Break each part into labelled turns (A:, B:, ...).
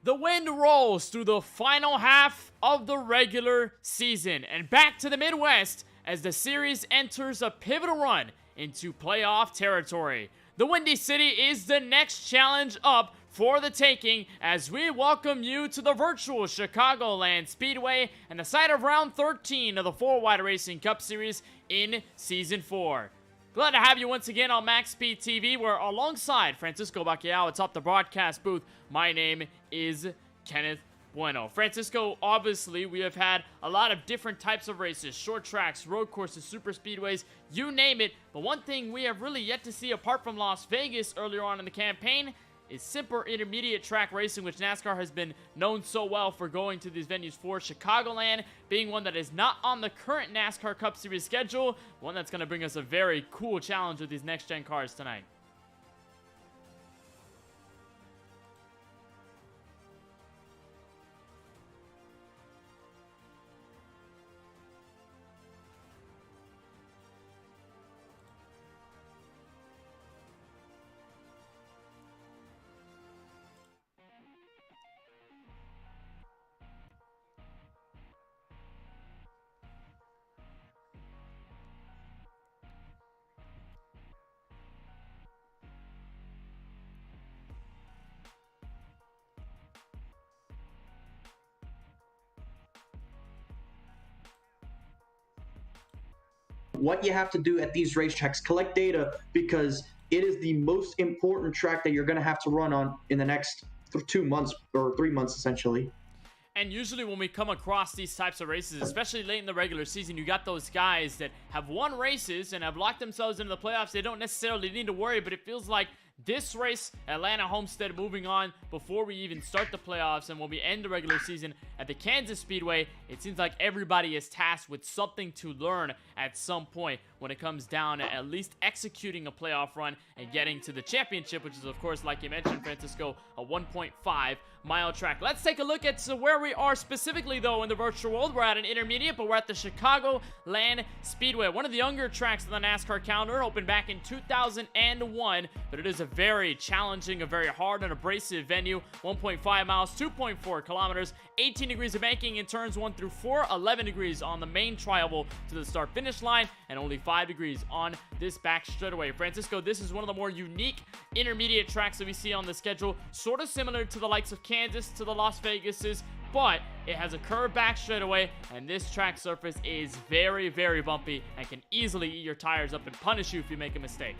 A: The wind rolls through the final half of the regular season and back to the Midwest as the series enters a pivotal run into playoff territory. The Windy City is the next challenge up for the taking as we welcome you to the virtual Chicagoland Speedway and the site of round 13 of the 4-Wide Racing Cup Series in Season 4. Glad to have you once again on MaxSpeedTV, where alongside Francisco Bacchiao atop the broadcast booth, my name is Kenneth Bueno. Francisco, obviously, we have had a lot of different types of races, short tracks, road courses, super speedways, you name it. But one thing we have really yet to see, apart from Las Vegas earlier on in the campaign, is simple intermediate track racing, which NASCAR has been known so well for going to these venues for. Chicagoland being one that is not on the current NASCAR Cup Series schedule, one that's going to bring us a very cool challenge with these next-gen cars tonight.
B: What you have to do at these racetracks, collect data, because it is the most important track that you're going to have to run on in the next 2 months or 3 months, essentially.
A: And usually when we come across these types of races, especially late in the regular season, you got those guys that have won races and have locked themselves into the playoffs. They don't necessarily need to worry, but it feels like this race, Atlanta Homestead, moving on before we even start the playoffs, and when we end the regular season at the Kansas Speedway, it seems like everybody is tasked with something to learn at some point when it comes down to at least executing a playoff run and getting to the championship, which is, of course, like you mentioned, Francisco, a 1.5-mile track. Let's take a look at where we are specifically, though, in the virtual world. We're at an intermediate, but we're at the Chicagoland Speedway, one of the younger tracks on the NASCAR calendar, opened back in 2001, but it is a very challenging, a very hard and abrasive venue. 1.5 miles, 2.4 kilometers, 18 degrees of banking in turns 1 through 4, 11 degrees on the main tri-oval to the start-finish line, and only 5 degrees on this back straightaway. Francisco, this is one of the more unique intermediate tracks that we see on the schedule, sort of similar to the likes of Kansas, to the Las Vegas's, but it has a curved back straightaway, and this track surface is very, very bumpy and can easily eat your tires up and punish you if you make a mistake.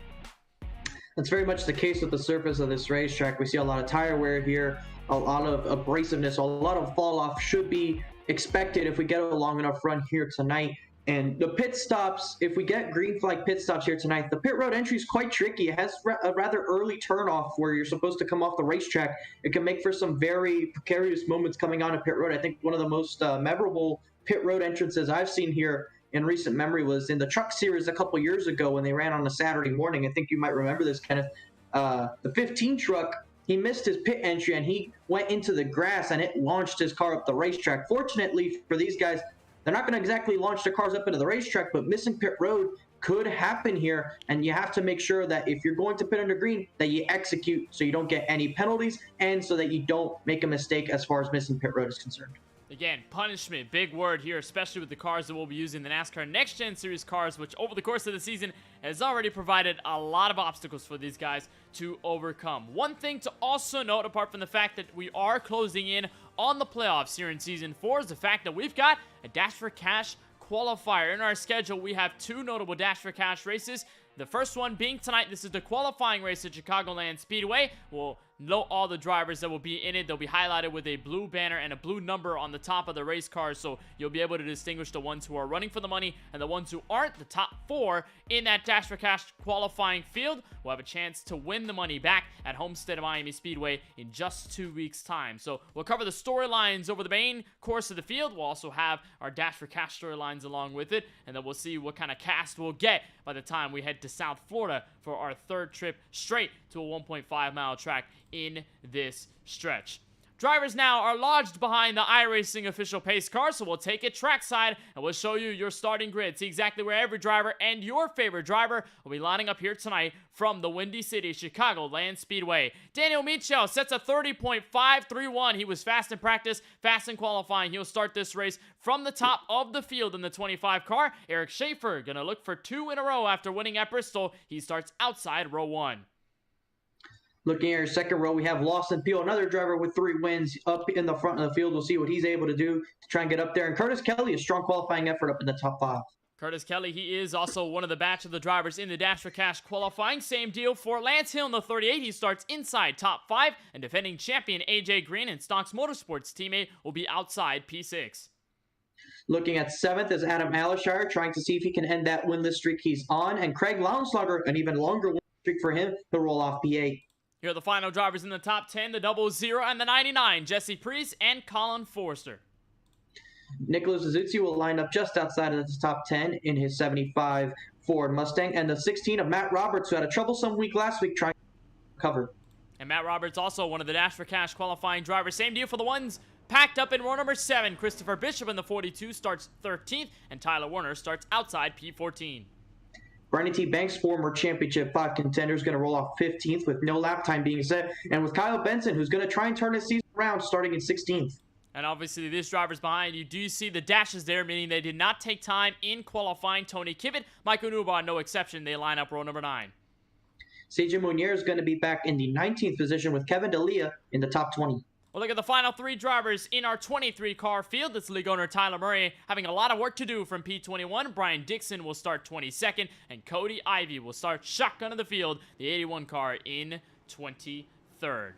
B: That's very much the case with the surface of this racetrack. We see a lot of tire wear here, a lot of abrasiveness, a lot of fall off should be expected if we get a long enough run here tonight. And the pit stops, if we get green flag pit stops here tonight, the pit road entry is quite tricky. It has a rather early turnoff where you're supposed to come off the racetrack. It can make for some very precarious moments coming on a pit road. I think one of the most memorable pit road entrances I've seen here in recent memory was in the Truck Series a couple years ago when they ran on a Saturday morning. I think you might remember this, Kenneth. The 15 truck, he missed his pit entry and he went into the grass and it launched his car up the racetrack. Fortunately for these guys, they're not going to exactly launch their cars up into the racetrack, but missing pit road could happen here, and you have to make sure that if you're going to pit under green, that you execute so you don't get any penalties and so that you don't make a mistake as far as missing pit road is concerned.
A: Again, punishment, big word here, especially with the cars that we'll be using, the NASCAR Next Gen Series cars, which over the course of the season has already provided a lot of obstacles for these guys to overcome. One thing to also note, apart from the fact that we are closing in on the playoffs here in Season 4, is the fact that we've got a Dash for Cash qualifier. In our schedule, we have 2 notable Dash for Cash races. The first one being tonight. This is the qualifying race at Chicagoland Speedway. We'll note all the drivers that will be in it. They'll be highlighted with a blue banner and a blue number on the top of the race cars, so you'll be able to distinguish the ones who are running for the money and the ones who aren't. The top 4 in that Dash for Cash qualifying field will have a chance to win the money back at Homestead Miami Speedway in just 2 weeks' time. So we'll cover the storylines over the main course of the field. We'll also have our Dash for Cash storylines along with it, and then we'll see what kind of cast we'll get by the time we head to South Florida for our 3rd trip straight to a 1.5-mile track in this stretch. Drivers now are lodged behind the iRacing official pace car, so we'll take it trackside and we'll show you your starting grid. See exactly where every driver and your favorite driver will be lining up here tonight from the Windy City Chicagoland Speedway. Daniel Michel sets a 30.531. He was fast in practice, fast in qualifying. He'll start this race from the top of the field in the 25 car. Eric Schaefer gonna look for 2 in a row after winning at Bristol. He starts outside row 1.
B: Looking at our second row, we have Lawson Peel, another driver with 3 wins up in the front of the field. We'll see what he's able to do to try and get up there. And Curtis Kelly, a strong qualifying effort up in the top 5.
A: Curtis Kelly, he is also one of the batch of the drivers in the Dash for Cash qualifying. Same deal for Lance Hill in the 38. He starts inside top 5. And defending champion AJ Green and Stocks Motorsports teammate will be outside P6.
B: Looking at 7th is Adam Alishire, trying to see if he can end that winless streak he's on. And Craig Launslager, an even longer win streak for him, he'll roll off P8.
A: Here are the final drivers in the top 10, the 00 and the 99, Jesse Priest and Colin Forster.
B: Nicholas Azuzzi will line up just outside of the top 10 in his 75 Ford Mustang. And the 16 of Matt Roberts, who had a troublesome week last week, trying to cover.
A: And Matt Roberts also one of the Dash for Cash qualifying drivers. Same deal for the ones packed up in row number 7. Christopher Bishop in the 42 starts 13th, and Tyler Warner starts outside P14.
B: Brandon T. Banks, former Championship 5 contender, is going to roll off 15th with no lap time being set. And with Kyle Benson, who's going to try and turn his season around starting in 16th.
A: And obviously, these drivers behind you do see the dashes there, meaning they did not take time in qualifying. Tony Kivet, Michael Nubar, no exception. They line up row number 9.
B: Seiji Munier is going to be back in the 19th position with Kevin D'Elia in the top 20.
A: We'll look at the final 3 drivers in our 23-car field. It's league owner Tyler Murray having a lot of work to do from P21. Brian Dixon will start 22nd, and Cody Ivey will start shotgun of the field, the 81 car, in 23rd.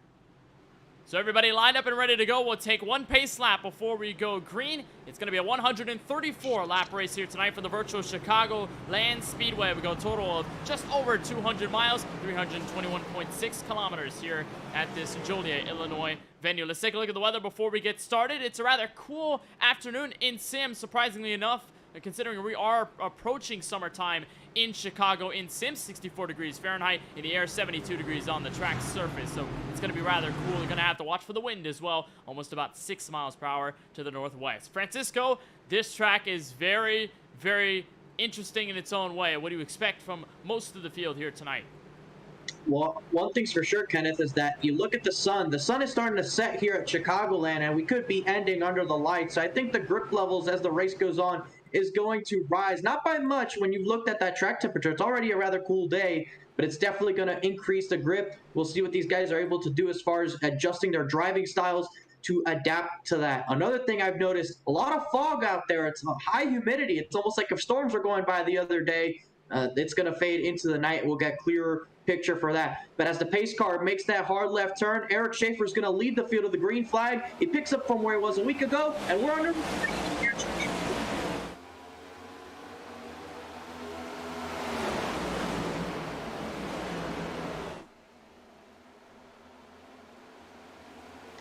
A: So everybody lined up and ready to go. We'll take 1 pace lap before we go green. It's going to be a 134 lap race here tonight for the virtual Chicagoland Speedway. We go a total of just over 200 miles, 321.6 kilometers here at this Joliet, Illinois venue. Let's take a look at the weather before we get started. It's a rather cool afternoon in Sim, surprisingly enough, considering we are approaching summertime in Chicago in Sim. 64 degrees Fahrenheit, in the air 72 degrees on the track surface, so it's going to be rather cool. You're going to have to watch for the wind as well, almost about 6 miles per hour to the northwest. Francisco, this track is very, very interesting in its own way. What do you expect from most of the field here tonight?
B: Well, one thing's for sure, Kenneth, is that you look at the sun. The sun is starting to set here at Chicagoland, and we could be ending under the lights. I think the grip levels as the race goes on is going to rise, not by much when you've looked at that track temperature. It's already a rather cool day, but it's definitely going to increase the grip. We'll see what these guys are able to do as far as adjusting their driving styles to adapt to that. Another thing I've noticed, a lot of fog out there. It's high humidity. It's almost like if storms were going by the other day, it's going to fade into the night. We'll get clearer picture for that. But as the pace car makes that hard left turn, Eric Schaefer is going to lead the field of the green flag. He picks up from where he was a week ago, and we're under.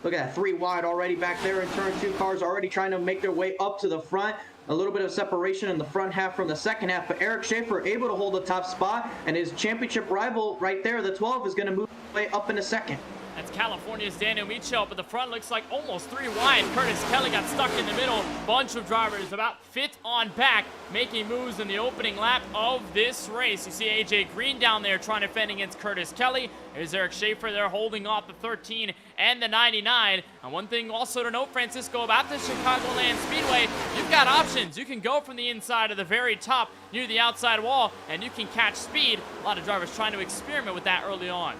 B: Look at that, 3 wide already back there in turn 2. Cars already trying to make their way up to the front. A little bit of separation in the front half from the second half, but Eric Schaefer able to hold the top spot, and his championship rival right there, the 12, is going to move way up in a second.
A: That's California's Daniel Michel, but the front looks like almost 3 wide. Curtis Kelly got stuck in the middle. Bunch of drivers about fit on back, making moves in the opening lap of this race. You see AJ Green down there trying to fend against Curtis Kelly. There's Eric Schaefer there holding off the 13 and the 99. And one thing also to note, Francisco, about the Chicagoland Speedway, you've got options. You can go from the inside to the very top near the outside wall, and you can catch speed. A lot of drivers trying to experiment with that early on.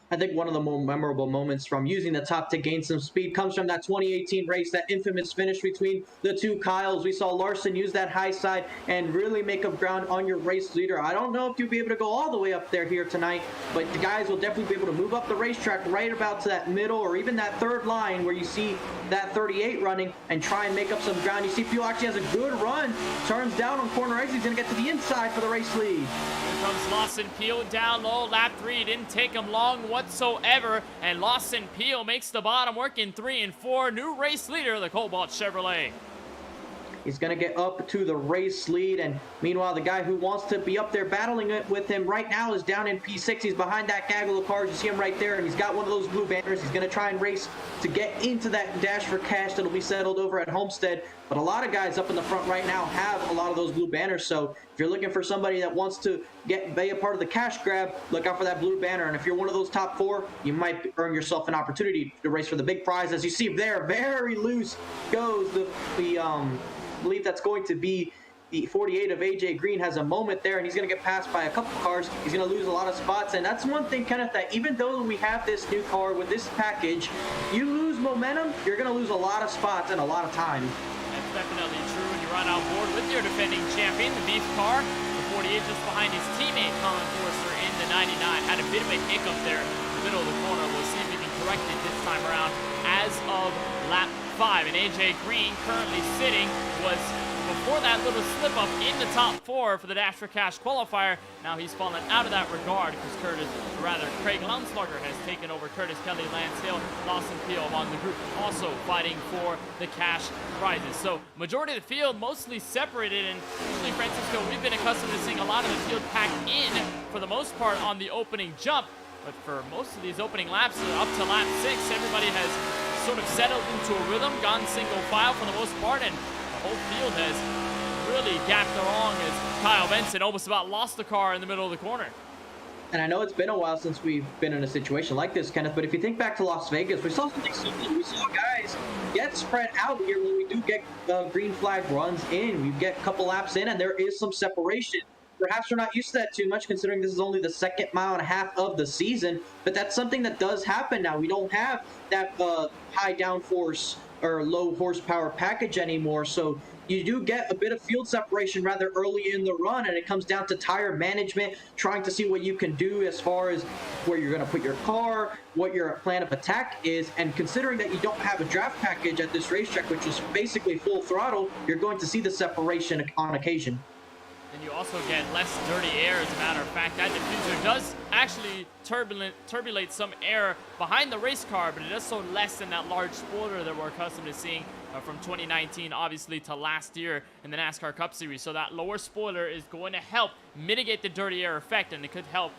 B: I think one of the more memorable moments from using the top to gain some speed comes from that 2018 race, that infamous finish between the 2 Kyles. We saw Larson use that high side and really make up ground on your race leader. I don't know if you'll be able to go all the way up there here tonight, but the guys will definitely be able to move up the racetrack right about to that middle or even that 3rd line where you see that 38 running and try and make up some ground. You see Pugh actually has a good run, turns down on corner exit. He's going to get to the inside for the race lead.
A: Here comes Lawson Peel down low, lap 3. Didn't take him long whatsoever, and Lawson Peel makes the bottom work in 3 and 4. New race leader, the Cobalt Chevrolet.
B: He's going to get up to the race lead. And meanwhile, the guy who wants to be up there battling it with him right now is down in P6. He's behind that gaggle of cars. You see him right there, and he's got one of those blue banners. He's going to try and race to get into that dash for cash that'll be settled over at Homestead. But a lot of guys up in the front right now have a lot of those blue banners. So if you're looking for somebody that wants to be a part of the cash grab, look out for that blue banner. And if you're one of those top 4, you might earn yourself an opportunity to race for the big prize. As you see there, very loose goes the I believe that's going to be the 48 of AJ Green. Has a moment there, and he's going to get passed by a couple cars. He's going to lose a lot of spots, and that's one thing, Kenneth, that even though we have this new car with this package, you lose momentum, you're going to lose a lot of spots and a lot of time.
A: That's definitely true. And you run on board with your defending champion, the Beef car. The 48 just behind his teammate, Colin Forster, in the 99. Had a bit of a hiccup there in the middle of the corner. We'll see if he can correct it this time around as of lap 5. And AJ Green currently sitting was before that little slip up in the top 4 for the Dash for Cash qualifier. Now he's fallen out of that regard because Craig Lunslugger has taken over. Curtis Kelly, Lance Hill, Lawson Peel among the group, also fighting for the cash prizes. So majority of the field mostly separated, and usually, Francisco, we've been accustomed to seeing a lot of the field packed in for the most part on the opening jump. But for most of these opening laps, up to lap 6, everybody has sort of settled into a rhythm, gone single file for the most part, and the whole field has really gapped along as Kyle Benson almost about lost the car in the middle of the corner.
B: And I know it's been a while since we've been in a situation like this, Kenneth, but if you think back to Las Vegas, we saw something similar. We saw guys get spread out here when we do get green flag runs in. We get a couple laps in, and there is some separation. Perhaps we're not used to that too much, considering this is only the 2nd mile and a half of the season, but that's something that does happen now. We don't have that high downforce or low horsepower package anymore, so you do get a bit of field separation rather early in the run, and it comes down to tire management, trying to see what you can do as far as where you're going to put your car, what your plan of attack is. And considering that you don't have a draft package at this racetrack, which is basically full throttle, you're going to see the separation on occasion.
A: And you also get less dirty air, as a matter of fact. That diffuser does actually turbulate some air behind the race car, but it does so less than that large spoiler that we're accustomed to seeing from 2019, obviously, to last year in the NASCAR Cup Series. So that lower spoiler is going to help mitigate the dirty air effect, and it could help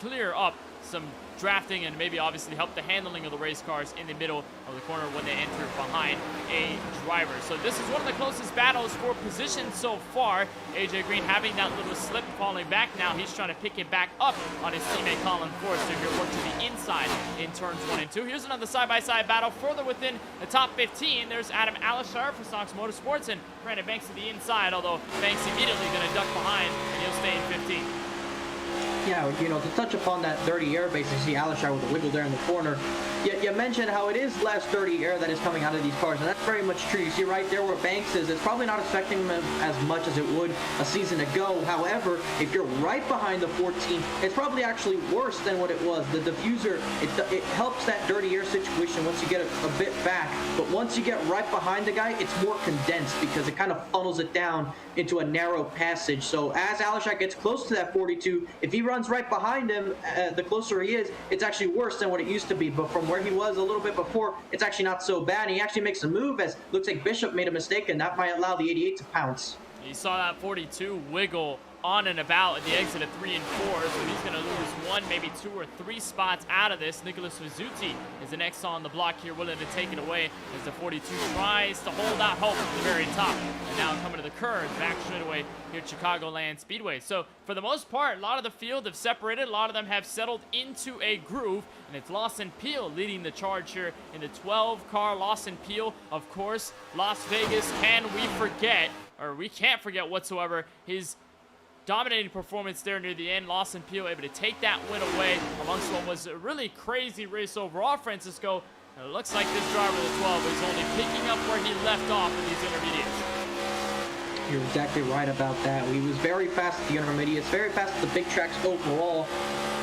A: clear up some drafting and maybe obviously help the handling of the race cars in the middle of the corner when they enter behind a driver. So this is one of the closest battles for position so far. AJ Green having that little slip, falling back now. He's trying to pick it back up on his teammate Colin Forster here, work to the inside in turns 1 and 2. Here's another side-by-side battle further within the top 15. There's Adam Alishar for Sox Motorsports and Brandon Banks to the inside, although Banks immediately going to duck behind and he'll stay in 15.
B: Yeah, you know, to touch upon that dirty air base, you see Alishar with a wiggle there in the corner. You mentioned how it is less dirty air that is coming out of these cars, and that's very much true. You see right there where Banks is, it's probably not affecting him as much as it would a season ago. However, if you're right behind the 14, it's probably actually worse than what it was. The diffuser, it helps that dirty air situation once you get a bit back, but once you get right behind the guy, it's more condensed because it kind of funnels it down into a narrow passage. So as Alishar gets close to that 42, if he runs right behind him, the closer he is, it's actually worse than what it used to be. But from where he was a little bit before, it's actually not so bad. He actually makes a move as looks like Bishop made a mistake, and that might allow the 88 to pounce.
A: You saw that 42 wiggle on and about at the exit of 3 and 4, so he's going to lose 1, maybe 2 or 3 spots out of this. Nicholas Rizzuti is the next on the block here, willing to take it away as the 42 tries to hold out hope at the very top. And now coming to the curve, back straightaway here at Chicagoland Speedway. So for the most part, a lot of the field have separated. A lot of them have settled into a groove, and it's Lawson Peel leading the charge here in the 12-car Lawson Peel. Of course, Las Vegas, we can't forget whatsoever his dominating performance there near the end. Lawson Peel able to take that win away amongst what was a really crazy race overall, Francisco. And it looks like this driver, the 12, is only picking up where he left off in these intermediates.
B: You're exactly right about that. He was very fast at the intermediates, very fast at the big tracks overall,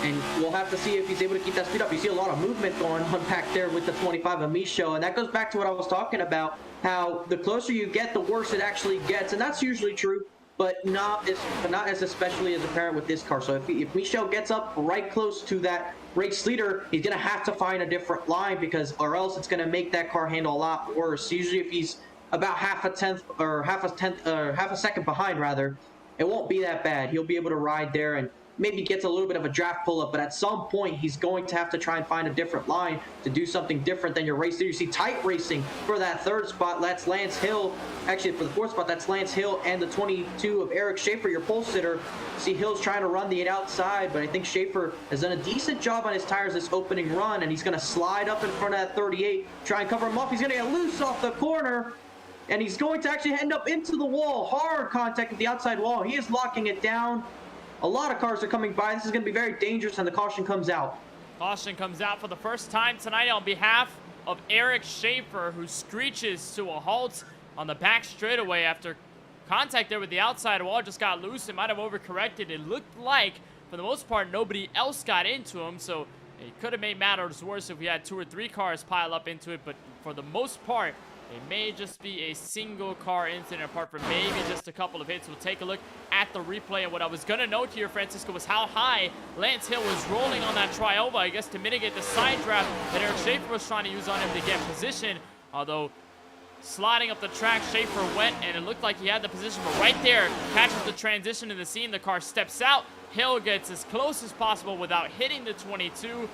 B: and we'll have to see if he's able to keep that speed up. You see a lot of movement going on back there with the 25 of Micho, and that goes back to what I was talking about, how the closer you get, the worse it actually gets, and that's usually true. But not as especially as apparent with this car. So if Michel gets up right close to that race leader, he's going to have to find a different line, or else it's going to make that car handle a lot worse. Usually if he's about half a second behind rather, it won't be that bad. He'll be able to ride there and maybe gets a little bit of a draft pull-up, but at some point he's going to have to try and find a different line to do something different than your race there. You see tight racing for that third spot. That's Lance Hill. Actually, for the fourth spot, that's Lance Hill and the 22 of Eric Schaefer, your pole sitter. See Hill's trying to run the outside, but I think Schaefer has done a decent job on his tires this opening run, and he's going to slide up in front of that 38, try and cover him off. He's going to get loose off the corner, and he's going to actually end up into the wall. Hard contact with the outside wall. He is locking it down. A lot of cars are coming by. This is going to be very dangerous, and the caution comes out.
A: Caution comes out for the first time tonight on behalf of Eric Schaefer, who screeches to a halt on the back straightaway after contact there with the outside wall just got loose. It might have overcorrected. It looked like, for the most part, nobody else got into him, so it could have made matters worse if we had 2 or 3 cars pile up into it, but for the most part, it may just be a single car incident apart from maybe just a couple of hits. We'll take a look at the replay. And what I was going to note here, Francisco, was how high Lance Hill was rolling on that tri-oval, I guess, to mitigate the side draft that Eric Schaefer was trying to use on him to get position. Although sliding up the track, Schaefer went, and it looked like he had the position, but right there, catches the transition in the scene. The car steps out. Hill gets as close as possible without hitting the 22.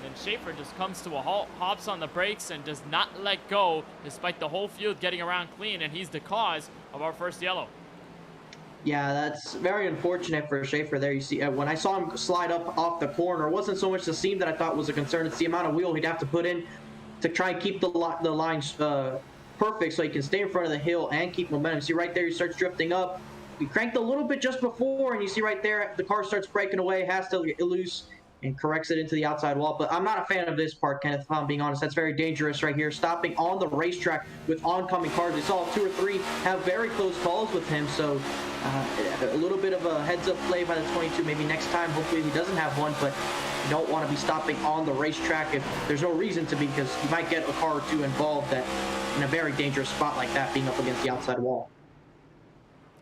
A: And then Schaefer just comes to a halt, hops on the brakes, and does not let go, despite the whole field getting around clean, and he's the cause of our first yellow.
B: Yeah, that's very unfortunate for Schaefer there. You see, when I saw him slide up off the corner, it wasn't so much the seam that I thought was a concern. It's the amount of wheel he'd have to put in to try and keep the lines perfect so he can stay in front of the hill and keep momentum. See right there, he starts drifting up. He cranked a little bit just before, and you see right there, the car starts breaking away, has to get loose, and corrects it into the outside wall. But I'm not a fan of this part, Kenneth, if I'm being honest. That's very dangerous right here. Stopping on the racetrack with oncoming cars. We saw 2 or 3 have very close calls with him, so a little bit of a heads-up play by the 22. Maybe next time, hopefully he doesn't have one, but you don't want to be stopping on the racetrack if there's no reason to be, because you might get a car or 2 involved that in a very dangerous spot like that, being up against the outside wall.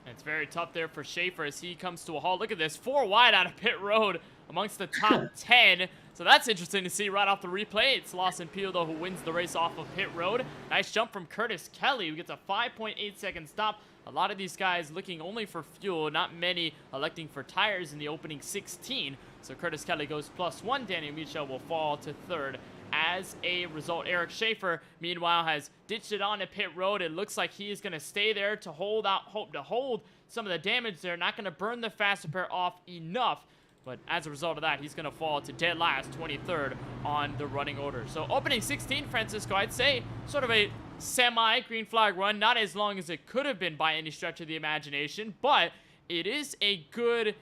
A: It's very tough there for Schaefer as he comes to a halt. Look at this, 4 wide out of pit road amongst the top 10. So that's interesting to see right off the replay. It's Lawson Peel, though, who wins the race off of pit road. Nice jump from Curtis Kelly, who gets a 5.8-second stop. A lot of these guys looking only for fuel, not many electing for tires in the opening 16. So Curtis Kelly goes +1. Daniel Michel will fall to 3rd. As a result, Eric Schaefer, meanwhile, has ditched it onto pit road. It looks like he is going to stay there to hold out, hope to hold some of the damage there. Not going to burn the fast repair off enough. But as a result of that, he's going to fall to dead last, 23rd on the running order. So opening 16, Francisco, I'd say sort of a semi-green flag run. Not as long as it could have been by any stretch of the imagination, but it is a good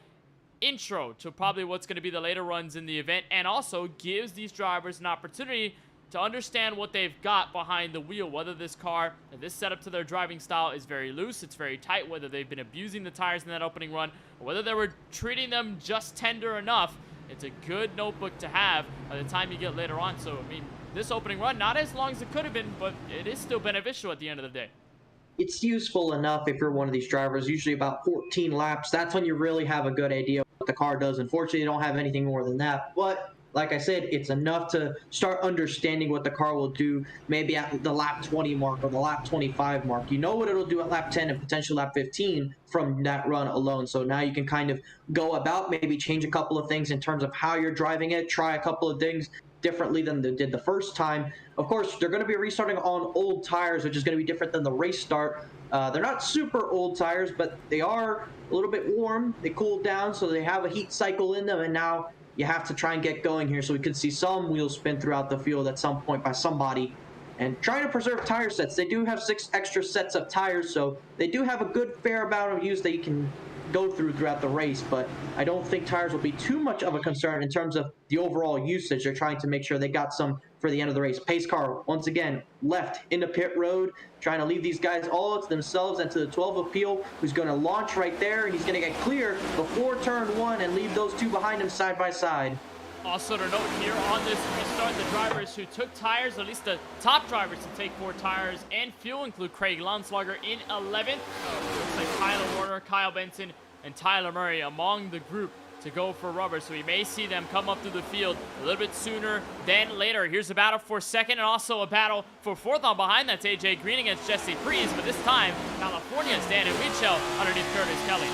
A: intro to probably what's going to be the later runs in the event, and also gives these drivers an opportunity to understand what they've got behind the wheel, whether this car and this setup to their driving style is very loose, it's very tight, whether they've been abusing the tires in that opening run, or whether they were treating them just tender enough. It's a good notebook to have by the time you get later on. So, I mean, this opening run, not as long as it could have been, but it is still beneficial at the end of the day.
B: It's useful enough if you're one of these drivers, usually about 14 laps. That's when you really have a good idea what the car does. Unfortunately, you don't have anything more than that. But like I said, it's enough to start understanding what the car will do maybe at the lap 20 mark or the lap 25 mark. You know what it'll do at lap 10 and potential lap 15 from that run alone. So now you can kind of go about, maybe change a couple of things in terms of how you're driving it, try a couple of things differently than they did the first time. Of course, they're going to be restarting on old tires, which is going to be different than the race start. They're not super old tires, but they are a little bit warm. They cooled down, so they have a heat cycle in them, and now you have to try and get going here. So we could see some wheel spin throughout the field at some point by somebody. And trying to preserve tire sets. They do have 6 extra sets of tires, so they do have a good fair amount of use that you can go throughout the race, but I don't think tires will be too much of a concern in terms of the overall usage. They're trying to make sure they got some for the end of the race. Pace car, once again, left into pit road, trying to leave these guys all to themselves and to the 12 of Peel, who's going to launch right there, and he's going to get clear before turn 1 and leave those 2 behind him side by side.
A: Also to note here on this restart, the drivers who took tires, at least the top drivers to take 4 tires and fuel, include Craig Lundslugger in 11th. Looks like Kyler Warner, Kyle Benson, and Tyler Murray among the group to go for rubber, so we may see them come up through the field a little bit sooner than later. Here's a battle for second and also a battle for fourth on behind. That's AJ Green against Jesse Freeze, but this time California's Danny Rachel underneath Curtis Kelly.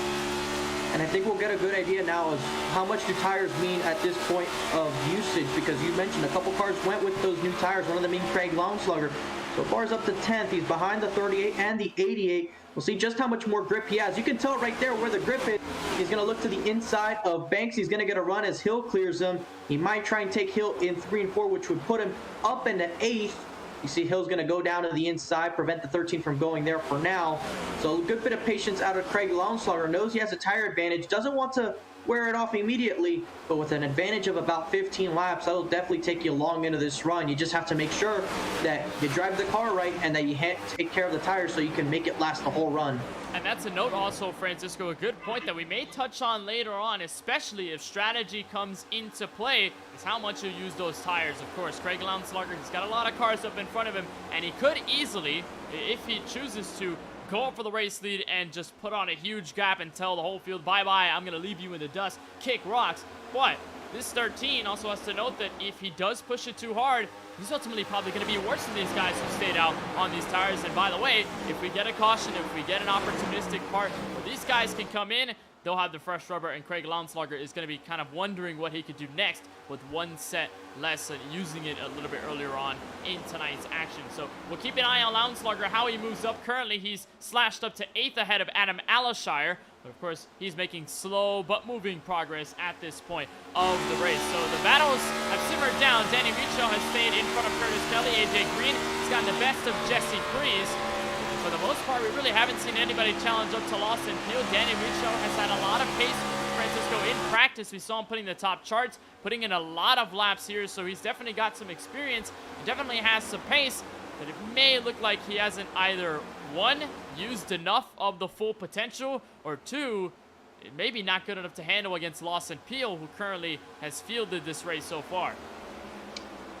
B: And I think we'll get a good idea now of how much do tires mean at this point of usage, because you mentioned a couple cars went with those new tires, one of them being Craig Longslugger. So far as up to 10th, he's behind the 38 and the 88. We'll see just how much more grip he has. You can tell right there where the grip is. He's going to look to the inside of Banks. He's going to get a run as Hill clears him. He might try and take Hill in 3 and 4, which would put him up into 8th. You see Hill's going to go down to the inside, prevent the 13 from going there for now. So a good bit of patience out of Craig Longslugger. Knows he has a tire advantage. Doesn't want to wear it off immediately, but with an advantage of about 15 laps, that'll definitely take you long into this run. You just have to make sure that you drive the car right and that you take care of the tires so you can make it last the whole run.
A: And that's a note also, Francisco, a good point that we may touch on later on, especially if strategy comes into play, is how much you use those tires. Of course, Craig Longslugger, he's got a lot of cars up in front of him, and he could easily, if he chooses to, go up for the race lead and just put on a huge gap and tell the whole field, bye-bye, I'm going to leave you in the dust, kick rocks. But this 13 also has to note that if he does push it too hard, he's ultimately probably going to be worse than these guys who stayed out on these tires. And by the way, if we get a caution, if we get an opportunistic part where these guys can come in, they'll have the fresh rubber, and Craig Longslugger is going to be kind of wondering what he could do next with one set less and using it a little bit earlier on in tonight's action. So we'll keep an eye on Longslugger, how he moves up. Currently, he's slashed up to 8th ahead of Adam Alashire. But of course, he's making slow but moving progress at this point of the race. So the battles have simmered down. Danny Riccio has stayed in front of Curtis Kelly. AJ Green has gotten the best of Jesse Freeze. For the most part, we really haven't seen anybody challenge up to Lawson Peel. Danny Riccio has had a lot of pace. Francisco in practice, we saw him putting the top charts, putting in a lot of laps here, so he's definitely got some experience. He definitely has some pace, but it may look like he hasn't either, one, used enough of the full potential, or two, maybe not good enough to handle against Lawson Peel, who currently has fielded this race so far.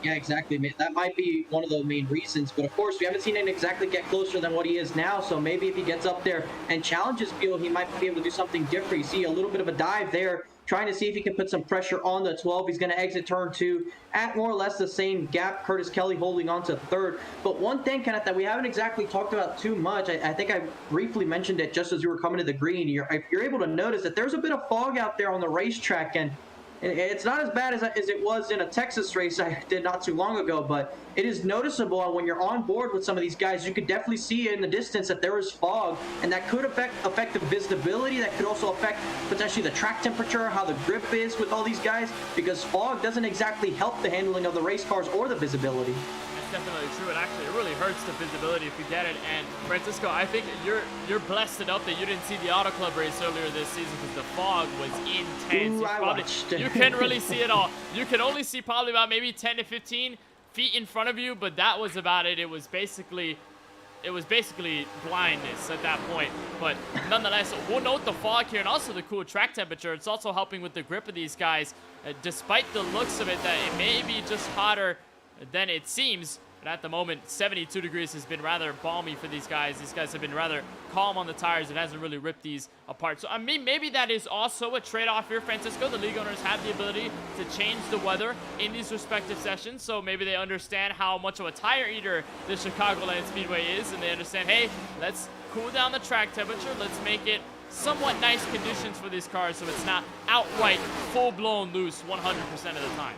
B: Yeah, exactly. That might be one of the main reasons. But of course, we haven't seen him exactly get closer than what he is now. So maybe if he gets up there and challenges Peel, he might be able to do something different. You see a little bit of a dive there, trying to see if he can put some pressure on the 12. He's going to exit turn 2 at more or less the same gap. Curtis Kelly holding on to 3rd. But one thing, Kenneth, that we haven't exactly talked about too much, I think I briefly mentioned it just as you were coming to the green. If you're able to notice that there's a bit of fog out there on the racetrack, and it's not as bad as it was in a Texas race I did not too long ago, but it is noticeable. And when you're on board with some of these guys, you could definitely see in the distance that there is fog, and that could affect the visibility. That could also affect potentially the track temperature, how the grip is with all these guys, because fog doesn't exactly help the handling of the race cars or the visibility.
A: Definitely true. It actually really hurts the visibility if you get it. And Francisco, I think you're blessed enough that you didn't see the Auto Club race earlier this season because the fog was intense.
B: Ooh,
A: you couldn't really see it all. You could only see probably about maybe 10 to 15 feet in front of you, but that was about it. It was basically blindness at that point. But nonetheless, we'll note the fog here and also the cool track temperature. It's also helping with the grip of these guys, despite the looks of it that it may be just hotter than it seems. But at the moment, 72 degrees has been rather balmy for these guys. These guys have been rather calm on the tires. It hasn't really ripped these apart. So, I mean, maybe that is also a trade-off here, Francisco. The league owners have the ability to change the weather in these respective sessions. So maybe they understand how much of a tire eater the Chicagoland Speedway is. And they understand, hey, let's cool down the track temperature. Let's make it somewhat nice conditions for these cars so it's not outright full-blown loose 100% of the time.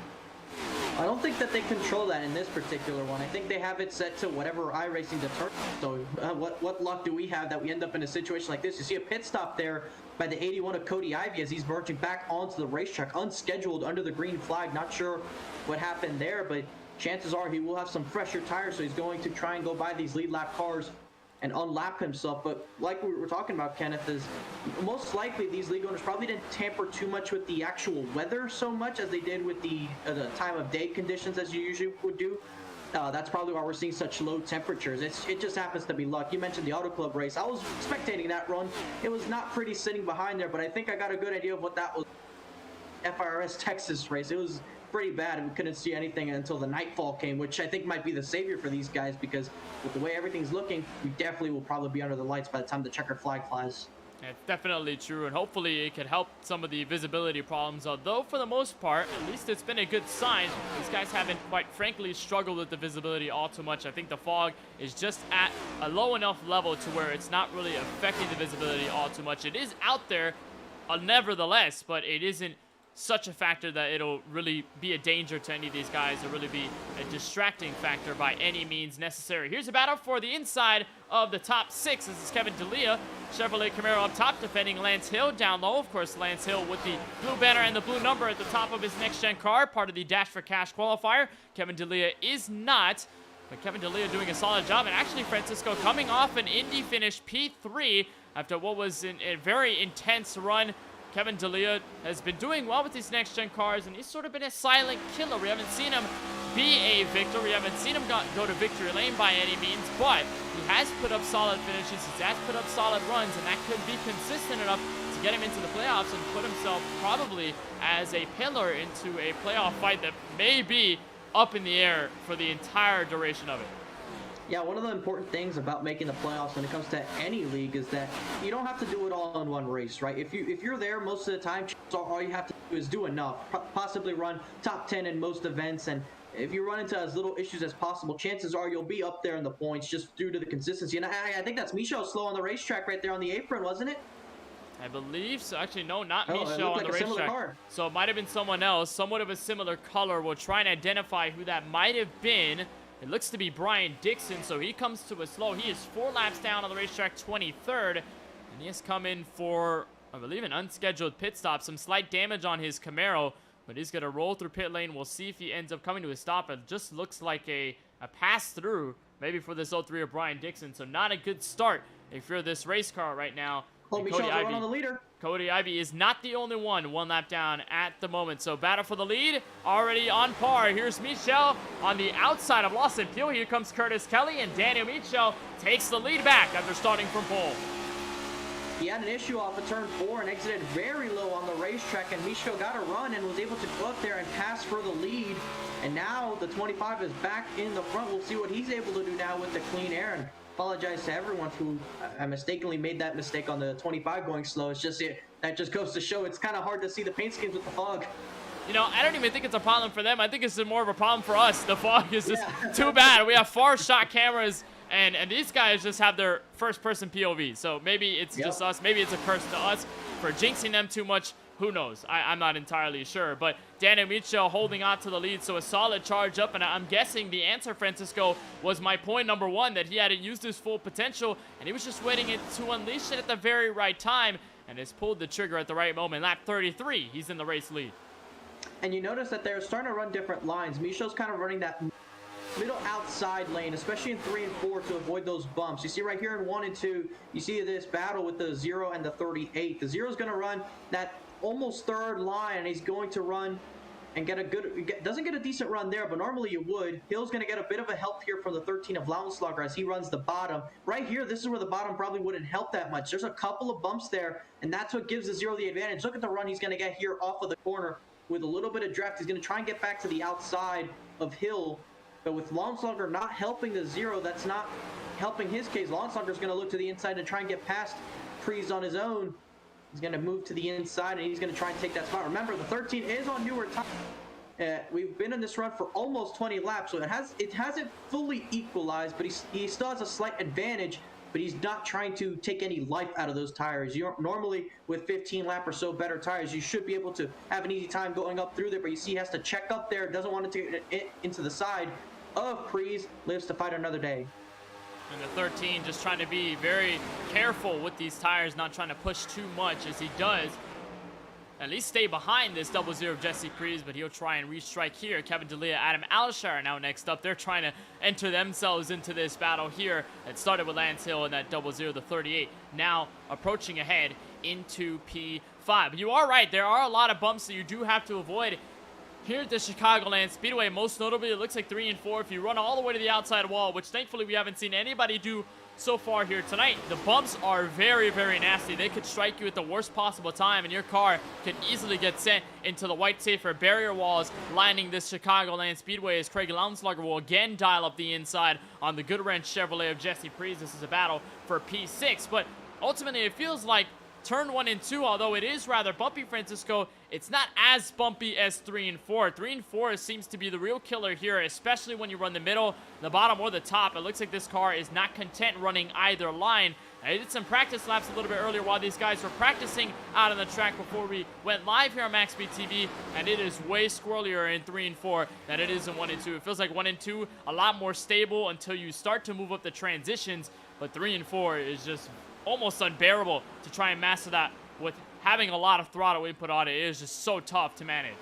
B: I don't think that they control that in this particular one. I think they have it set to whatever iRacing determines. So what luck do we have that we end up in a situation like this? You see a pit stop there by the 81 of Cody Ivey as he's merging back onto the racetrack, unscheduled under the green flag. Not sure what happened there, but chances are he will have some fresher tires, so he's going to try and go by these lead lap cars and unlap himself. But like we were talking about, Kenneth, is most likely these league owners probably didn't tamper too much with the actual weather so much as they did with the time of day conditions as you usually would do. That's probably why we're seeing such low temperatures. It just happens to be luck. You mentioned the Auto Club race. I was spectating that run. It was not pretty sitting behind there, but I think I got a good idea of what that was. FIRS Texas race. It was pretty bad. We couldn't see anything until the nightfall came, which I think might be the savior for these guys, because with the way everything's looking, we definitely will probably be under the lights by the time the checkered flag flies.
A: It's definitely true, and hopefully it could help some of the visibility problems, although for the most part, at least it's been a good sign. These guys haven't, quite frankly, struggled with the visibility all too much. I think the fog is just at a low enough level to where it's not really affecting the visibility all too much. It is out there, nevertheless, but it isn't such a factor that it'll really be a danger to any of these guys or really be a distracting factor by any means necessary. Here's a battle for the inside of the top 6. This is Kevin D'Elia, Chevrolet Camaro up top, defending Lance Hill down low. Of course, Lance Hill with the blue banner and the blue number at the top of his next-gen car, part of the Dash for Cash qualifier. Kevin D'Elia is not, but Kevin D'Elia doing a solid job. And actually, Francisco coming off an Indy finish P3 after what was a very intense run. Kevin D'Elia has been doing well with these next-gen cars, and he's sort of been a silent killer. We haven't seen him be a victor. We haven't seen him go to victory lane by any means, but he has put up solid finishes. He has put up solid runs, and that could be consistent enough to get him into the playoffs and put himself probably as a pillar into a playoff fight that may be up in the air for the entire duration of it.
B: Yeah, one of the important things about making the playoffs when it comes to any league is that you don't have to do it all in one race, right? If you're there most of the time, all you have to do is do enough, possibly run top 10 in most events, and if you run into as little issues as possible, chances are you'll be up there in the points just due to the consistency. And I think that's Michel slow on the racetrack right there on the apron, wasn't it?
A: I believe so. Actually, no, not Michel
B: on
A: the racetrack. So it might have been someone else, somewhat of a similar color. We'll try and identify who that might have been. It looks to be Brian Dixon, so he comes to a slow. He is 4 laps down on the racetrack, 23rd, and he has come in for, I believe, an unscheduled pit stop. Some slight damage on his Camaro, but he's going to roll through pit lane. We'll see if he ends up coming to a stop. It just looks like a pass-through, maybe for this 03 of Brian Dixon, so not a good start if you're this race car right now.
B: Oh, Michel's going on the leader.
A: Cody Ivy is not the only one 1 lap down at the moment. So battle for the lead, already on par. Here's Michel on the outside of Lawson Pugh. Here comes Curtis Kelly, and Daniel Michel takes the lead back after starting from pole.
B: He had an issue off of turn 4 and exited very low on the racetrack, and Michel got a run and was able to go up there and pass for the lead. And now the 25 is back in the front. We'll see what he's able to do now with the clean air. And apologize to everyone who mistakenly made that mistake on the 25 going slow. It's just that just goes to show it's kind of hard to see the paint schemes with the fog.
A: You know, I don't even think it's a problem for them. I think it's more of a problem for us. The fog is just too bad. We have far shot cameras, and these guys just have their first-person POV. So maybe it's just us. Maybe it's a curse to us for jinxing them too much. Who knows? I'm not entirely sure. But Daniel Michel holding on to the lead, so a solid charge up. And I'm guessing the answer, Francisco, was my point number 1, that he hadn't used his full potential, and he was just waiting to unleash it at the very right time, and has pulled the trigger at the right moment. Lap 33, he's in the race lead.
B: And you notice that they're starting to run different lines. Michel's kind of running that middle outside lane, especially in 3 and 4, to avoid those bumps. You see right here in 1 and 2, you see this battle with the 0 and the 38. The 0 is going to run that almost third line, and he's going to run and get a good, doesn't get a decent run there, but normally you would. Hill's going to get a bit of a help here from the 13 of Lauenslager as he runs the bottom. Right here, this is where the bottom probably wouldn't help that much. There's a couple of bumps there, and that's what gives the 0 the advantage. Look at the run he's going to get here off of the corner with a little bit of draft. He's going to try and get back to the outside of Hill, but with Lauenslager not helping the 0, that's not helping his case. Lauenslager's going to look to the inside and try and get past Prees on his own. He's going to move to the inside, and he's going to try and take that spot. Remember, the 13 is on newer tires. We've been in this run for almost 20 laps, so it hasn't fully equalized, but he still has a slight advantage, but he's not trying to take any life out of those tires. Normally, with 15 lap or so better tires, you should be able to have an easy time going up through there, but you see he has to check up there, doesn't want to take it into the side of Prees, lives to fight another day.
A: And the 13 just trying to be very careful with these tires, not trying to push too much, as he does at least stay behind this 00 of Jesse Prees, but he'll try and restrike here. Kevin D'Elia, Adam Alshire now next up. They're trying to enter themselves into this battle here. It started with Lance Hill and that 00, the 38, now approaching ahead into P5. But you are right, there are a lot of bumps that you do have to avoid here at the Chicagoland Speedway. Most notably, it looks like 3 and 4. If you run all the way to the outside wall, which thankfully we haven't seen anybody do so far here tonight, the bumps are very, very nasty. They could strike you at the worst possible time, and your car can easily get sent into the white safer barrier walls lining this Chicagoland Speedway, as Craig Lauenslager will again dial up the inside on the Good Wrench Chevrolet of Jesse Prees. This is a battle for P6, but ultimately it feels like turn 1 and 2, although it is rather bumpy, Francisco, it's not as bumpy as 3 and 4. 3 and 4 seems to be the real killer here, especially when you run the middle, the bottom, or the top. It looks like this car is not content running either line. I did some practice laps a little bit earlier while these guys were practicing out on the track before we went live here on MaxSpeedTV, and it is way squirrelier in 3 and 4 than it is in 1 and 2. It feels like 1 and 2 a lot more stable until you start to move up the transitions, but 3 and 4 is just almost unbearable to try and master that with having a lot of throttle input on it. It is just so tough to manage.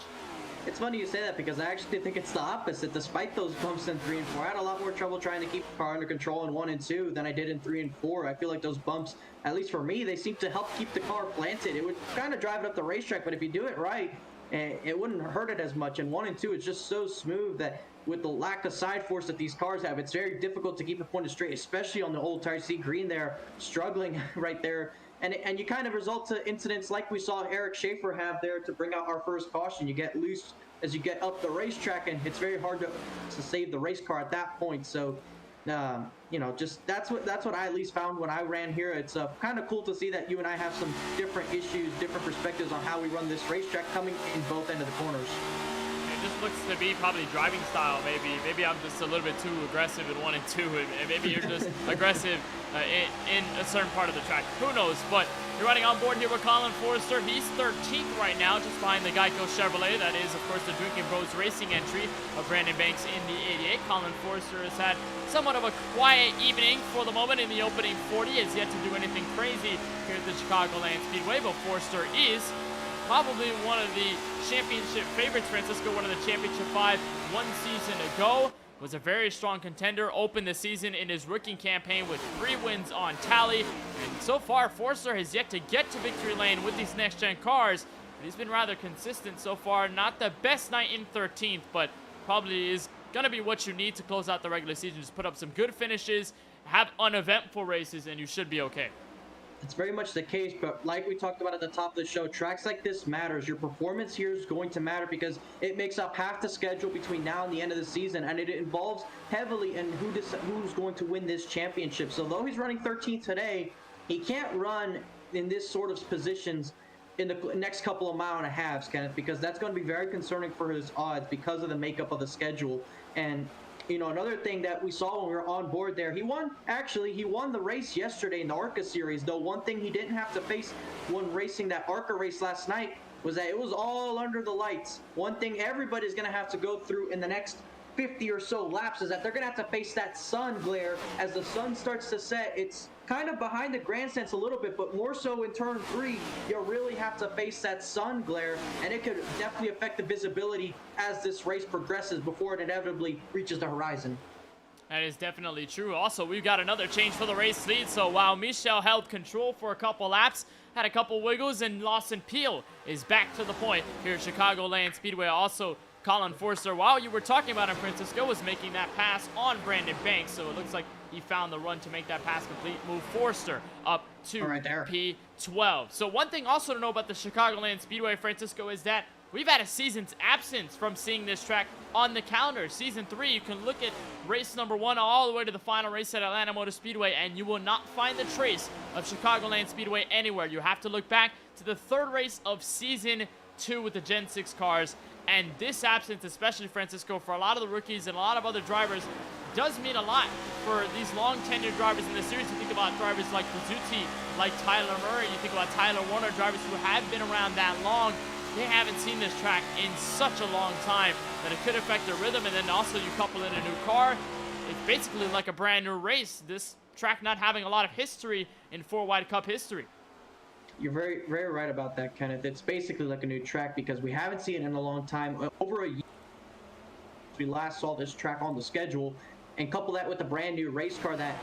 B: It's funny you say that because I actually think it's the opposite. Despite those bumps in 3 and 4, I had a lot more trouble trying to keep the car under control in 1 and 2 than I did in 3 and 4. I feel like those bumps, at least for me, they seem to help keep the car planted. It would kind of drive it up the racetrack, but if you do it right, it wouldn't hurt it as much. In 1 and 2, it's just so smooth that with the lack of side force that these cars have, it's very difficult to keep it pointed straight, especially on the old tire. See green there, struggling right there. And you kind of result to incidents like we saw Eric Schaefer have there to bring out our first caution. You get loose as you get up the racetrack, and it's very hard to save the race car at that point. So, you know, just that's what I at least found when I ran here. It's kind of cool to see that you and I have some different issues, different perspectives on how we run this racetrack coming in both ends of the corners.
A: It just looks to be probably driving style. Maybe I'm just a little bit too aggressive in 1 and 2, and maybe you're just aggressive in a certain part of the track. Who knows? But you're riding on board here with Colin Forrester. He's 13th right now, just behind the Geico Chevrolet. That is, of course, the Drinking Bros Racing entry of Brandon Banks in the 88. Colin Forrester has had somewhat of a quiet evening for the moment in the opening 40. Has yet to do anything crazy here at the Chicagoland Speedway, but Forrester is probably one of the championship favorites. Francisco, one of the championship 5 1 season ago, was a very strong contender, opened the season in his rookie campaign with 3 wins on tally, and so far Forrester has yet to get to victory lane with these next gen cars, but he's been rather consistent so far. Not the best night in 13th, but probably is gonna be what you need to close out the regular season. Just put up some good finishes, have uneventful races, and you should be okay.
B: It's very much the case, but like we talked about at the top of the show, tracks like this matters. Your performance here is going to matter because it makes up half the schedule between now and the end of the season, and it involves heavily in who's going to win this championship. So though he's running 13th today, he can't run in this sort of positions in the next couple of mile and a halves, Kenneth, because that's going to be very concerning for his odds because of the makeup of the schedule. And you know, another thing that we saw when we were on board there, he won the race yesterday in the ARCA series, though one thing he didn't have to face when racing that ARCA race last night was that it was all under the lights. One thing everybody's going to have to go through in the next 50 or so laps is that they're going to have to face that sun glare as the sun starts to set. It's kind of behind the grandstands a little bit, but more so in turn 3, you'll really have to face that sun glare, and it could definitely affect the visibility as this race progresses before it inevitably reaches the horizon.
A: That is definitely true. Also, we've got another change for the race lead. So while Michel held control for a couple laps, had a couple wiggles, and Lawson Peel is back to the point here at Chicagoland Speedway. Also, Colin Forrester, while you were talking about him, Francisco, was making that pass on Brandon Banks. So it looks like he found the run to make that pass complete. Move Forrester up to P12. So one thing also to know about the Chicagoland Speedway, Francisco, is that we've had a season's absence from seeing this track on the calendar. Season 3, you can look at race number 1 all the way to the final race at Atlanta Motor Speedway, and you will not find the trace of Chicagoland Speedway anywhere. You have to look back to the 3rd race of Season 2 with the Gen 6 cars. And this absence, especially, Francisco, for a lot of the rookies and a lot of other drivers, does mean a lot for these long tenured drivers in the series. You think about drivers like Pizzuti, like Tyler Murray, you think about Tyler Warner, drivers who have been around that long. They haven't seen this track in such a long time that it could affect their rhythm. And then also you couple in a new car, it's basically like a brand new race. This track not having a lot of history in 4 Wide Cup history.
B: You're very, very right about that, Kenneth. It's basically like a new track because we haven't seen it in a long time. Over a year we last saw this track on the schedule, and couple that with a brand new race car that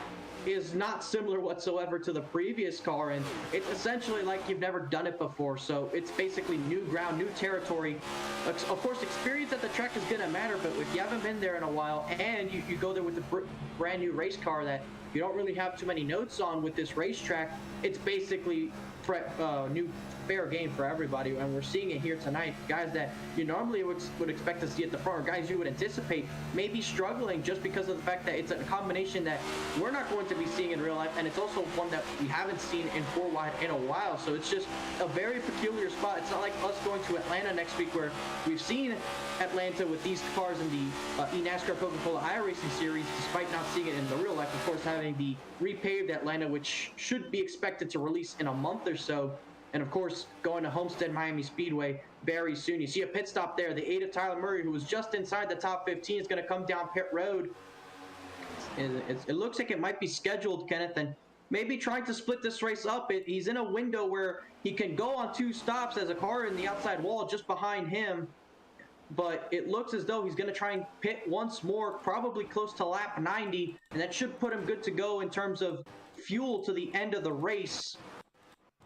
B: is not similar whatsoever to the previous car, and it's essentially like you've never done it before. So it's basically new ground, new territory. Of course, experience at the track is going to matter, but if you haven't been there in a while and you go there with a brand new race car that you don't really have too many notes on with this racetrack, it's basically fair game for everybody, and we're seeing it here tonight. Guys that you normally would expect to see at the front, or guys you would anticipate maybe struggling just because of the fact that it's a combination that we're not going to be seeing in real life, and it's also one that we haven't seen in 4 wide in a while. So it's just a very peculiar spot. It's not like us going to Atlanta next week, where we've seen Atlanta with these cars in the eNASCAR Coca-Cola iRacing Series, despite not seeing it in the real life. Of course, having the repaved Atlanta, which should be expected to release in a month or so, and of course going to Homestead Miami Speedway very soon. You see a pit stop there. The 8 of Tyler Murray, who was just inside the top 15, is going to come down pit road. It looks like it might be scheduled, Kenneth, and maybe trying to split this race up. He's in a window where he can go on 2 stops as a car in the outside wall just behind him, but it looks as though he's going to try and pit once more, probably close to lap 90, and that should put him good to go in terms of fuel to the end of the race.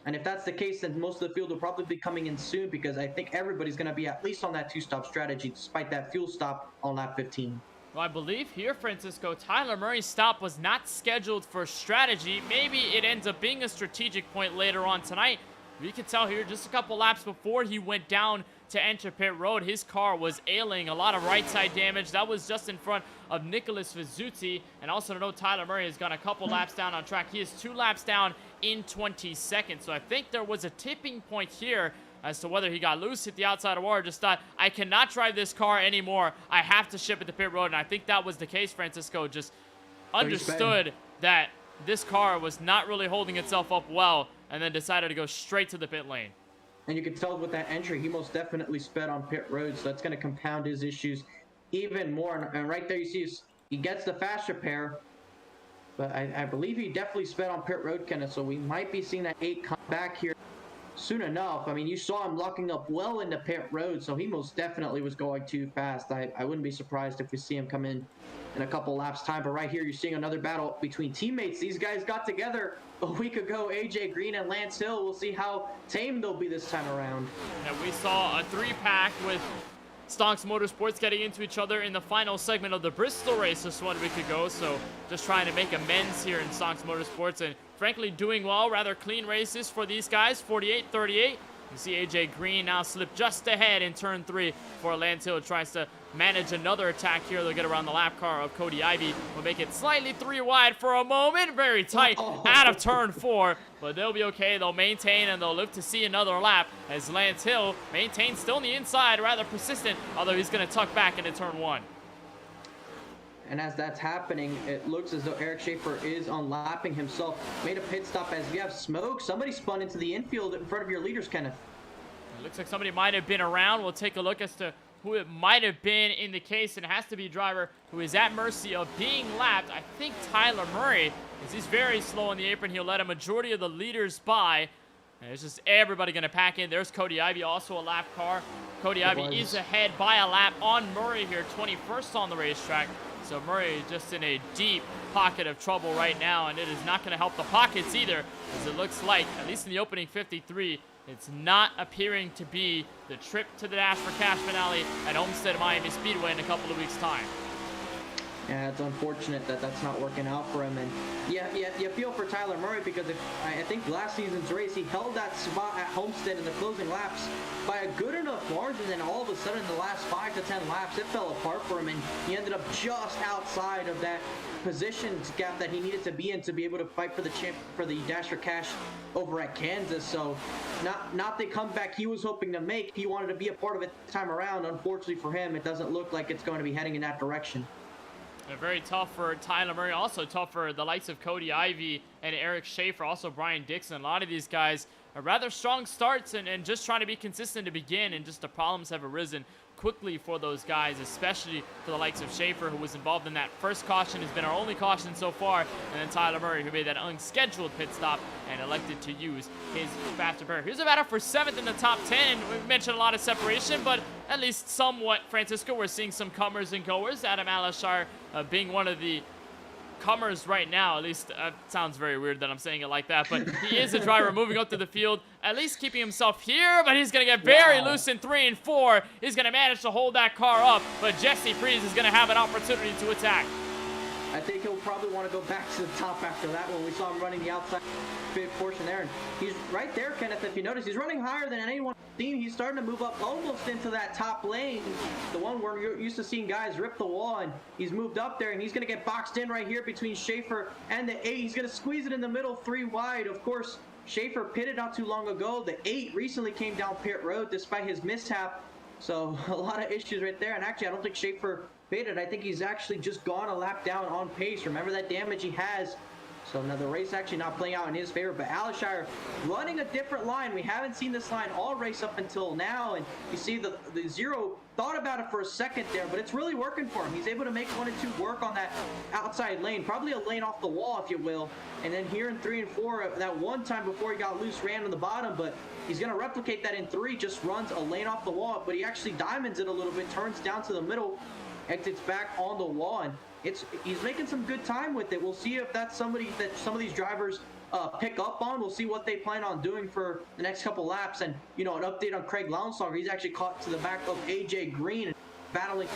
B: And if that's the case, then most of the field will probably be coming in soon, because I think everybody's going to be at least on that 2-stop strategy, despite that fuel stop on lap 15.
A: Well, I believe here, Francisco, Tyler Murray's stop was not scheduled for strategy. Maybe it ends up being a strategic point later on tonight. We can tell here just a couple laps before he went down to enter pit road, his car was ailing, a lot of right side damage. That was just in front of Nicholas Vizzuti. And also to note, Tyler Murray has gone a couple laps down on track. He is 2 laps down in 20 seconds. So I think there was a tipping point here as to whether he got loose, hit the outside of wall, or just thought, I cannot drive this car anymore. I have to ship it to pit road. And I think that was the case. Francisco just understood that this car was not really holding itself up well, and then decided to go straight to the pit lane.
B: And you can tell with that entry, he most definitely sped on pit road, so that's going to compound his issues even more. And right there you see he gets the fast repair, but I believe he definitely sped on pit road, Kenneth, so we might be seeing that 8 come back here soon enough. I mean, you saw him locking up well into pit road, so he most definitely was going too fast. I wouldn't be surprised if we see him come in a couple laps time. But right here, you're seeing another battle between teammates. These guys got together a week ago, AJ Green and Lance Hill. We'll see how tame they'll be this time around.
A: And we saw a 3-pack with Stonks Motorsports getting into each other in the final segment of the Bristol race just 1 week ago. So just trying to make amends here in Stonks Motorsports, and frankly doing well. Rather clean races for these guys, 48-38. You see AJ Green now slip just ahead in turn 3 for Lance Hill. Tries to manage another attack here. They'll get around the lap car of Cody Ivey. Will make it slightly 3 wide for a moment. Very tight out of turn 4. But they'll be okay. They'll maintain, and they'll live to see another lap as Lance Hill maintains still on the inside. Rather persistent, although he's going to tuck back into turn 1.
B: And as that's happening, it looks as though Eric Schaefer is unlapping himself. Made a pit stop as we have smoke. Somebody spun into the infield in front of your leaders, Kenneth.
A: It looks like somebody might have been around. We'll take a look as to who it might have been in the case, and it has to be a driver who is at mercy of being lapped. I think Tyler Murray, as he's very slow on the apron. He'll let a majority of the leaders by. And it's just everybody going to pack in. There's Cody Ivey, also a lap car. Cody Ivey is ahead by a lap on Murray here, 21st on the racetrack. So Murray just in a deep pocket of trouble right now, and it is not going to help the pockets either, as it looks like, at least in the opening 53, it's not appearing to be the trip to the Dash for Cash finale at Homestead Miami Speedway in a couple of weeks' time.
B: Yeah, it's unfortunate that that's not working out for him. And yeah, you feel for Tyler Murray, because I think last season's race, he held that spot at Homestead in the closing laps by a good enough margin, and all of a sudden in the last 5 to 10 laps, it fell apart for him, and he ended up just outside of that positions gap that he needed to be in to be able to fight for the Dash for Cash over at Kansas. So not the comeback he was hoping to make. He wanted to be a part of it this time around. Unfortunately for him, it doesn't look like it's going to be heading in that direction.
A: Very tough for Tyler Murray. Also tough for the likes of Cody Ivey and Eric Schaefer. Also Brian Dixon. A lot of these guys are rather strong starts and just trying to be consistent to begin. And just the problems have arisen quickly for those guys, especially for the likes of Schaefer, who was involved in that first caution, has been our only caution so far. And then Tyler Murray, who made that unscheduled pit stop and elected to use his fast repair. Here's a battle for 7th in the top 10. We've mentioned a lot of separation, but at least somewhat, Francisco, we're seeing some comers and goers. Adam Alashar being one of the comers right now. At least sounds very weird that I'm saying it like that, but he is a driver moving up to the field, at least keeping himself here, but he's going to get very loose in 3 and 4. He's going to manage to hold that car up, but Jesse Freeze is going to have an opportunity to attack.
B: I think he'll probably want to go back to the top after that one. We saw him running the outside portion there, and he's right there, Kenneth. If you notice, he's running higher than anyone I've seen. He's starting to move up almost into that top lane, the one where you're used to seeing guys rip the wall, and he's moved up there, and he's going to get boxed in right here between Schaefer and the 8. He's going to squeeze it in the middle, 3 wide. Of course, Schaefer pitted not too long ago. The 8 recently came down pit road despite his mishap, so a lot of issues right there. And actually, I don't think Schaefer pitted. I think he's actually just gone a lap down on pace. Remember that damage he has. So now the race actually not playing out in his favor, but Alshire running a different line. We haven't seen this line all race up until now, and you see the Zero thought about it for a second there, but it's really working for him. He's able to make 1 and 2 work on that outside lane, probably a lane off the wall, if you will. And then here in 3 and 4, that one time before he got loose, ran on the bottom, but he's going to replicate that in 3, just runs a lane off the wall, but he actually diamonds it a little bit, turns down to the middle, exits back on the wall, and he's making some good time with it. We'll see if that's somebody that some of these drivers pick up on. We'll see what they plan on doing for the next couple laps. And, you know, an update on Craig Lownsonger. He's actually caught to the back of AJ Green and battling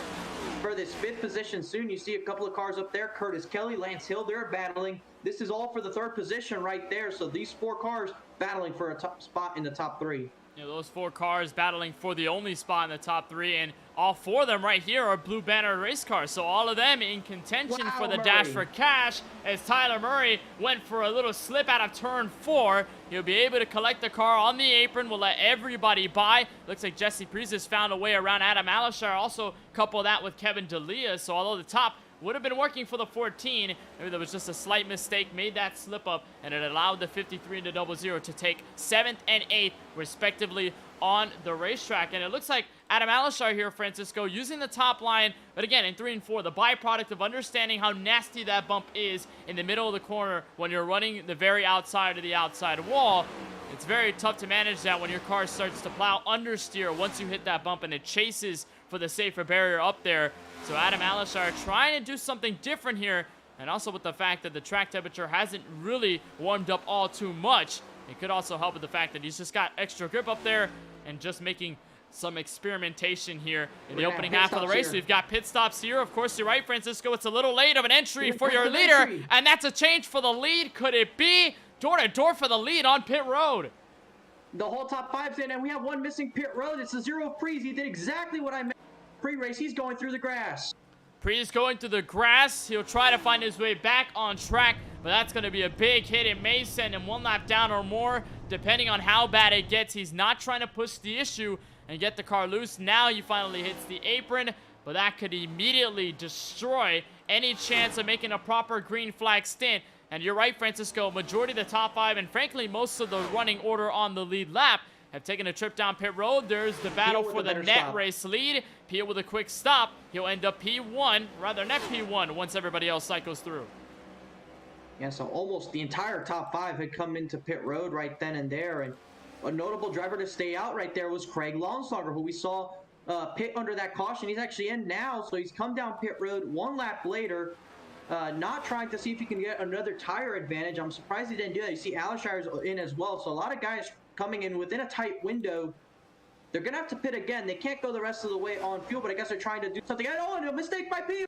B: for this 5th position soon. You see a couple of cars up there. Curtis Kelly, Lance Hill, they're battling. This is all for the 3rd position right there. So these 4 cars battling for a top spot in the top 3.
A: You know, those 4 cars battling for the only spot in the top 3, and all 4 of them right here are Blue Banner race cars. So all of them in contention for the dash for cash, as Tyler Murray went for a little slip out of turn 4. He'll be able to collect the car on the apron. We'll let everybody by. Looks like Jesse Priest has found a way around Adam Alashar. Also couple that with Kevin D'Elia. So although the top would have been working for the 14, maybe there was just a slight mistake, made that slip up, and it allowed the 53 and the 00 to take 7th and 8th respectively on the racetrack. And it looks like Adam Alashar here, Francisco, using the top line, but again in 3 and 4, the byproduct of understanding how nasty that bump is in the middle of the corner when you're running the very outside of the outside wall. It's very tough to manage that when your car starts to plow understeer once you hit that bump and it chases for the safer barrier up there. So Adam Alashar trying to do something different here, and also with the fact that the track temperature hasn't really warmed up all too much. It could also help with the fact that he's just got extra grip up there and just making some experimentation here in the opening half of the race. We've got pit stops here. Of course, you're right, Francisco. It's a little late of an entry for your leader, and that's a change for the lead. Could it be door to door for the lead on pit road?
B: The whole top 5's in, and we have one missing pit road. It's the Zero Freeze. He did exactly what I meant pre-race. He's going through the grass.
A: Priest going through the grass. He'll try to find his way back on track, but that's going to be a big hit. It may send him 1 lap down or more, depending on how bad it gets. He's not trying to push the issue and get the car loose. Now he finally hits the apron, but that could immediately destroy any chance of making a proper green flag stint. And you're right, Francisco, majority of the top 5, and frankly, most of the running order on the lead lap have taken a trip down pit road. There's the battle for the net race lead. Peel with a quick stop. He'll end up P1, rather net P1, once everybody else cycles through.
B: Yeah, so almost the entire top 5 had come into pit road right then and there. And a notable driver to stay out right there was Craig Longsauger, who we saw pit under that caution. He's actually in now, so he's come down pit road 1 lap later, not trying to see if he can get another tire advantage. I'm surprised he didn't do that. You see Alishire's in as well, so a lot of guys coming in within a tight window. They're going to have to pit again. They can't go the rest of the way on fuel, but I guess they're trying to do something. Oh, and a mistake by Peel.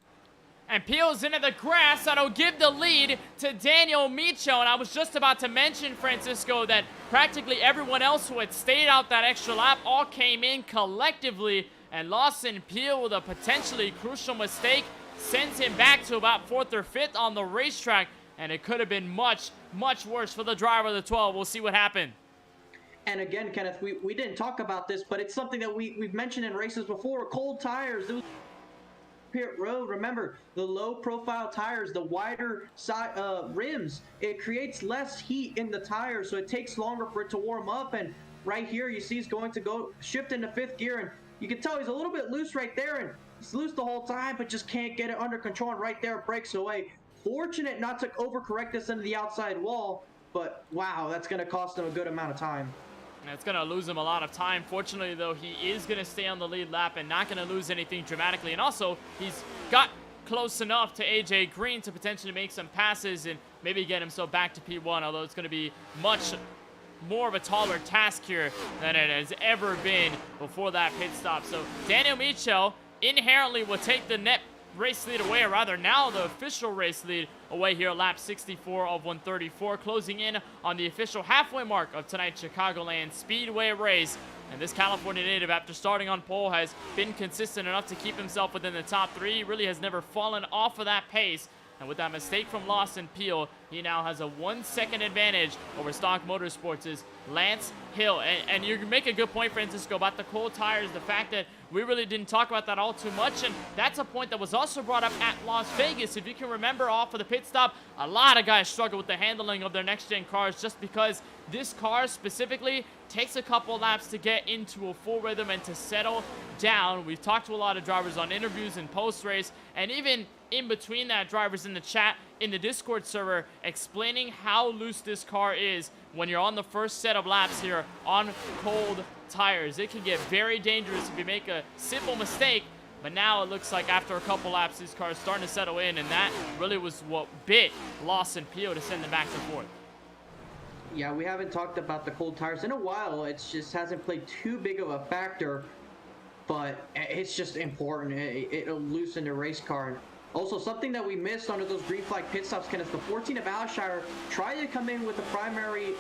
A: And Peel's into the grass. That'll give the lead to Daniel Micho. And I was just about to mention, Francisco, that practically everyone else who had stayed out that extra lap all came in collectively. And Lawson Peel, with a potentially crucial mistake, sends him back to about 4th or 5th on the racetrack. And it could have been much, much worse for the driver of the 12. We'll see what happened.
B: And again, Kenneth, we didn't talk about this, but it's something that we've mentioned in races before. Cold tires, those pit road. Remember, the low-profile tires, the wider side rims, it creates less heat in the tires, so it takes longer for it to warm up. And right here, you see he's going to go shift into 5th gear, and you can tell he's a little bit loose right there, and he's loose the whole time, but just can't get it under control. And right there, it breaks away. Fortunate not to overcorrect this into the outside wall, but wow, that's going to cost him a good amount of time.
A: And it's going to lose him a lot of time. Fortunately, though, he is going to stay on the lead lap and not going to lose anything dramatically. And also, he's got close enough to AJ Green to potentially make some passes and maybe get himself back to P1, although it's going to be much more of a taller task here than it has ever been before that pit stop. So Daniel Micho inherently will take the net race lead away, or rather now the official race lead away here, lap 64 of 134, closing in on the official halfway mark of tonight's Chicagoland Speedway race. And this California native, after starting on pole, has been consistent enough to keep himself within the top 3. He really has never fallen off of that pace. And with that mistake from Lawson Peel, he now has a 1-second advantage over Stock Motorsports' Lance Hill. And you make a good point, Francisco, about the cold tires. The fact that we really didn't talk about that all too much. And that's a point that was also brought up at Las Vegas. If you can remember, off of the pit stop, a lot of guys struggle with the handling of their next-gen cars just because this car specifically takes a couple laps to get into a full rhythm and to settle down. We've talked to a lot of drivers on interviews and post-race, and even in between that, drivers in the chat in the Discord server explaining how loose this car is when you're on the first set of laps here on cold tires. It can get very dangerous if you make a simple mistake, but now it looks like after a couple laps, this car is starting to settle in, and that really was what bit Lawson Peel to send them back and forth.
B: Yeah, we haven't talked about the cold tires in a while. It just hasn't played too big of a factor, but it's just important. It'll loosen the race car. Also, something that we missed under those green flag pit stops, Kenneth, the 14 of Alshire tried to come in with the primary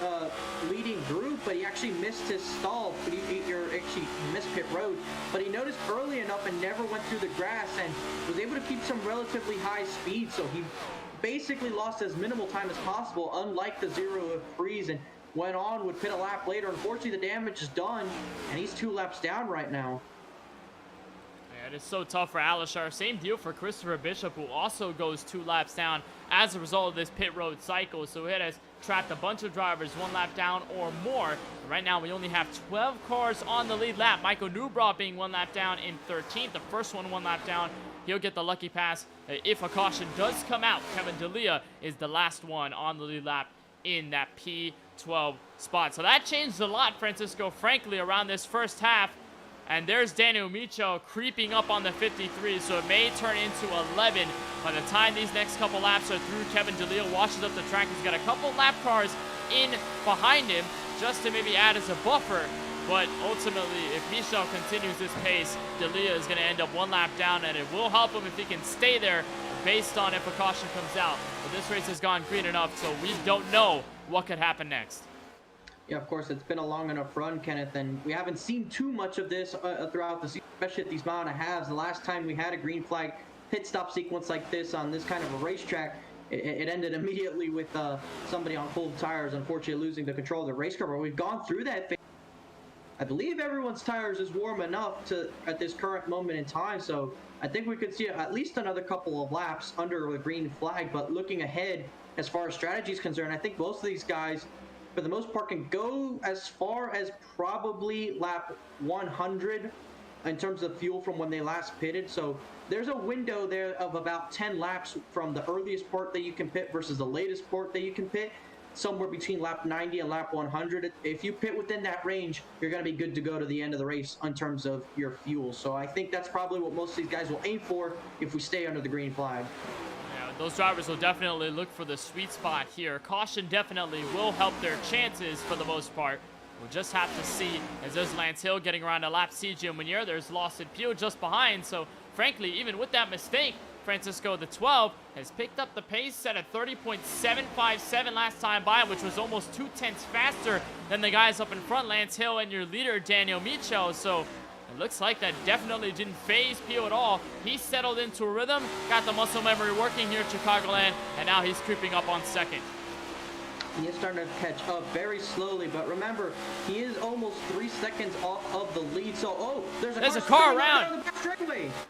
B: leading group, but he actually missed his stall. He actually missed pit road, but he noticed early enough and never went through the grass and was able to keep some relatively high speed, so he basically lost as minimal time as possible, unlike the 0 of Freeze, and went on, would pit a lap later. Unfortunately, the damage is done, and he's 2 laps down right now.
A: It is so tough for Alishar. Same deal for Christopher Bishop, who also goes 2 laps down as a result of this pit road cycle. So it has trapped a bunch of drivers 1 lap down or more. Right now, we only have 12 cars on the lead lap. Michael Newbraw being 1 lap down in 13th. The first one 1 lap down. He'll get the lucky pass if a caution does come out. Kevin D'Elia is the last one on the lead lap in that P12 spot. So that changed a lot, Francisco, frankly, around this first half. And there's Daniel Micho creeping up on the 53, so it may turn into 11 by the time these next couple laps are through. Kevin D'Elia washes up the track. He's got a couple lap cars in behind him just to maybe add as a buffer. But ultimately, if Micho continues this pace, D'Elia is going to end up 1 lap down, and it will help him if he can stay there based on if a caution comes out. But this race has gone green enough, so we don't know what could happen next.
B: Yeah, of course, it's been a long enough run, Kenneth, and we haven't seen too much of this throughout the season, especially at these mile and a halves. The last time we had a green flag pit stop sequence like this on this kind of a racetrack, it ended immediately with somebody on cold tires, unfortunately losing the control of the race car. But we've gone through that phase. I believe everyone's tires is warm enough at this current moment in time, so I think we could see at least another couple of laps under the green flag. But looking ahead, as far as strategy is concerned, I think most of these guys, for the most part, can go as far as probably lap 100 in terms of fuel from when they last pitted. So there's a window there of about 10 laps from the earliest part that you can pit versus the latest part that you can pit, somewhere between lap 90 and lap 100. If you pit within that range, you're going to be good to go to the end of the race in terms of your fuel. So I think that's probably what most of these guys will aim for if we stay under the green flag.
A: Those drivers will definitely look for the sweet spot here. Caution definitely will help their chances for the most part. We'll just have to see, as there's Lance Hill getting around a lap. CJ Munier, there's Lawson Peel just behind. So, frankly, even with that mistake, Francisco, the 12, has picked up the pace, set at 30.757 last time by, which was almost 0.2 faster than the guys up in front, Lance Hill and your leader, Daniel Micho. So, it looks like that definitely didn't phase Peel at all. He settled into a rhythm, got the muscle memory working here at Chicagoland, and now he's creeping up on second.
B: He is starting to catch up very slowly, but remember, he is almost 3 seconds off of the lead. So, there's a car around.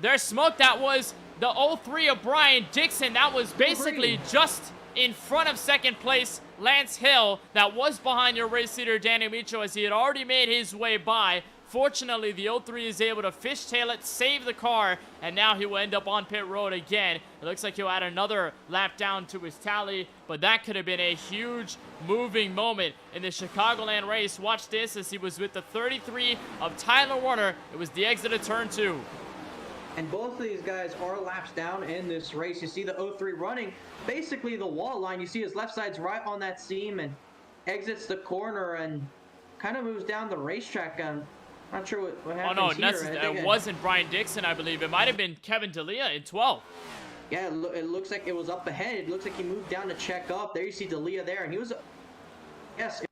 A: There's smoke. That was the 03 of Brian Dixon. That was basically just in front of second place Lance Hill. That was behind your race leader, Daniel Micho, as he had already made his way by. Fortunately, the 03 is able to fishtail it, save the car, and now he will end up on pit road again. It looks like he'll add another lap down to his tally, but that could have been a huge moving moment in the Chicagoland race. Watch this as he was with the 33 of Tyler Warner. It was the exit of turn 2.
B: And both of these guys are laps down in this race. You see the 03 running basically the wall line. You see his left side's right on that seam and exits the corner and kind of moves down the racetrack. Not sure what
A: Oh no,
B: happens here.
A: it wasn't Brian Dixon, I believe. It might have been Kevin D'Elia in 12.
B: Yeah, it looks like it was up ahead. It looks like he moved down to check up. There you see D'Elia there, and he was, yes,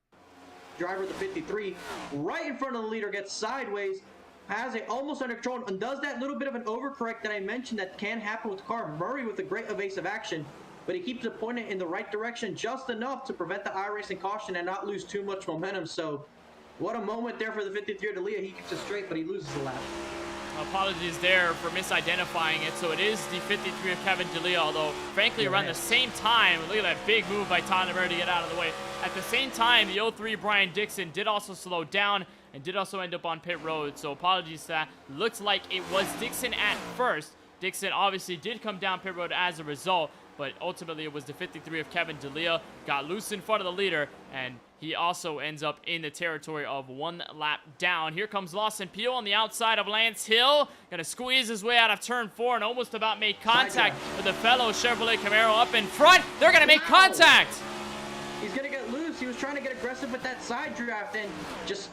B: driver of the 53, right in front of the leader, gets sideways, has it almost under control, and does that little bit of an overcorrect that I mentioned that can happen with the car. Murray with a great evasive action, but he keeps it pointed in the right direction just enough to prevent the iRacing caution and not lose too much momentum. So what a moment there for the 53 D'Elia. He keeps it straight, but he loses a lap.
A: Apologies there for misidentifying it. So it is the 53 of Kevin D'Elia, although frankly around the same time, look at that big move by Tyler Murray to get out of the way. At the same time, the 03 Brian Dixon did also slow down and did also end up on pit road. So apologies to that. Looks like it was Dixon at first. Dixon obviously did come down pit road as a result, but ultimately it was the 53 of Kevin D'Elia, got loose in front of the leader, and he also ends up in the territory of one lap down. Here comes Lawson Peel on the outside of Lance Hill. Gonna squeeze his way out of turn 4 and almost about made contact with the fellow Chevrolet Camaro up in front. They're gonna make contact.
B: He's gonna get loose. He was trying to get aggressive with that side draft and just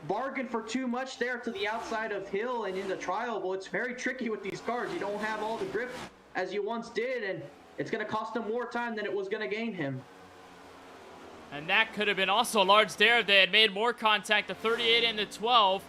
B: bargained for too much there to the outside of Hill and in the trial. Well, it's very tricky with these cars. You don't have all the grip as you once did, and it's going to cost him more time than it was going to gain him.
A: And that could have been also a large dare if they had made more contact. The 38 and the 12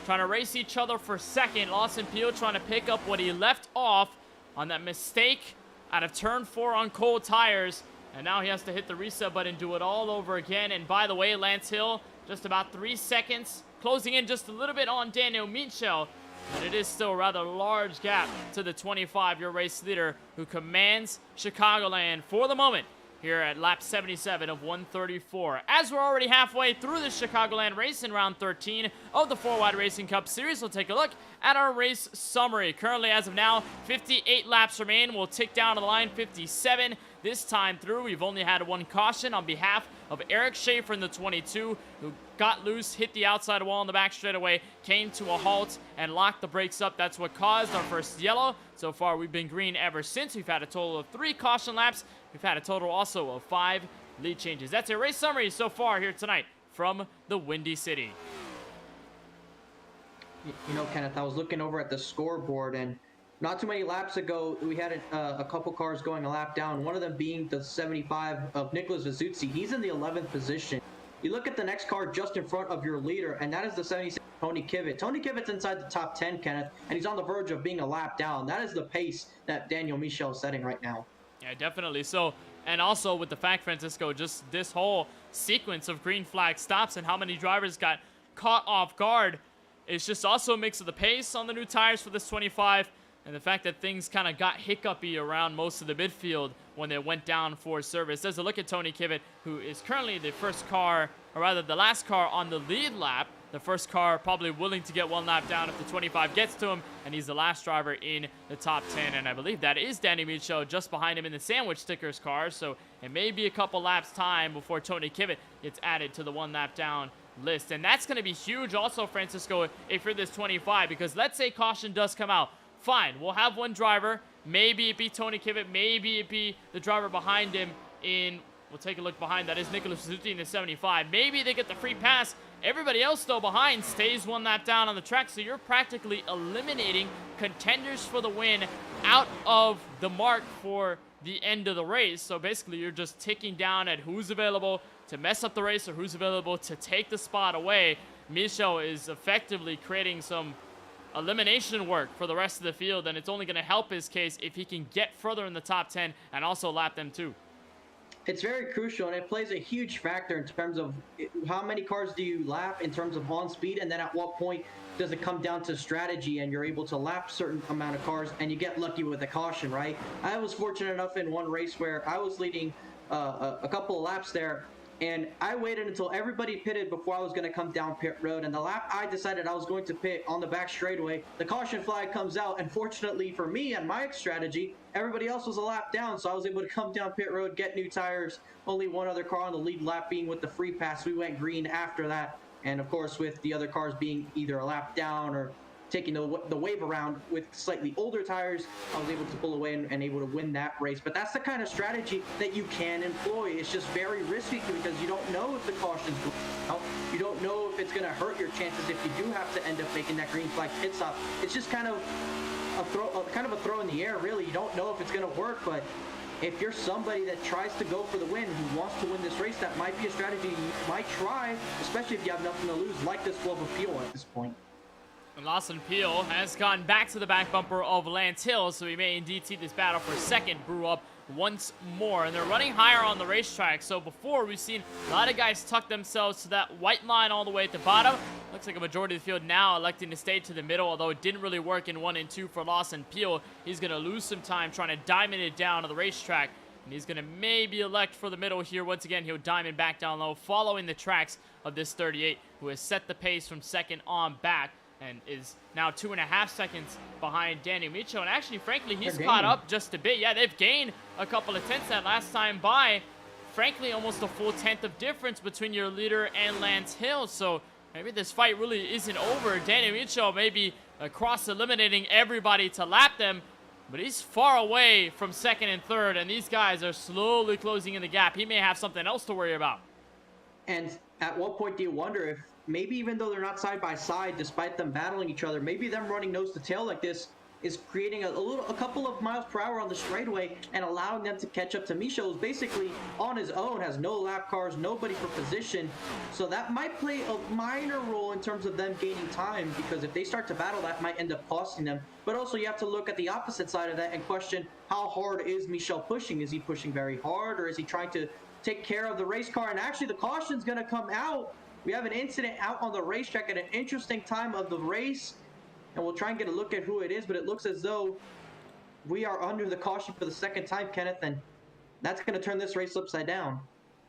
A: trying to race each other for second. Lawson Peel trying to pick up what he left off on that mistake out of turn 4 on cold tires. And now he has to hit the reset button, do it all over again. And by the way, Lance Hill, just about 3 seconds, closing in just a little bit on Daniel Michel. But it is still a rather large gap to the 25-year race leader who commands Chicagoland for the moment here at lap 77 of 134. As we're already halfway through the Chicagoland race in round 13 of the 4-Wide Racing Cup Series, we'll take a look at our race summary. Currently, as of now, 58 laps remain. We'll tick down to the line 57. This time through, we've only had one caution on behalf of Eric Schaefer in the 22, who got loose, hit the outside wall in the back straightaway, came to a halt, and locked the brakes up. That's what caused our first yellow. So far, we've been green ever since. We've had a total of 3 caution laps. We've had a total also of 5 lead changes. That's a race summary so far here tonight from the Windy City.
B: You know, Kenneth, I was looking over at the scoreboard, and not too many laps ago, we had a couple cars going a lap down, one of them being the 75 of Nicholas Vizuzzi. He's in the 11th position. You look at the next car just in front of your leader, and that is the 76 Tony Kivet. Tony Kivet's inside the top 10, Kenneth, and he's on the verge of being a lap down. That is the pace that Daniel Michel is setting right now.
A: Yeah, definitely. So, and also with the fact, Francisco, just this whole sequence of green flag stops and how many drivers got caught off guard, it's just also a mix of the pace on the new tires for this 25 and the fact that things kind of got hiccupy around most of the midfield when they went down for service. There's a look at Tony Kivet, who is currently the first car, or rather the last car on the lead lap. The first car probably willing to get one lap down if the 25 gets to him, and he's the last driver in the top 10. And I believe that is Danny Michel just behind him in the sandwich stickers car. So it may be a couple laps time before Tony Kivet gets added to the one lap down list. And that's going to be huge also, Francisco, if you're this 25, because let's say caution does come out. Fine, we'll have one driver. Maybe it be Tony Kivet. Maybe it be the driver behind him in, we'll take a look behind, that is Nicholas Suzuki in the 75. Maybe they get the free pass. Everybody else, though, behind stays one lap down on the track, so you're practically eliminating contenders for the win out of the mark for the end of the race. So basically, you're just ticking down at who's available to mess up the race or who's available to take the spot away. Michel is effectively creating some elimination work for the rest of the field, and it's only going to help his case if he can get further in the top 10 and also lap them too.
B: It's very crucial, and it plays a huge factor in terms of how many cars do you lap in terms of on speed, and then at what point does it come down to strategy and you're able to lap a certain amount of cars and you get lucky with a caution, right? I was fortunate enough in one race where I was leading a couple of laps there, and I waited until everybody pitted before I was going to come down pit road. And the lap I decided I was going to pit on the back straightaway, the caution flag comes out. And fortunately for me and my strategy, everybody else was a lap down. So I was able to come down pit road, get new tires. Only one other car on the lead lap being with the free pass. We went green after that. And of course, with the other cars being either a lap down or taking the wave around with slightly older tires, I was able to pull away and able to win that race. But that's the kind of strategy that you can employ. It's just very risky because you don't know if the caution's going out. You don't know if it's going to hurt your chances if you do have to end up making that green flag pit stop. It's just kind of a throw in the air, really. You don't know if it's going to work, but if you're somebody that tries to go for the win, who wants to win this race, that might be a strategy you might try, especially if you have nothing to lose, like this 12 of Peel at this point.
A: And Lawson Peel has gone back to the back bumper of Lance Hill, so we may indeed see this battle for second brew up once more. And they're running higher on the racetrack, so before we've seen a lot of guys tuck themselves to that white line all the way at the bottom. Looks like a majority of the field now electing to stay to the middle, although it didn't really work in 1 and 2 for Lawson Peel. He's going to lose some time trying to diamond it down to the racetrack, and he's going to maybe elect for the middle here. Once again, he'll diamond back down low, following the tracks of this 38, who has set the pace from second on back, and is now 2.5 seconds behind Daniel Micho. And actually, frankly, he's caught up just a bit. Yeah, they've gained a couple of tenths that last time by. Frankly, almost a full tenth of difference between your leader and Lance Hill. So maybe this fight really isn't over. Daniel Micho maybe cross-eliminating everybody to lap them, but he's far away from second and third, and these guys are slowly closing in the gap. He may have something else to worry about.
B: And at what point do you wonder if maybe even though they're not side by side, despite them battling each other, maybe them running nose to tail like this is creating a couple of miles per hour on the straightaway and allowing them to catch up to Micho, who's basically on his own, has no lap cars, nobody for position. So that might play a minor role in terms of them gaining time, because if they start to battle, that might end up costing them. But also you have to look at the opposite side of that and question, how hard is Micho pushing? Is he pushing very hard, or is he trying to take care of the race car? And actually the caution's going to come out. We have an incident out on the racetrack at an interesting time of the race, and we'll try and get a look at who it is, but it looks as though we are under the caution for the second time, Kenneth, and that's going to turn this race upside down.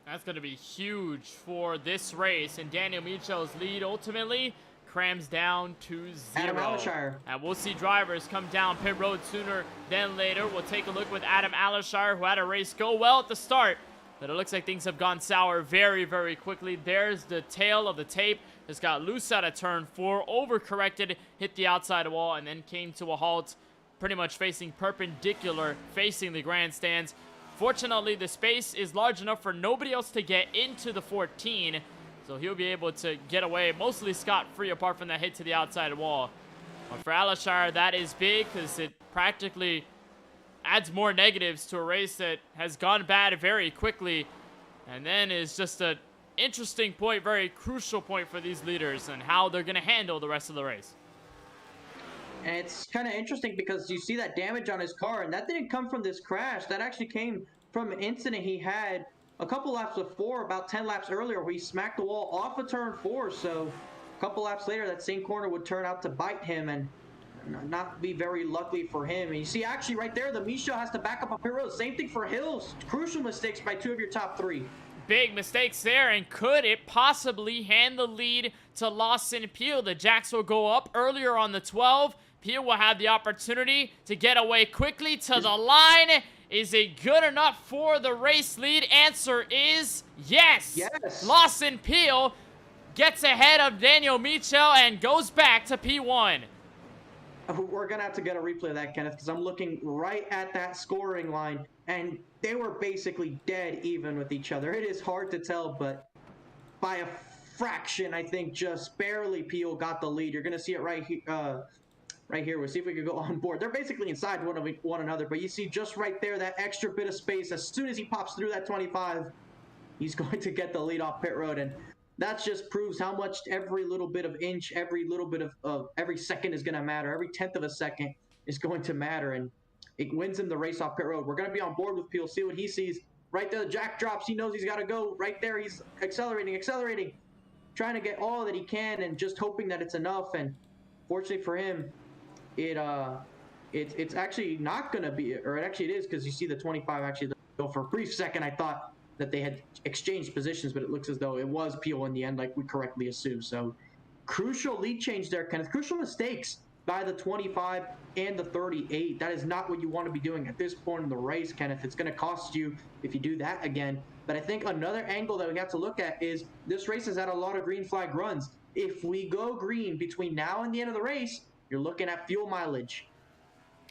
A: That's going to be huge for this race, and Daniel Micho's lead ultimately crams down to 0.
B: Adam Alashire.
A: And we'll see drivers come down pit road sooner than later. We'll take a look with Adam Alashire, who had a race go well at the start, but it looks like things have gone sour very, very quickly. There's the tail of the tape. Just got loose out of turn 4, overcorrected, hit the outside wall, and then came to a halt, pretty much facing perpendicular, facing the grandstands. Fortunately, the space is large enough for nobody else to get into the 14, so he'll be able to get away mostly scot-free apart from that hit to the outside wall. But for Alashire, that is big because it practically adds more negatives to a race that has gone bad very quickly, and then is just an interesting point, very crucial point for these leaders and how they're going to handle the rest of the race.
B: And it's kind of interesting because you see that damage on his car, and that didn't come from this crash. That actually came from an incident he had a couple laps before, about 10 laps earlier, where he smacked the wall off of turn 4. So a couple laps later, that same corner would turn out to bite him and not be very lucky for him. And you see actually right there, the Micho has to back up on pit road. Same thing for Hills. Crucial mistakes by 2 of your top 3.
A: Big mistakes there, and could it possibly hand the lead to Lawson Peel? The Jacks will go up earlier on the 12. Peel will have the opportunity to get away quickly to the line. Is it good enough for the race lead? Answer is yes.
B: Yes.
A: Lawson Peel gets ahead of Daniel Micho and goes back to P1.
B: We're going to have to get a replay of that, Kenneth, because I'm looking right at that scoring line, and they were basically dead even with each other. It is hard to tell, but by a fraction, I think just barely Peel got the lead. You're going to see it right here. Right here. We'll see if we can go on board. They're basically inside one another, but you see just right there that extra bit of space. As soon as he pops through that 25, he's going to get the lead off pit road, and that just proves how much every little bit of inch, every little bit of every second is going to matter. Every tenth of a second is going to matter, and it wins him the race off pit road. We're going to be on board with Peel, see what he sees. Right there, the jack drops. He knows he's got to go. Right there, he's accelerating, trying to get all that he can and just hoping that it's enough. And fortunately for him, it's actually not going to be, or actually it is, because you see the 25 actually go. For a brief second, I thought that they had exchanged positions, but it looks as though it was Peel in the end, like we correctly assumed. So crucial lead change there, Kenneth. Crucial mistakes by the 25 and the 38. That is not what you want to be doing at this point in the race, Kenneth. It's going to cost you if you do that again. But I think another angle that we have to look at is this race has had a lot of green flag runs. If we go green between now and the end of the race, you're looking at fuel mileage.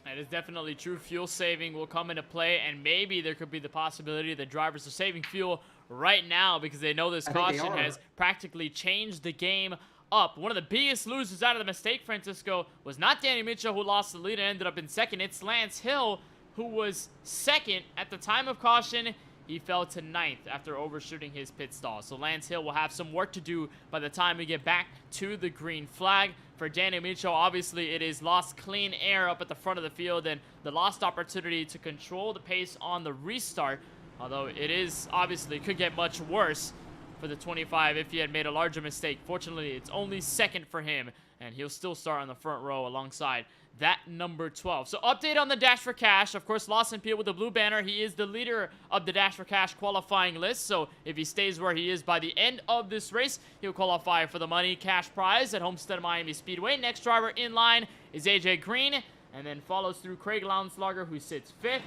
A: That is definitely true. Fuel saving will come into play, and maybe there could be the possibility that drivers are saving fuel right now because they know this
B: I think they
A: caution
B: are.
A: has practically changed the game up. One of the biggest losers out of the mistake, Francisco, was not Danny Mitchell, who lost the lead and ended up in second. It's Lance Hill, who was second at the time of caution. He fell to 9th after overshooting his pit stall. So Lance Hill will have some work to do by the time we get back to the green flag. For Danny Mitchell, obviously it is lost clean air up at the front of the field and the lost opportunity to control the pace on the restart. Although it is obviously could get much worse for the 25 if he had made a larger mistake. Fortunately, it's only second for him, and he'll still start on the front row alongside that number 12. So update on the Dash for Cash. Of course, Lawson Peel with the blue banner. He is the leader of the Dash for Cash qualifying list. So if he stays where he is by the end of this race, he'll qualify for the money cash prize at Homestead Miami Speedway. Next driver in line is AJ Green, and then follows through Craig Lounslager, who sits 5th,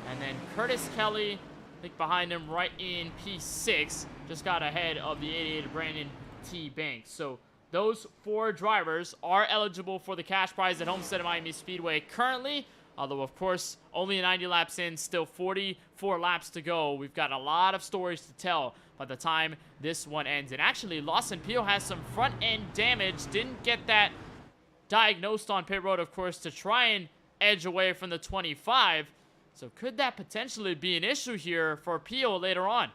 A: and then Curtis Kelly, I think behind him right in P6, just got ahead of the 88 Brandon T. Banks. So those 4 drivers are eligible for the cash prize at Homestead Miami Speedway currently, although of course only 90 laps in, still 44 laps to go. We've got a lot of stories to tell by the time this one ends. And actually, Lawson Peel has some front end damage, didn't get that diagnosed on pit road, of course, to try and edge away from the 25. So could that potentially be an issue here for Peel later on?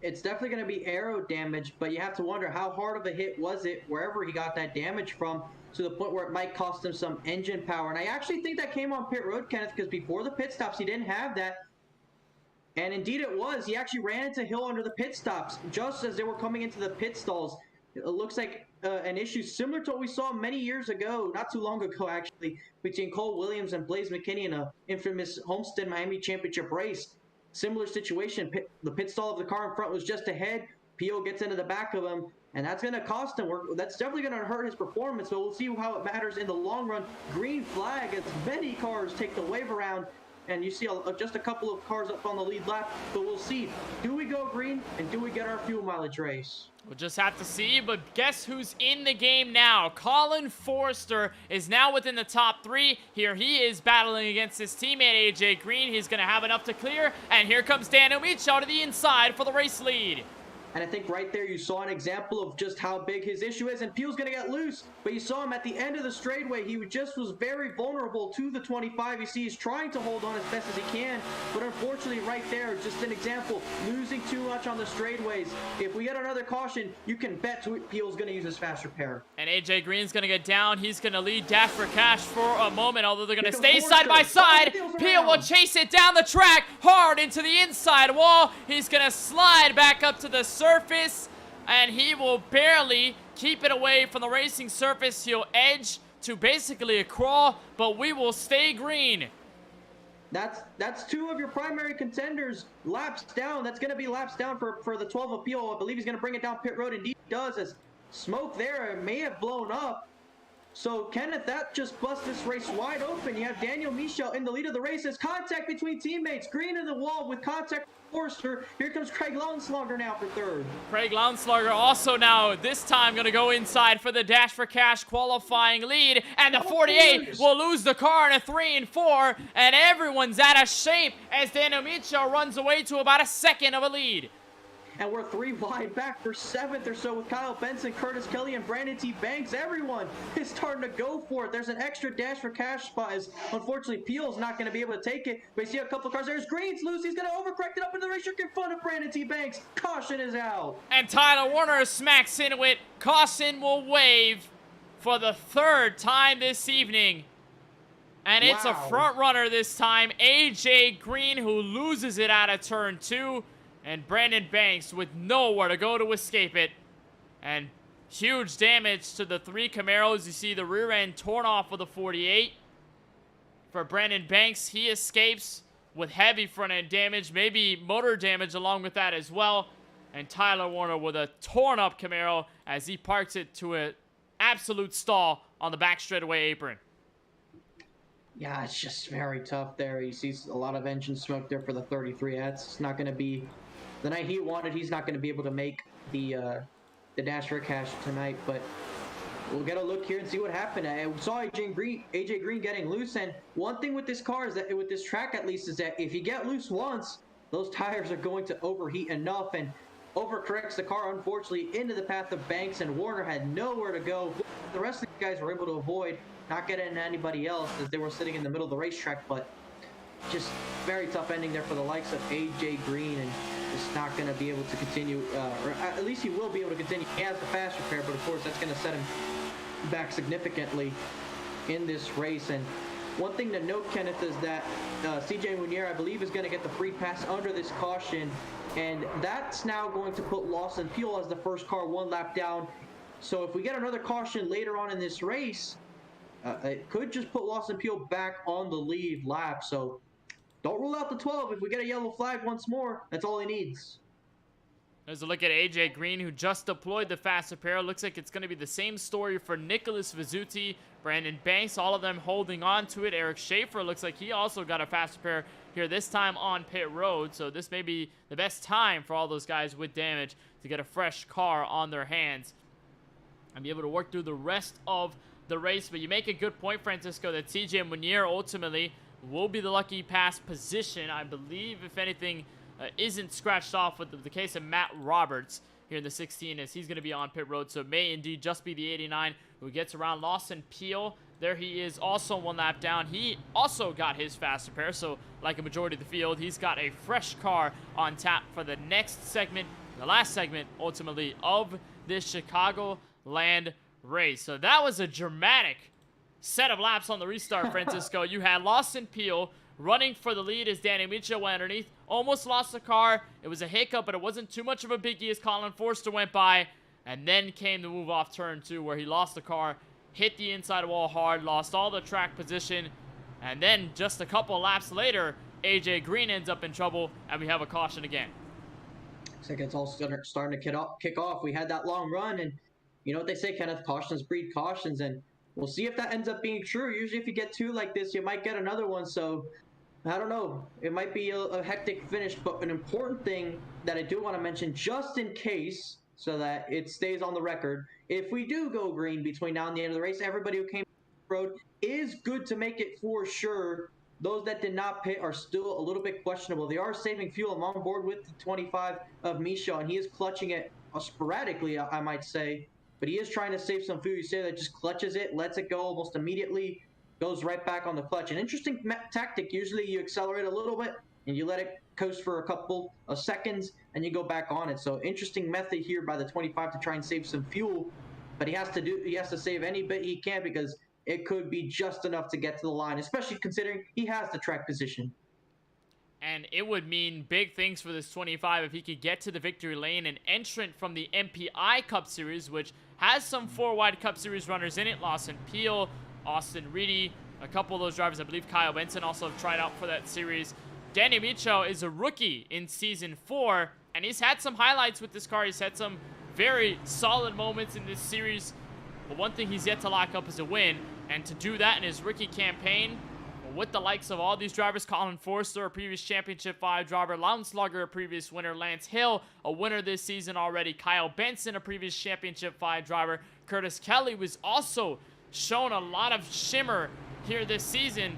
B: It's definitely going to be aero damage, but you have to wonder how hard of a hit was it wherever he got that damage from, to the point where it might cost him some engine power. And I actually think that came on pit road, Kenneth, because before the pit stops, he didn't have that. And indeed it was. He actually ran into Hill under the pit stops just as they were coming into the pit stalls. It looks like an issue similar to what we saw many years ago, not too long ago actually, between Cole Williams and Blaze McKinney in a infamous Homestead Miami Championship race. Similar situation. The pit stall of the car in front was just ahead. Pio gets into the back of him, and that's going to cost him. That's definitely going to hurt his performance, but we'll see how it matters in the long run. Green flag as many cars take the wave around, and you see just a couple of cars up on the lead lap, but we'll see. Do we go green, and do we get our fuel mileage race?
A: We'll just have to see, but guess who's in the game now? Colin Forster is now within the top 3. Here he is battling against his teammate, AJ Green. He's going to have enough to clear, and here comes Daniel Micho to the inside for the race lead.
B: And I think right there you saw an example of just how big his issue is. And Peel's going to get loose, but you saw him at the end of the straightaway. He just was very vulnerable to the 25. You see he's trying to hold on as best as he can, but unfortunately right there, just an example, losing too much on the straightaways. If we get another caution, you can bet Peel's going to use his fast repair.
A: And AJ Green's going to get down. He's going to lead Dash for Cash for a moment, although they're going to stay side by side. Peel will chase it down the track hard into the inside wall. He's going to slide back up to the surface, and he will barely keep it away from the racing surface. He'll edge to basically a crawl, but we will stay green.
B: That's 2 of your primary contenders laps down. That's going to be laps down for the 12 appeal. I believe he's going to bring it down pit road. Indeed he does, as smoke there may have blown up. So, Kenneth, that just busts this race wide open. You have Daniel Michel in the lead of the race. There's contact between teammates. Green in the wall with contact with Forster. Here comes Craig Lounslager now for 3rd.
A: Craig Lounslager also now, this time, going to go inside for the Dash for Cash qualifying lead. And the 48 will lose the car in a 3 and 4. And everyone's out of shape as Daniel Michel runs away to about a 2nd of a lead.
B: And we're 3 wide back for 7th or so with Kyle Benson, Curtis Kelly, and Brandon T. Banks. Everyone is starting to go for it. There's an extra Dash for Cash spot. As unfortunately, Peel's not going to be able to take it. But you see a couple of cars. There's Green's loose. He's going to overcorrect it up into the racetrack in front of Brandon T. Banks. Caution is out.
A: And Tyler Warner smacks into it. Caution will wave for the 3rd time this evening. And it's a front runner this time. AJ Green, who loses it out of turn 2. And Brandon Banks with nowhere to go to escape it. And huge damage to the 3 Camaros. You see the rear end torn off of the 48. For Brandon Banks, he escapes with heavy front end damage. Maybe motor damage along with that as well. And Tyler Warner with a torn up Camaro as he parks it to an absolute stall on the back straightaway apron.
B: Yeah, it's just very tough there. He sees a lot of engine smoke there for the 33. That's not going to be the night he wanted. He's not going to be able to make the Dash for Cash tonight, but we'll get a look here and see what happened. I saw AJ Green getting loose, and one thing with this car is that, with this track at least, is that if you get loose once, those tires are going to overheat enough and overcorrects the car, unfortunately, into the path of Banks, and Warner had nowhere to go. The rest of the guys were able to avoid, not getting into anybody else as they were sitting in the middle of the racetrack, but just very tough ending there for the likes of AJ Green, and just not going to be able to continue, or at least he will be able to continue. He has the fast repair, but of course that's going to set him back significantly in this race. And one thing to note, Kenneth, is that CJ Munier, I believe, is going to get the free pass under this caution, and that's now going to put Lawson Peel as the first car 1 lap down. So if we get another caution later on in this race, it could just put Lawson Peel back on the lead lap. So don't rule out the 12. If we get a yellow flag once more, that's all he needs.
A: There's a look at AJ Green, who just deployed the fast repair. Looks like it's going to be the same story for Nicholas Vizzuti, Brandon Banks, all of them holding on to it. Eric Schaefer looks like he also got a fast repair here, this time on pit road. So this may be the best time for all those guys with damage to get a fresh car on their hands and be able to work through the rest of the race. But you make a good point, Francisco, that CJ Munier ultimately will be the lucky pass position. I believe, if anything, isn't scratched off with the case of Matt Roberts here in the 16, as he's going to be on pit road. So it may indeed just be the 89 who gets around. Lawson Peel, there he is, also 1 lap down. He also got his fast repair, so like a majority of the field, he's got a fresh car on tap for the next segment, the last segment, ultimately, of this Chicagoland race. So that was a dramatic set of laps on the restart, Francisco. You had Lawson Peel running for the lead as Danny Mitchell went underneath. Almost lost the car. It was a hiccup, but it wasn't too much of a biggie as Colin Forster went by. And then came the move off turn 2 where he lost the car, hit the inside wall hard, lost all the track position. And then just a couple laps later, AJ Green ends up in trouble, and we have a caution again.
B: Looks like it's all starting to kick off. We had that long run, and you know what they say, Kenneth, cautions breed cautions, and we'll see if that ends up being true. Usually if you get 2 like this, you might get another one. So I don't know. It might be a hectic finish, but an important thing that I do want to mention, just in case, so that it stays on the record, if we do go green between now and the end of the race, everybody who came the road is good to make it for sure. Those that did not pit are still a little bit questionable. They are saving fuel. I'm on board with the 25 of Misha, and he is clutching it sporadically, I might say. But he is trying to save some fuel. You say that just clutches it, lets it go almost immediately, goes right back on the clutch. An interesting tactic. Usually you accelerate a little bit and you let it coast for a couple of seconds and you go back on it. So interesting method here by the 25 to try and save some fuel. But he has to save any bit he can, because it could be just enough to get to the line, especially considering he has the track position.
A: And it would mean big things for this 25 if he could get to the victory lane. An entrant from the MPI Cup Series, which has some 4-wide Cup Series runners in it. Lawson Peel, Austin Reedy, a couple of those drivers. I believe Kyle Benson also have tried out for that series. Danny Micho is a rookie in Season 4, and he's had some highlights with this car. He's had some very solid moments in this series. But one thing he's yet to lock up is a win. And to do that in his rookie campaign, with the likes of all these drivers, Colin Forster, a previous Championship 5 driver, Lownslugger, a previous winner, Lance Hill, a winner this season already, Kyle Benson, a previous Championship 5 driver, Curtis Kelly was also shown a lot of shimmer here this season.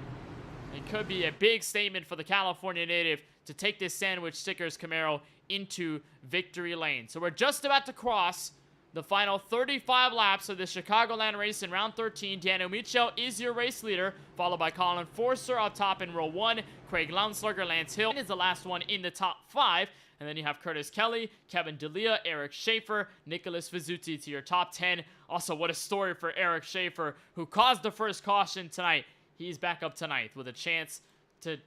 A: It could be a big statement for the California native to take this Sandwich Stickers Camaro into victory lane. So we're just about to cross the final 35 laps of the Chicagoland race in round 13. Daniel Micho is your race leader, followed by Colin Forster up top in row 1. Craig Lownslugger, Lance Hill is the last one in the top 5. And then you have Curtis Kelly, Kevin D'Elia, Eric Schaefer, Nicholas Vizzuti to your top 10. Also, what a story for Eric Schaefer, who caused the first caution tonight. He's back up tonight with a chance to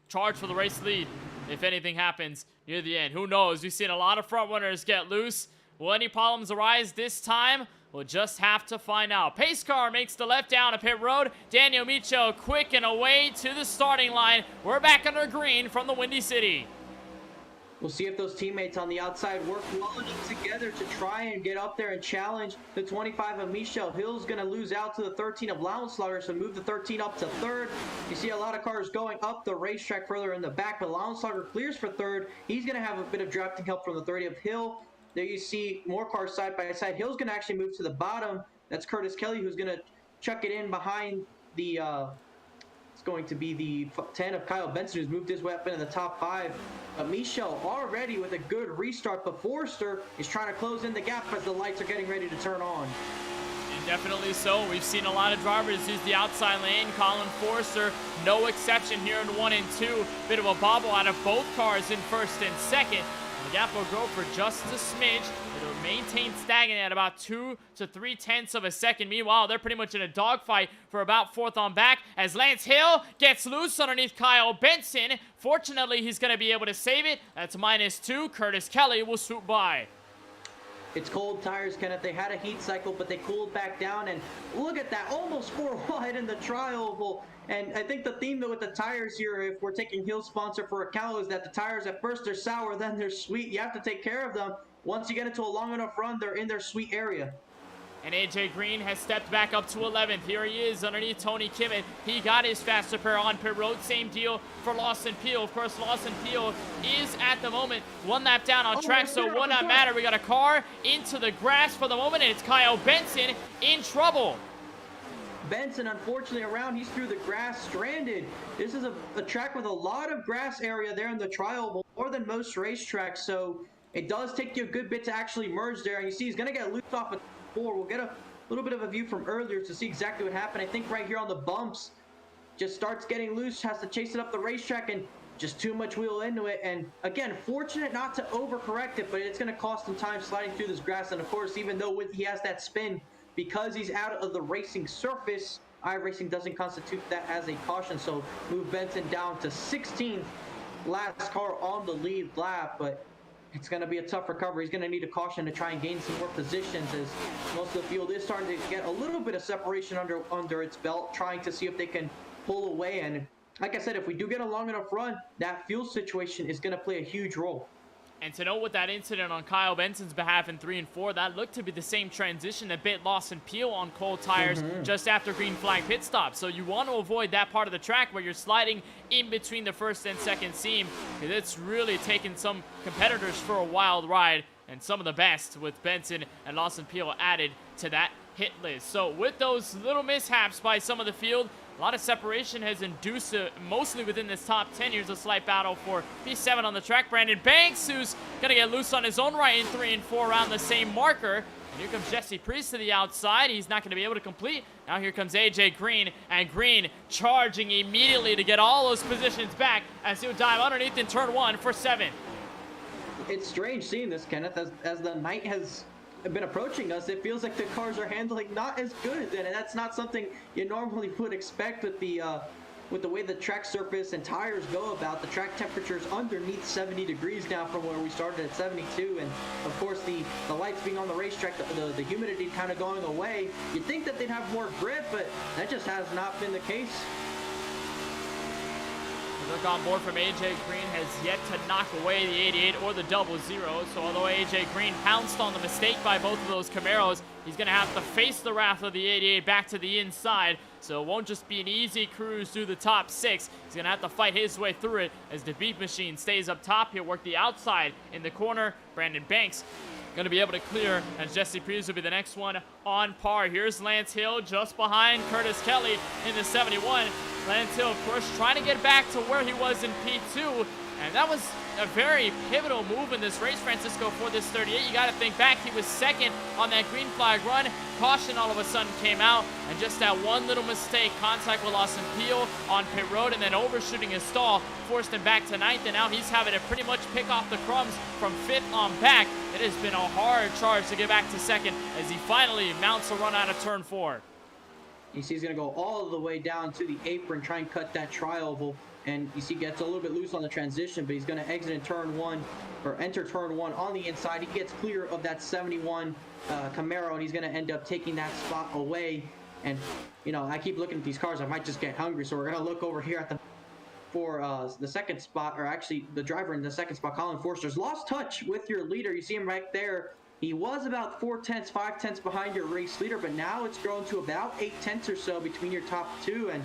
A: charge for the race lead if anything happens near the end. Who knows? We've seen a lot of front runners get loose. Will any problems arise this time? We'll just have to find out. Pace car makes the left down to pit road. Daniel Micho quick and away to the starting line. We're back under green from the Windy City.
B: We'll see if those teammates on the outside work well enough together to try and get up there and challenge the 25 of Michelle. Hill's going to lose out to the 13 of Lownslugger, so move the 13 up to 3rd. You see a lot of cars going up the racetrack further in the back, but Lownslugger clears for 3rd. He's going to have a bit of drafting help from the 30 of Hill. There you see more cars side by side. Hill's going to actually move to the bottom. That's Curtis Kelly, who's going to chuck it in behind the It's going to be the 10 of Kyle Benson, who's moved his way up into the top 5. But Michel already with a good restart, but Forster is trying to close in the gap as the lights are getting ready to turn on.
A: Definitely so. We've seen a lot of drivers use the outside lane. Colin Forster, no exception here in 1 and 2. Bit of a bobble out of both cars in first and second. The gap will grow for just a smidge. It'll maintain stagnant at about 2 to 3/10 of a second. Meanwhile, they're pretty much in a dogfight for about 4th on back as Lance Hill gets loose underneath Kyle Benson. Fortunately, he's going to be able to save it. That's -2. Curtis Kelly will swoop by.
B: It's cold tires, Kenneth. They had a heat cycle, but they cooled back down. And look at that, almost 4 wide in the tri-oval. And I think the theme with the tires here, if we're taking Hill sponsor for a cow, is that the tires at first they're sour, then they're sweet. You have to take care of them. Once you get into a long enough run, they're in their sweet area.
A: And AJ Green has stepped back up to 11th. Here he is underneath Tony Kimmett. He got his faster pair on pit road. Same deal for Lawson Peel. Of course, Lawson Peel is at the moment 1 lap down on track, so it will not matter. We got a car into the grass for the moment, and it's Kyle Benson in trouble.
B: Benson, unfortunately, around, he's through the grass, stranded. This is a track with a lot of grass area there in the tri-oval, more than most racetracks, so it does take you a good bit to actually merge there. And you see he's going to get looped off at 4. We'll get a little bit of a view from earlier to see exactly what happened. I think right here on the bumps, just starts getting loose, has to chase it up the racetrack, and just too much wheel into it. And again, fortunate not to overcorrect it, but it's going to cost him time sliding through this grass. And of course, even though he has that spin, because he's out of the racing surface, iRacing doesn't constitute that as a caution. So move Benson down to 16th, last car on the lead lap, but it's going to be a tough recovery. He's going to need a caution to try and gain some more positions, as most of the field is starting to get a little bit of separation under its belt, trying to see if they can pull away. And like I said, if we do get a long enough run, that fuel situation is going to play a huge role.
A: And to note with that incident on Kyle Benson's behalf in 3 and 4, that looked to be the same transition that bit Lawson Peel on cold tires just after green flag pit stop. So you want to avoid that part of the track where you're sliding in between the first and second seam, because it's really taken some competitors for a wild ride, and some of the best with Benson and Lawson Peel added to that hit list. So with those little mishaps by some of the field, a lot of separation has induced mostly within this top 10. Here's a slight battle for P7 on the track. Brandon Banks, who's going to get loose on his own right in 3 and 4 around the same marker. And here comes Jesse Priest to the outside. He's not going to be able to complete. Now here comes AJ Green, and Green charging immediately to get all those positions back as he'll dive underneath in turn 1 for 7.
B: It's strange seeing this, Kenneth, as the night has been approaching us. It feels like the cars are handling not as good, and that's not something you normally would expect with the way the track surface and tires go about. The track temperature is underneath 70 degrees now from where we started at 72, and of course the lights being on the racetrack, the humidity kind of going away. You'd think that they'd have more grip, but that just has not been the case.
A: The look on board from AJ Green has yet to knock away the 88 or the 00. So although AJ Green pounced on the mistake by both of those Camaros, he's going to have to face the wrath of the 88 back to the inside. So it won't just be an easy cruise through the top 6. He's going to have to fight his way through it as the Beat Machine stays up top. He'll work the outside in the corner. Brandon Banks going to be able to clear, as Jesse Priest will be the next one on par. Here's Lance Hill just behind Curtis Kelly in the 71. Lance Hill, of course, trying to get back to where he was in P2, and that was a very pivotal move in this race, Francisco, for this 38. You got to think back, he was second on that green flag run. Caution all of a sudden came out, and just that one little mistake, contact with Lawson Peel on pit road, and then overshooting his stall forced him back to 9th, and now he's having to pretty much pick off the crumbs from 5th on back. It has been a hard charge to get back to 2nd as he finally mounts a run out of turn 4.
B: You see he's going to go all the way down to the apron, try and cut that tri-oval. And you see gets a little bit loose on the transition, but he's going to exit in turn 1, or enter turn 1 on the inside. He gets clear of that 71 Camaro, and he's going to end up taking that spot away. And, you know, I keep looking at these cars. I might just get hungry, so we're going to look over here at the second spot, or actually the driver in the second spot, Colin Forster's lost touch with your leader. You see him right there. He was about 4/10, 5/10 behind your race leader, but now it's grown to about 8/10 or so between your top 2. And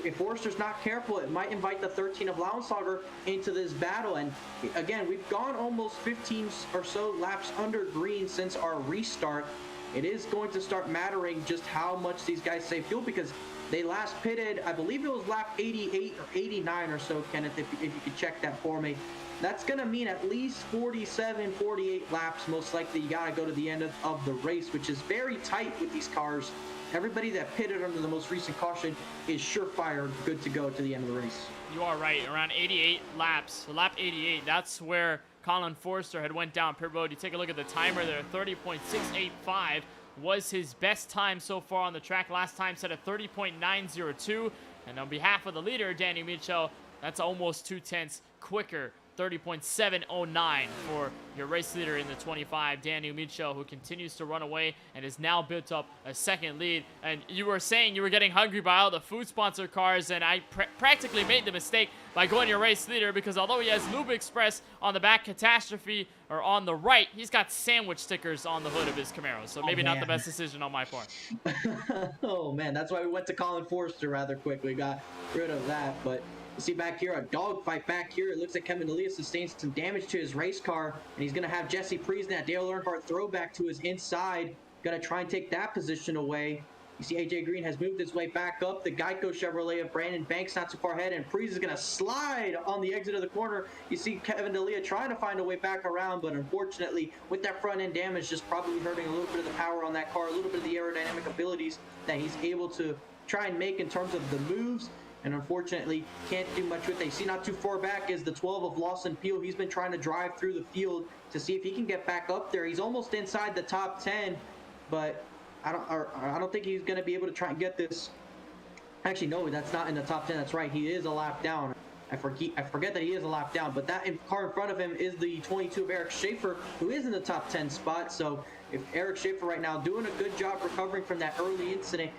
B: if Forster's not careful, it might invite the 13 of Lauenslager into this battle. And again, we've gone almost 15 or so laps under green since our restart. it is going to start mattering just how much these guys save fuel, because they last pitted, I believe it was lap 88 or 89 or so, Kenneth, if you could check that for me. That's going to mean at least 47, 48 laps. Most likely you got to go to the end of the race, which is very tight with these cars. Everybody that pitted under the most recent caution is surefire good to go to the end of the race.
A: You are right. Around 88 laps. So lap 88, that's where Colin Forster had went down pit road. You take a look at the timer there, 30.685 was his best time so far on the track. Last time set at 30.902. And on behalf of the leader, Danny Mitchell, that's almost 2/10 quicker. 30.709 for your race leader in the 25, Daniel Mitchell, who continues to run away and has now built up a second lead. And you were saying you were getting hungry by all the food sponsor cars, and I practically made the mistake by going your race leader, because although he has Lube Express on the back, Catastrophe, or on the right, he's got sandwich stickers on the hood of his Camaro. So maybe not the best decision on my part.
B: Oh man, that's why we went to Colin Forster rather quickly, got rid of that. But you see back here, a dogfight back here. It looks like Kevin D'Elia sustained some damage to his race car, and he's going to have Jesse Priest, that Dale Earnhardt throwback to his inside. Going to try and take that position away. You see AJ Green has moved his way back up. The Geico Chevrolet of Brandon Banks not too far ahead, and Priest is going to slide on the exit of the corner. You see Kevin D'Elia trying to find a way back around, but unfortunately, with that front end damage, just probably hurting a little bit of the power on that car, a little bit of the aerodynamic abilities that he's able to try and make in terms of the moves. And unfortunately, can't do much with it. You see not too far back is the 12 of Lawson Peel. He's been trying to drive through the field to see if he can get back up there. He's almost inside the top 10, but I don't think he's going to be able to try and get this. Actually, no, that's not in the top 10. That's right. He is a lap down. I forget that he is a lap down, but that car in front of him is the 22 of Eric Schaefer, who is in the top 10 spot. So if Eric Schaefer right now doing a good job recovering from that early incident,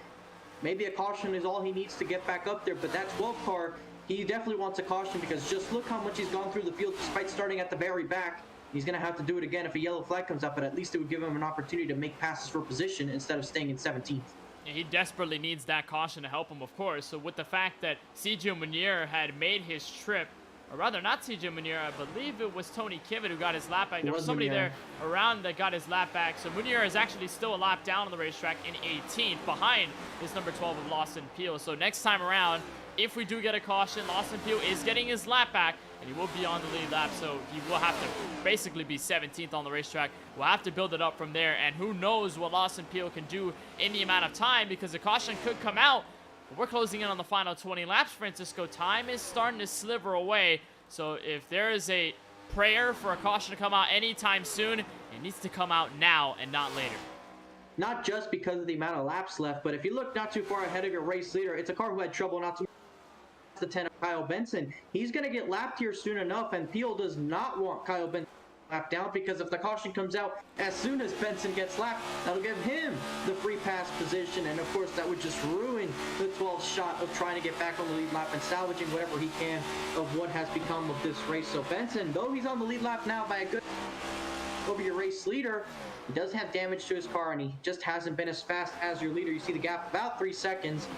B: maybe a caution is all he needs to get back up there. But that 12 car, he definitely wants a caution, because just look how much he's gone through the field despite starting at the very back. He's going to have to do it again if a yellow flag comes up, but at least it would give him an opportunity to make passes for position instead of staying in 17th.
A: Yeah, he desperately needs that caution to help him, of course. So with the fact that Sergio Munier had made his trip, or rather not Sergio Munier, I believe it was Tony Kivet who got his lap back. There was somebody there around that got his lap back. So Munier is actually still a lap down on the racetrack in 18th, behind this number 12 of Lawson Peel. So next time around, if we do get a caution, Lawson Peel is getting his lap back, and he will be on the lead lap, so he will have to basically be 17th on the racetrack. We'll have to build it up from there, and who knows what Lawson Peel can do in the amount of time, because the caution could come out. But we're closing in on the final 20 laps, Francisco. Time is starting to sliver away, so if there is a prayer for a caution to come out anytime soon, it needs to come out now and not later.
B: Not just because of the amount of laps left, but if you look not too far ahead of your race leader, it's a car who had trouble not too the 10 of Kyle Benson. He's going to get lapped here soon enough, and Peel does not want Kyle Benson lapped down, because if the caution comes out as soon as Benson gets lapped, that'll give him the free pass position, and of course that would just ruin the 12th shot of trying to get back on the lead lap and salvaging whatever he can of what has become of this race. So Benson, though he's on the lead lap now by a good over your race leader, he does have damage to his car, and he just hasn't been as fast as your leader. You see the gap about 3 seconds.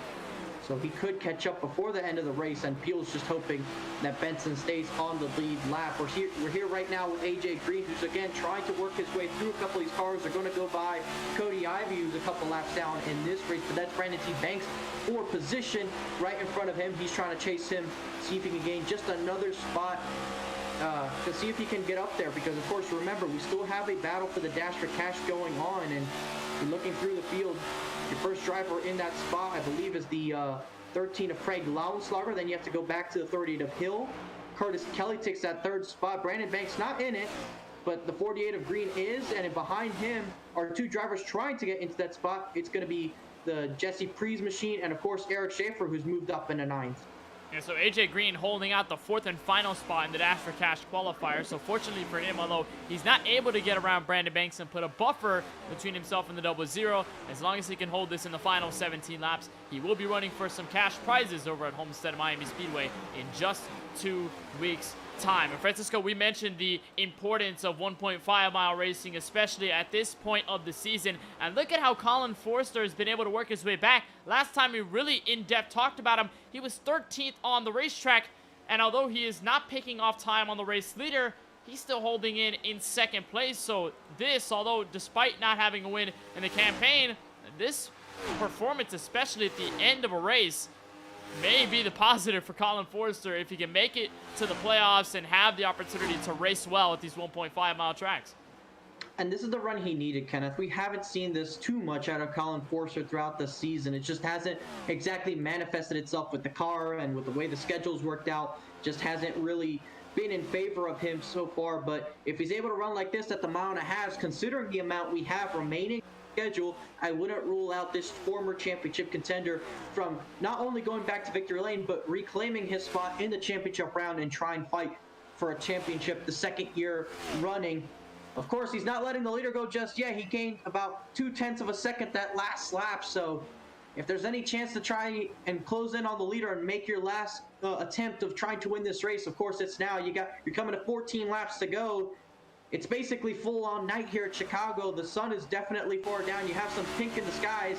B: So he could catch up before the end of the race, and Peel's just hoping that Benson stays on the lead lap. We're here right now with AJ Green, who's again trying to work his way through a couple of these cars. They're going to go by Cody Ivey, who's a couple laps down in this race, but that's Brandon T. Banks for position right in front of him. He's trying to chase him, see if he can gain just another spot to see if he can get up there, because of course, remember, we still have a battle for the Dash for Cash going on, and you're looking through the field. Your first driver in that spot, I believe, is the 13 of Craig Lauenslager. Then you have to go back to the 38 of Hill. Curtis Kelly takes that third spot. Brandon Banks not in it, but the 48 of Green is, and behind him are two drivers trying to get into that spot. It's going to be the Jesse Priest machine, and of course Eric Schaefer, who's moved up into 9th.
A: Yeah, so AJ Green holding out the 4th and final spot in the Dash for Cash qualifier. So fortunately for him, although he's not able to get around Brandon Banks and put a buffer between himself and the 00, as long as he can hold this in the final 17 laps, he will be running for some cash prizes over at Homestead Miami Speedway in just 2 weeks' time. And Francisco, we mentioned the importance of 1.5-mile racing, especially at this point of the season. And look at how Colin Forster has been able to work his way back. Last time we really in-depth talked about him, he was 13th on the racetrack. And although he is not picking off time on the race leader, he's still holding in second place. So this, although despite not having a win in the campaign, this performance, especially at the end of a race, may be the positive for Colin Forster if he can make it to the playoffs and have the opportunity to race well at these 1.5-mile tracks.
B: And this is the run he needed, Kenneth. We haven't seen this too much out of Colin Forster throughout the season. It just hasn't exactly manifested itself with the car and with the way the schedule's worked out. Just hasn't really been in favor of him so far. But if he's able to run like this at the mile and a half, considering the amount we have remaining schedule, I wouldn't rule out this former championship contender from not only going back to victory lane, but reclaiming his spot in the championship round and try and fight for a championship the second year running. Of course, he's not letting the leader go just yet. He gained about 0.2 of a second that last lap. So if there's any chance to try and close in on the leader and make your last attempt of trying to win this race, of course, it's now. You're coming to 14 laps to go. It's basically full-on night here at Chicago. The sun is definitely far down. You have some pink in the skies,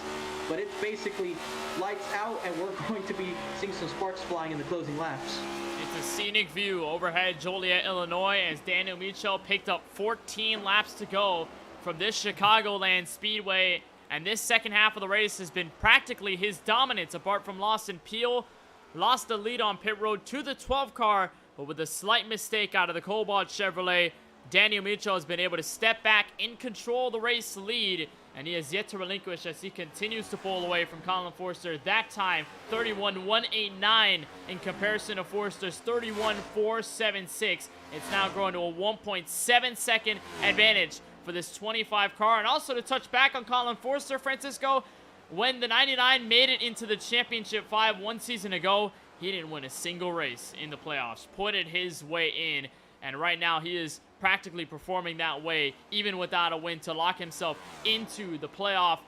B: but it's basically lights out, and we're going to be seeing some sparks flying in the closing laps.
A: It's a scenic view overhead Joliet, Illinois, as Daniel Michel picked up 14 laps to go from this Chicagoland Speedway, and this second half of the race has been practically his dominance, apart from Lawson Peel. Lost the lead on pit road to the 12 car, but with a slight mistake out of the Cobalt Chevrolet, Daniel Michel has been able to step back in control of the race lead, and he has yet to relinquish as he continues to pull away from Colin Forster. That time, 31.189 in comparison to Forster's 31.476. It's now growing to a 1.7 second advantage for this 25 car. And also to touch back on Colin Forster, Francisco, when the 99 made it into the Championship 5 one season ago, he didn't win a single race in the playoffs. Put it his way in, and right now he is practically performing that way, even without a win, to lock himself into the playoff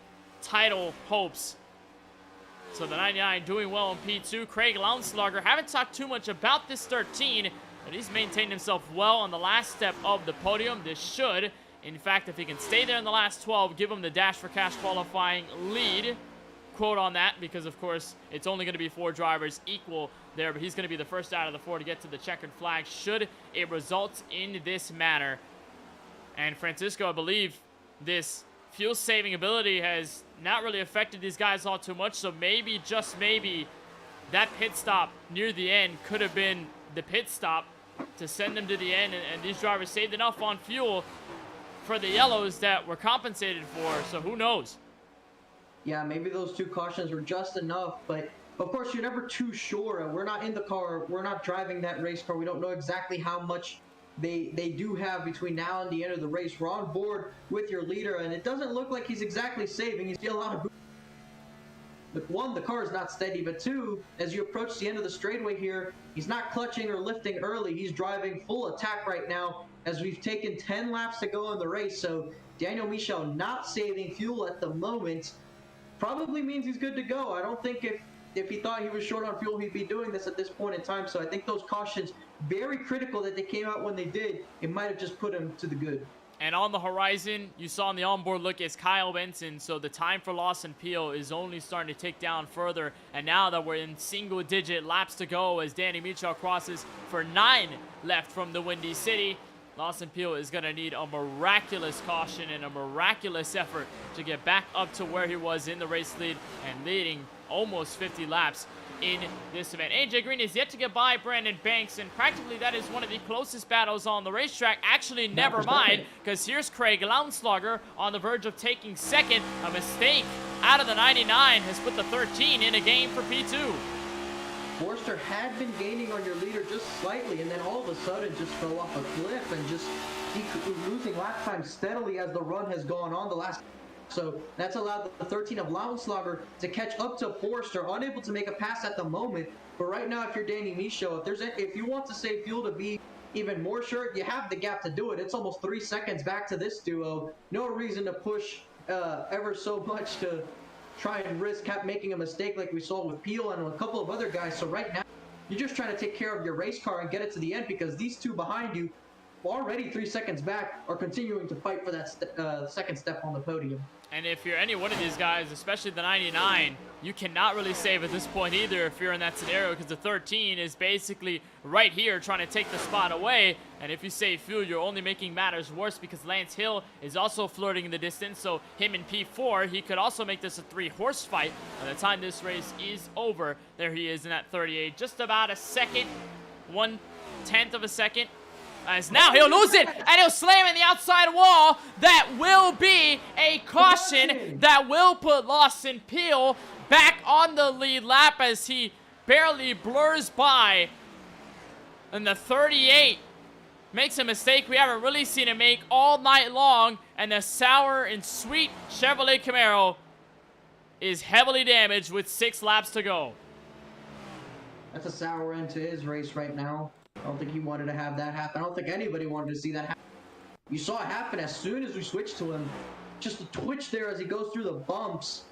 A: title hopes. So the 99 doing well in P2. Craig Lounslager, haven't talked too much about this 13, but he's maintained himself well on the last step of the podium. This should, in fact, if he can stay there in the last 12, give him the Dash for Cash qualifying lead. Quote on that, because of course it's only going to be 4 drivers equal there, but he's going to be the first out of the 4 to get to the checkered flag should it result in this manner. And Francisco, I believe this fuel saving ability has not really affected these guys all too much, so maybe, just maybe, that pit stop near the end could have been the pit stop to send them to the end, and these drivers saved enough on fuel for the yellows that were compensated for, so who knows.
B: Yeah, maybe those 2 cautions were just enough, but of course you're never too sure. We're not in the car, we're not driving that race car, we don't know exactly how much they do have between now and the end of the race. We're on board with your leader, and it doesn't look like he's exactly saving. He's getting a lot of, but 1, the car is not steady, but 2, as you approach the end of the straightaway here, he's not clutching or lifting early. He's driving full attack right now as we've taken 10 laps to go in the race. So Daniel Michel not saving fuel at the moment probably means he's good to go. I don't think if he thought he was short on fuel, he'd be doing this at this point in time. So I think those cautions, very critical that they came out when they did. It might have just put him to the good.
A: And on the horizon, you saw in the onboard look, is Kyle Benson. So the time for Lawson Peel is only starting to tick down further. And now that we're in single-digit laps to go as Danny Michel crosses for 9 left from the Windy City, Lawson Peel is going to need a miraculous caution and a miraculous effort to get back up to where he was in the race lead and leading almost 50 laps in this event. AJ Green is yet to get by Brandon Banks, and practically that is one of the closest battles on the racetrack. Actually, never mind, because here's Craig Lounslager on the verge of taking second. A mistake out of the 99 has put the 13 in a game for P2.
B: Forster had been gaining on your leader just slightly, and then all of a sudden just fell off a cliff and just losing lap time steadily as the run has gone on the last. So that's allowed the 13 of Lounslager to catch up to Forster, unable to make a pass at the moment. But right now, if you're Danny Michel, if you want to save fuel to be even more sure, you have the gap to do it. It's almost 3 seconds back to this duo. No reason to push ever so much to try and risk making a mistake like we saw with Peel and a couple of other guys. So right now, you're just trying to take care of your race car and get it to the end, because these 2 behind you already 3 seconds back, are continuing to fight for that second step on the podium.
A: And if you're any one of these guys, especially the 99, you cannot really save at this point either if you're in that scenario, because the 13 is basically right here trying to take the spot away. And if you save fuel, you're only making matters worse, because Lance Hill is also flirting in the distance. So him in P4, he could also make this a 3-horse fight. By the time this race is over, there he is in that 38. Just about a second, 1/10 of a second. As now he'll lose it, and he'll slam in the outside wall. That will be a caution that will put Lawson Peel back on the lead lap as he barely blurs by. And the 38 makes a mistake we haven't really seen him make all night long, and the sour and sweet Chevrolet Camaro is heavily damaged with 6 laps to go.
B: That's a sour end to his race right now. I don't think he wanted to have that happen. I don't think anybody wanted to see that happen. You saw it happen as soon as we switched to him. Just a twitch there as he goes through the bumps,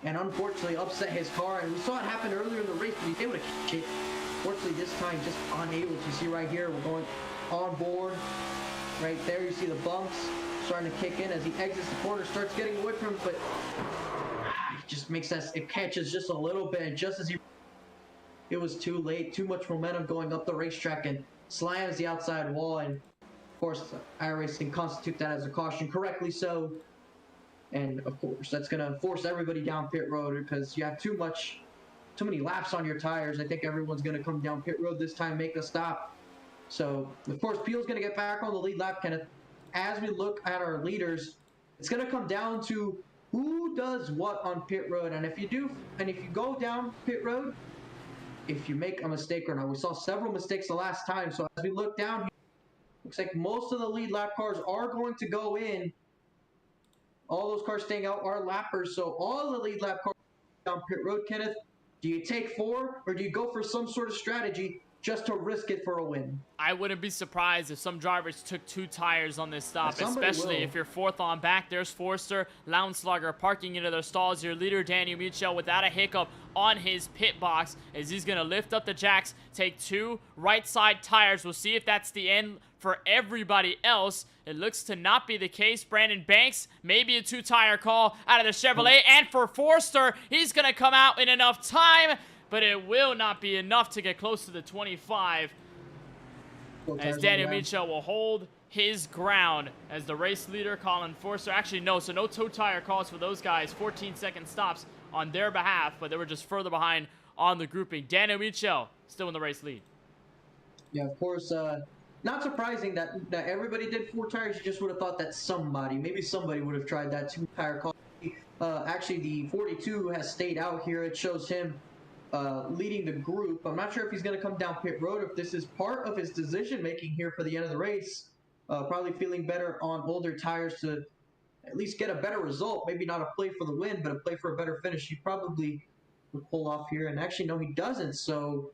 B: and unfortunately upset his car. And we saw it happen earlier in the race, but he's able to catch it. Fortunately, this time just unable to. See right here, we're going on board. Right there, you see the bumps starting to kick in as he exits the corner, starts getting away from him, but it just makes us, it catches just a little bit, and just as he, it was too late, too much momentum going up the racetrack, and slams the outside wall. And of course, iRacing constitute that as a caution, correctly so. And of course, that's going to force everybody down pit road because you have too many laps on your tires. I think everyone's going to come down pit road this time, make a stop. So, of course, Peel's going to get back on the lead lap, Kenneth. As we look at our leaders, it's going to come down to who does what on pit road. And if you go down pit road, if you make a mistake or not. We saw several mistakes the last time. So as we look down here, looks like most of the lead lap cars are going to go in. All those cars staying out are lappers. So all the lead lap cars down pit road, Kenneth. Do you take 4 or do you go for some sort of strategy just to risk it for a win?
A: I wouldn't be surprised if some drivers took 2 tires on this stop, especially
B: will.
A: if you're 4th on back. There's Forster, Lounslugger parking into their stalls. Your leader, Daniel Michel, without a hiccup on his pit box, as he's going to lift up the jacks, take 2 right side tires. We'll see if that's the end for everybody else. It looks to not be the case. Brandon Banks, maybe a 2-tire call out of the Chevrolet. And for Forster, he's going to come out in enough time, but it will not be enough to get close to the 25. As Daniel Michel will hold his ground as the race leader, Colin Forster. Actually, no, so no 2-tire calls for those guys. 14-second stops on their behalf, but they were just further behind on the grouping. Daniel Michel still in the race lead.
B: Yeah, of course. Not surprising that everybody did 4 tires. You just would have thought that maybe somebody would have tried that 2-tire call. Actually, the 42 has stayed out here. It shows him leading the group. I'm not sure if he's going to come down pit road, if this is part of his decision making here for the end of the race. Probably feeling better on older tires to at least get a better result. Maybe not a play for the win, but a play for a better finish. He probably would pull off here. And actually, no, he doesn't. So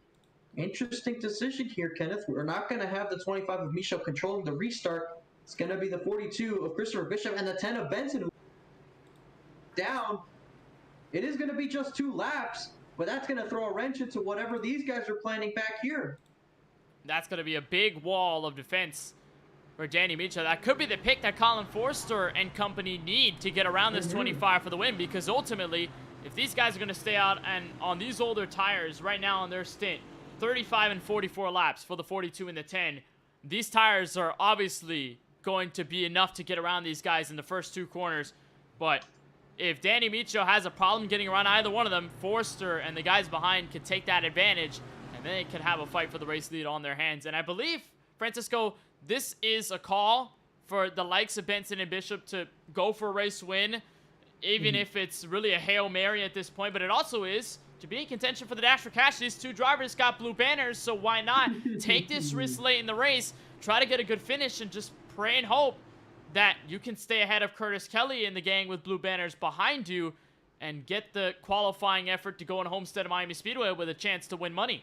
B: interesting decision here, Kenneth. We're not going to have the 25 of Michel controlling the restart. It's going to be the 42 of Christopher Bishop and the 10 of Benson down. It is going to be just 2 laps. But that's going to throw a wrench into whatever these guys are planning back here.
A: That's going to be a big wall of defense for Danny Michel. That could be the pick that Colin Forster and company need to get around this 25 for the win, because ultimately, if these guys are going to stay out and on these older tires right now on their stint, 35 and 44 laps for the 42 and the 10, these tires are obviously going to be enough to get around these guys in the first 2 corners. But if Danny Michel has a problem getting around either one of them, Forster and the guys behind could take that advantage, and then they could have a fight for the race lead on their hands. And I believe, Francisco, this is a call for the likes of Benson and Bishop to go for a race win, even if it's really a Hail Mary at this point. But it also is to be in contention for the Dash for Cash. These 2 drivers got blue banners, so why not take this risk late in the race, try to get a good finish, and just pray and hope that you can stay ahead of Curtis Kelly and the gang with blue banners behind you and get the qualifying effort to go on Homestead of Miami Speedway with a chance to win money.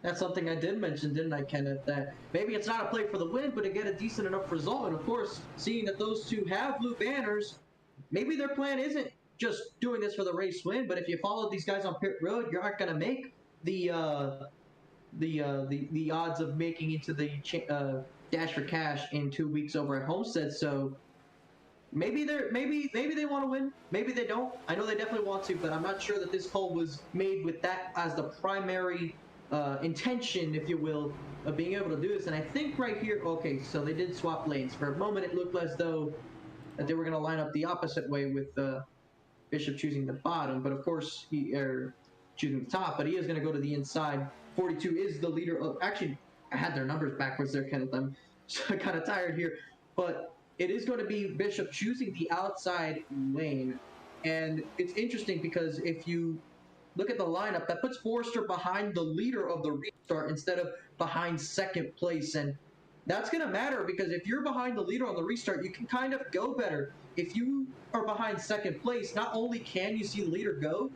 B: That's something I did mention, didn't I, Kenneth? That maybe it's not a play for the win, but to get a decent enough result. And of course, seeing that those 2 have blue banners, maybe their plan isn't just doing this for the race win, but if you follow these guys on pit road, you're not going to make the odds of making into the Dash for Cash in 2 weeks over at Homestead. So maybe they want to win, maybe they don't. I know they definitely want to, but I'm not sure that this call was made with that as the primary intention, if you will, of being able to do this. And I think right here, okay, so they did swap lanes. For a moment, it looked as though that they were going to line up the opposite way with Bishop choosing the bottom, but of course choosing the top. But he is going to go to the inside. 42 is the leader of. Actually, I had their numbers backwards there, Kenneth. I'm kind of tired here, but it is going to be Bishop choosing the outside lane. And it's interesting because if you look at the lineup, that puts Forrester behind the leader of the restart instead of behind second place. And that's going to matter because if you're behind the leader on the restart, you can kind of go better. If you are behind second place, not only can you see the leader go,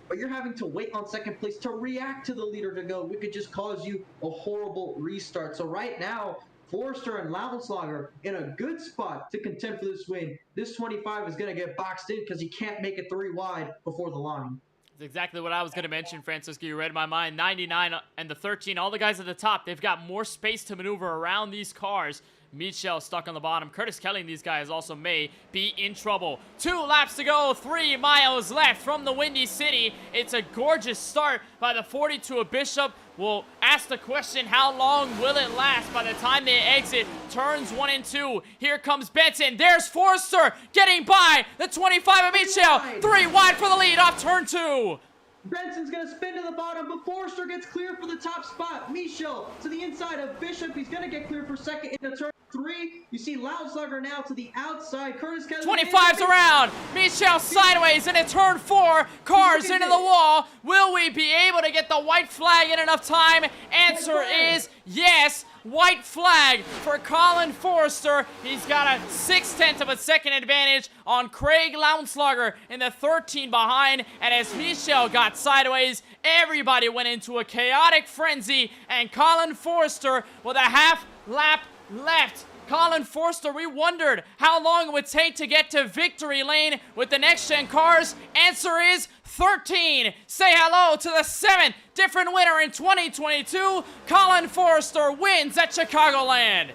B: but you're having to wait on second place to react to the leader to go. We could just cause you a horrible restart. So right now, Forrester and Lautenschlager in a good spot to contend for this win. This 25 is going to get boxed in because he can't make it 3 wide before the line.
A: That's exactly what I was going to mention, Francisco. You read my mind. 99 and the 13, all the guys at the top, they've got more space to maneuver around these cars. Michel stuck on the bottom. Curtis Kelly and these guys also may be in trouble. 2 laps to go, 3 miles left from the Windy City. It's a gorgeous start by the 42 of Bishop. We'll ask the question, how long will it last by the time they exit turns 1 and 2? Here comes Benson. There's Forrester getting by the 25 of Michel. 3 wide for the lead off turn 2.
B: Benson's going to spin to the bottom, but Forrester gets clear for the top spot. Michel to the inside of Bishop. He's going to get clear for second into turn 3. You see Lautenschlager now to the outside. Curtis Kelly.
A: 25's around. Michel sideways into turn 4. Cars into the wall. Will we be able to get the white flag in enough time? Answer is yes. White flag for Colin Forrester. He's got a 0.6 of a second advantage on Craig Lautenschlager in the 13 behind. And as Michel got sideways, everybody went into a chaotic frenzy. And Colin Forrester with a half lap left. Colin Forrester, we wondered how long it would take to get to victory lane with the next-gen cars. Answer is 13. Say hello to the 7th different winner in 2022. Colin Forrester wins at Chicagoland.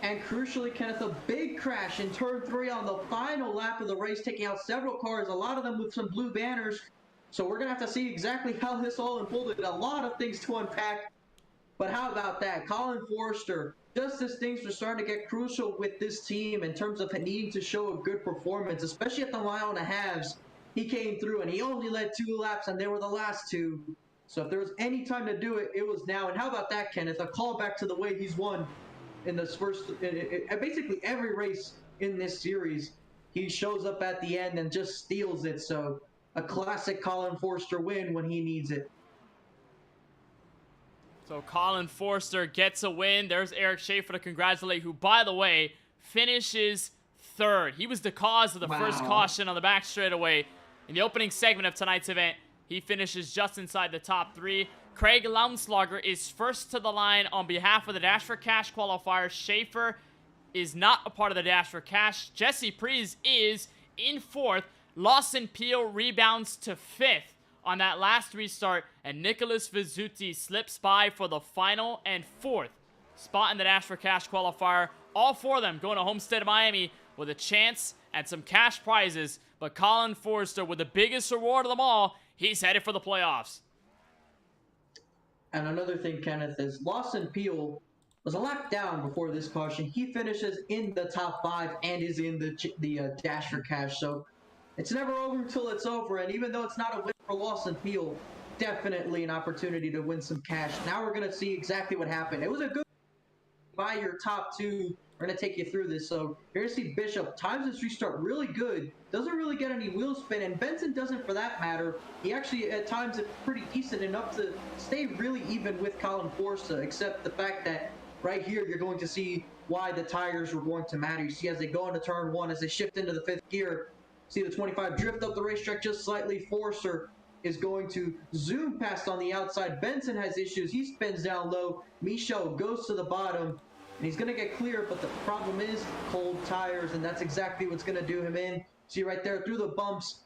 B: And crucially, Kenneth, a big crash in turn 3 on the final lap of the race, taking out several cars, a lot of them with some blue banners. So we're going to have to see exactly how this all unfolded. A lot of things to unpack. But how about that? Colin Forrester, just as things were starting to get crucial with this team in terms of needing to show a good performance, especially at the 1.5 miles, he came through and he only led 2 laps and they were the last 2. So if there was any time to do it, it was now. And how about that, Kenneth? A callback to the way he's won in this basically every race in this series. He shows up at the end and just steals it. So a classic Colin Forrester win when he needs it.
A: So Colin Forrester gets a win. There's Eric Schaefer to congratulate, who, by the way, finishes 3rd. He was the cause of the first caution on the back straightaway in the opening segment of tonight's event. He finishes just inside the top 3. Craig Lautenschlager is first to the line on behalf of the Dash for Cash qualifier. Schaefer is not a part of the Dash for Cash. Jesse Prees is in 4th. Lawson Peel rebounds to 5th on that last restart, and Nicholas Vizzuti slips by for the final and 4th spot in the Dash for Cash qualifier. All 4 of them going to Homestead, Miami with a chance at some cash prizes, but Colin Forrester with the biggest reward of them all, he's headed for the playoffs.
B: And another thing, Kenneth, is Lawson Peel was a lap down before this caution. He finishes in the top 5 and is in the Dash for Cash, so it's never over until it's over. And even though it's not a win for Lawson Peel, definitely an opportunity to win some cash. Now we're going to see exactly what happened. It was a good by your top 2. We're going to take you through this. So you're going to see Bishop times his restart really good. Doesn't really get any wheel spin. And Benson doesn't, for that matter. He actually at times is pretty decent enough to stay really even with Colin Forrester, except the fact that right here you're going to see why the tires were going to matter. You see as they go into turn 1, as they shift into the 5th gear, see the 25 drift up the racetrack just slightly. Forrester is going to zoom past on the outside. Benson has issues. He spins down low. Michel goes to the bottom, and he's going to get clear, but the problem is cold tires, and that's exactly what's going to do him in. See right there through the bumps,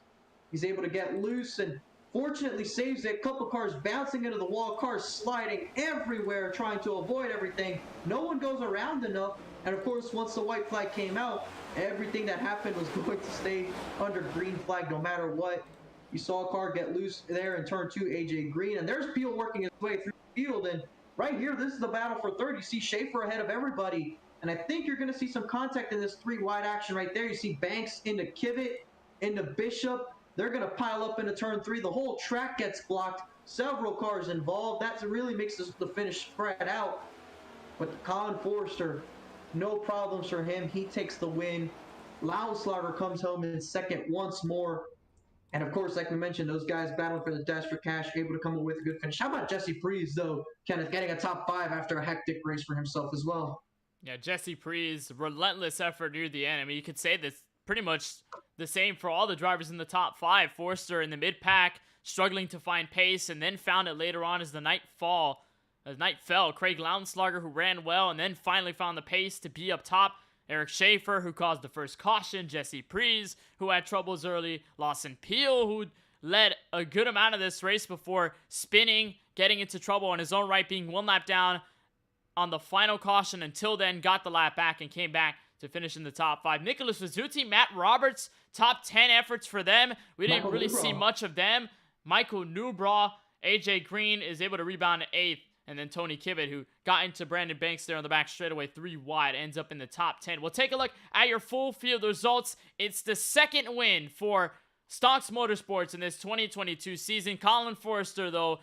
B: he's able to get loose, and Fortunately saves it. Couple cars bouncing into the wall, cars sliding everywhere trying to avoid everything. No one goes around enough. And of course, once the white flag came out, everything that happened was going to stay under green flag no matter what. You saw a car get loose there in turn 2, AJ Green, and there's Peel working his way through the field. And right here, this is the battle for third. You see Schaefer ahead of everybody. And I think you're going to see some contact in this 3 wide action right there. You see Banks into Kivett, into Bishop. They're going to pile up into turn 3. The whole track gets blocked. Several cars involved. That really makes the finish spread out. But Colin Forrester, no problems for him. He takes the win. Loudenslager comes home in second once more. And of course, like we mentioned, those guys battling for the Dash for Cash, able to come up with a good finish. How about Jesse Prees, though, Kenneth, getting a top 5 after a hectic race for himself as well?
A: Yeah, Jesse Prees, relentless effort near the end. I mean, you could say this pretty much the same for all the drivers in the top 5. Forster in the mid-pack, struggling to find pace, and then found it later on as the night fell. Craig Loudenslager, who ran well, and then finally found the pace to be up top. Eric Schaefer, who caused the first caution. Jesse Prees, who had troubles early. Lawson Peel, who led a good amount of this race before spinning, getting into trouble on his own right, being 1 lap down on the final caution. Until then, got the lap back and came back to finish in the top 5. Nicholas Vizzuti, Matt Roberts, top 10 efforts for them. We didn't really see much of them. Michael Newbraw, AJ Green is able to rebound to 8th. And then Tony Kivett, who got into Brandon Banks there on the back straightaway, 3 wide, ends up in the top 10. We'll take a look at your full field results. It's the second win for Stonks Motorsports in this 2022 season. Colin Forrester, though,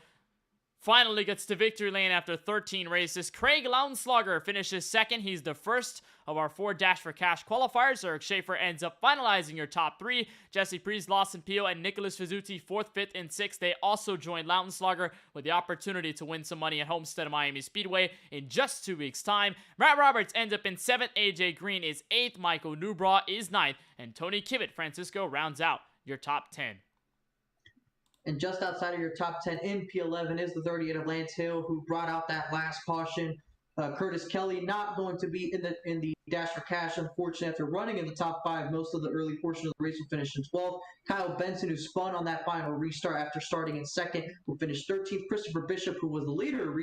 A: finally gets to victory lane after 13 races. Craig Loudenslager finishes second. He's the first of our 4 Dash for Cash qualifiers. Eric Schaefer ends up finalizing your top 3. Jesse Prees, Lawson Peel, and Nicholas Vizzuti, 4th, 5th, and 6th. They also joined Loudenslager with the opportunity to win some money at Homestead Miami Speedway in just 2 weeks' time. Matt Roberts ends up in 7th. AJ Green is 8th. Michael Newbraw is 9th. And Tony Kivett, Francisco, rounds out your top 10.
B: And just outside of your top 10 in P11 is the 38 of Lance Hill, who brought out that last caution. Curtis Kelly not going to be in the Dash for Cash, unfortunately, after running in the top 5 most of the early portion of the race, will finish in 12th. Kyle Benson, who spun on that final restart after starting in 2nd, will finish 13th. Christopher Bishop, who was the leader,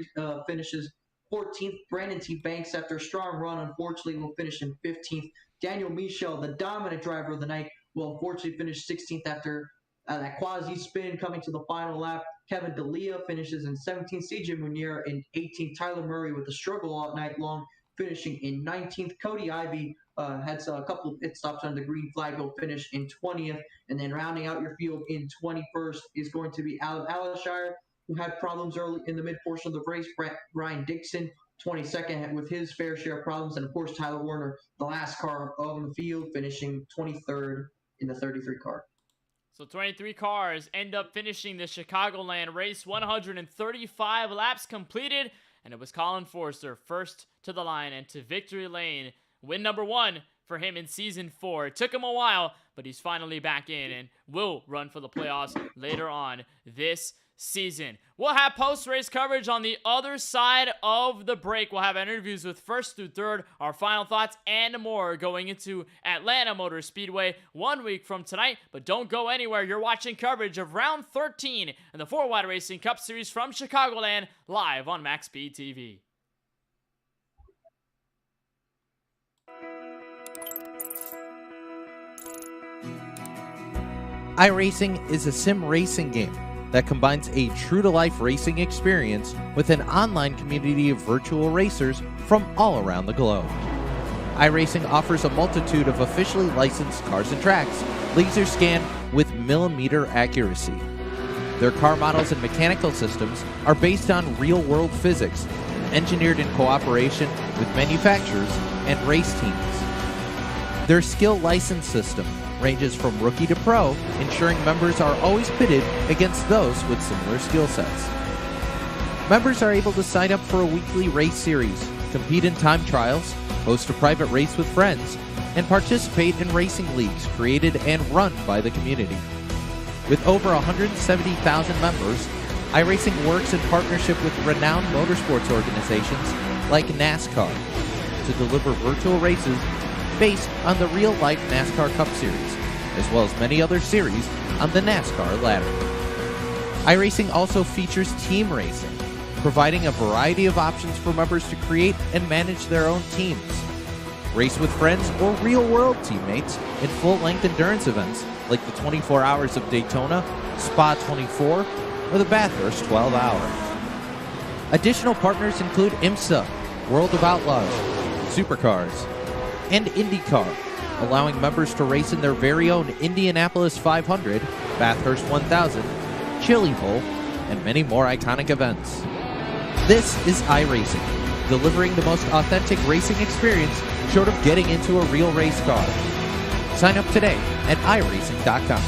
B: finishes 14th. Brandon T. Banks, after a strong run, unfortunately, will finish in 15th. Daniel Michel, the dominant driver of the night, will unfortunately finish 16th after that quasi spin coming to the final lap. Kevin D'Elia finishes in 17th. CJ Munier in 18th. Tyler Murray with a struggle all night long, finishing in 19th. Cody Ivey had a couple of pit stops on the green flag, will finish in 20th. And then rounding out your field in 21st is going to be Alan Alashire, who had problems early in the mid portion of the race. Brian Dixon, 22nd, with his fair share of problems. And of course, Tyler Warner, the last car on the field, finishing 23rd in the 33 car.
A: So 23 cars end up finishing the Chicagoland race, 135 laps completed, and it was Colin Forrester first to the line and to victory lane. Win number 1 for him in Season 4. It took him a while, but he's finally back in and will run for the playoffs later on this season. We'll have post-race coverage on the other side of the break. We'll have interviews with 1st through 3rd, our final thoughts, and more going into Atlanta Motor Speedway 1 week from tonight. But don't go anywhere. You're watching coverage of Round 13 in the 4-Wide Racing Cup Series from Chicagoland, live on MaxSpeedTV.
C: iRacing is a sim racing game that combines a true-to-life racing experience with an online community of virtual racers from all around the globe. iRacing offers a multitude of officially licensed cars and tracks, laser scanned with millimeter accuracy. Their car models and mechanical systems are based on real-world physics, engineered in cooperation with manufacturers and race teams. Their skill license system ranges from rookie to pro, ensuring members are always pitted against those with similar skill sets. Members are able to sign up for a weekly race series, compete in time trials, host a private race with friends, and participate in racing leagues created and run by the community. With over 170,000 members, iRacing works in partnership with renowned motorsports organizations like NASCAR to deliver virtual races based on the real-life NASCAR Cup Series, as well as many other series on the NASCAR ladder. iRacing also features team racing, providing a variety of options for members to create and manage their own teams. Race with friends or real-world teammates in full-length endurance events like the 24 Hours of Daytona, Spa 24, or the Bathurst 12 Hour. Additional partners include IMSA, World of Outlaws, Supercars, and IndyCar, allowing members to race in their very own Indianapolis 500, Bathurst 1000, Chili Bowl, and many more iconic events. This is iRacing, delivering the most authentic racing experience short of getting into a real race car. Sign up today at iRacing.com.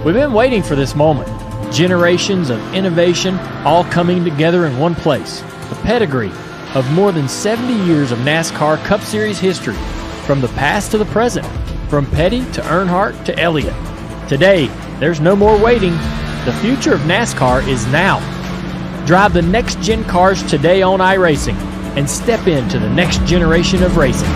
D: We've been waiting for this moment. Generations of innovation all coming together in one place. The pedigree of more than 70 years of NASCAR Cup Series history, from the past to the present, from Petty to Earnhardt to Elliott. Today, there's no more waiting. The future of NASCAR is now. Drive the next-gen cars today on iRacing and step into the next generation of racing.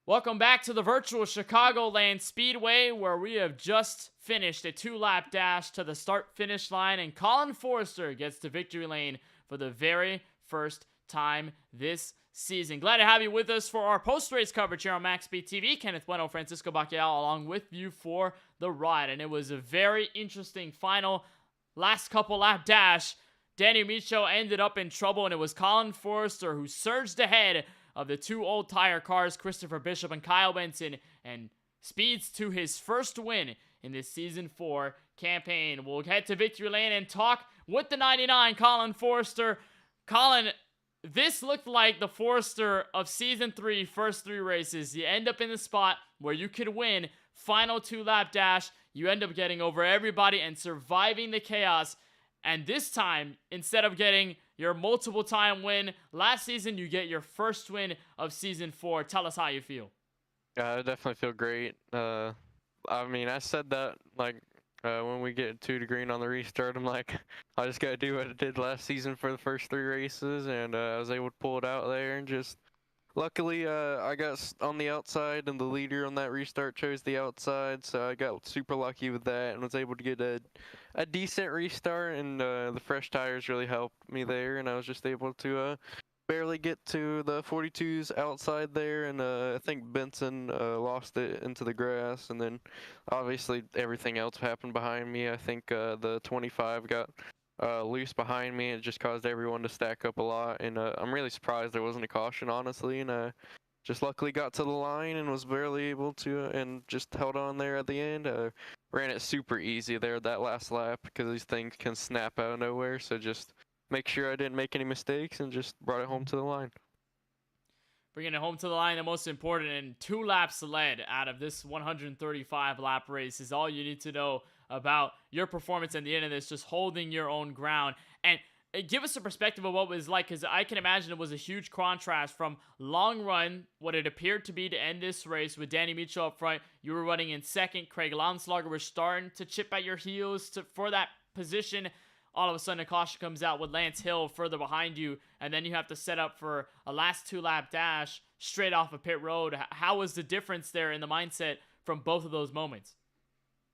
A: Welcome back to the virtual Chicagoland Speedway, where we have just finished a 2-lap dash to the start-finish line, and Colin Forrester gets to victory lane for the very first time this season. Glad to have you with us for our post-race coverage here on MaxSpeedTV. Kenneth Bueno, Francisco Bacchial, along with you for the ride, and it was a very interesting final last couple lap dash. Danny Micho ended up in trouble, and it was Colin Forrester who surged ahead of the two old tire cars, Christopher Bishop and Kyle Benson, and speeds to his first win in this Season 4 campaign. We'll head to victory lane and talk with the 99, Colin Forrester. Colin, this looked like the Forrester of Season 3, first 3 races. You end up in the spot where you could win, final 2-lap dash. You end up getting over everybody and surviving the chaos. And this time, instead of getting your multiple-time win last season, you get your first win of Season 4. Tell us how you feel.
E: I definitely feel great. I mean, I said that, like, when we get 2 to green on the restart, I'm like, I just got to do what I did last season for the first 3 races, and I was able to pull it out there, and just, luckily, I got on the outside, and the leader on that restart chose the outside, so I got super lucky with that, and was able to get a decent restart, and the fresh tires really helped me there, and I was just able to barely get to the 42s outside there, and I think Benson lost it into the grass, and then obviously everything else happened behind me. I think the 25 got loose behind me. It just caused everyone to stack up a lot, and I'm really surprised there wasn't a caution, honestly, and just luckily got to the line and was barely able to, and just held on there at the end. Ran it super easy there that last lap because these things can snap out of nowhere. So just make sure I didn't make any mistakes and just brought it home to the line.
A: Bringing it home to the line, the most important, and 2 laps led out of this 135 lap race is all you need to know about your performance at the end of this, just holding your own ground. And give us a perspective of what it was like, because I can imagine it was a huge contrast from long run, what it appeared to be to end this race with Danny Mitchell up front. You were running in second. Craig Landslager was starting to chip at your heels for that position. All of a sudden, a caution comes out with Lance Hill further behind you, and then you have to set up for a last 2-lap dash straight off of pit road. How was the difference there in the mindset from both of those moments?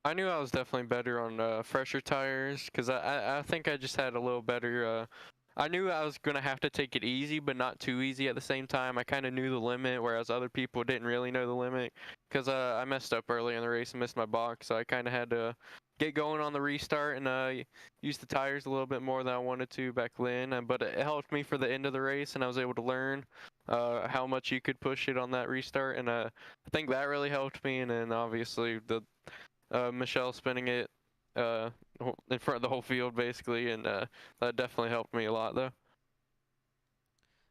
E: I knew I was definitely better on fresher tires because I think I just had a little better. I knew I was going to have to take it easy, but not too easy at the same time. I kind of knew the limit, whereas other people didn't really know the limit because I messed up early in the race and missed my box, so I kind of had to get going on the restart and use the tires a little bit more than I wanted to back then. But it helped me for the end of the race, and I was able to learn how much you could push it on that restart, and I think that really helped me. And then obviously the Michelle spinning it in front of the whole field basically, and that definitely helped me a lot though.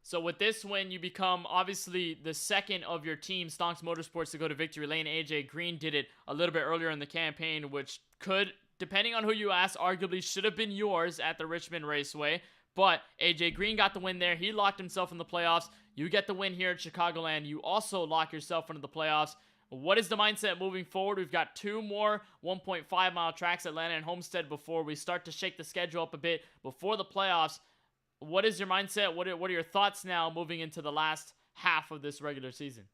A: So with this win, you become obviously the second of your team, Stonks Motorsports, to go to victory lane. AJ Green did it a little bit earlier in the campaign, which could, depending on who you ask, arguably should have been yours at the Richmond Raceway. But AJ Green got the win there. He locked himself in the playoffs. You get the win here at Chicagoland. You also lock yourself into the playoffs. What is the mindset moving forward? We've got 2 more 1.5-mile tracks, Atlanta and Homestead, before we start to shake the schedule up a bit before the playoffs. What is your mindset? What are your thoughts now moving into the last half of this regular season?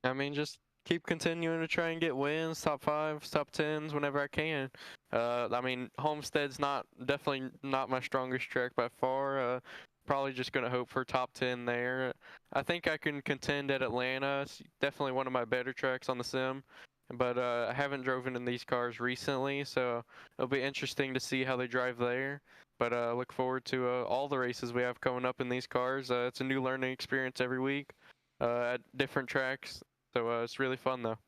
E: I mean, just keep continuing to try and get wins, top 5s, top 10s whenever I can. I mean, Homestead's definitely not my strongest track by far. Probably just going to hope for top 10 there. I think I can contend at Atlanta. It's definitely one of my better tracks on the sim. But I haven't driven in these cars recently, so it'll be interesting to see how they drive there. But look forward to all the races we have coming up in these cars. It's a new learning experience every week at different tracks. So it's really fun, though.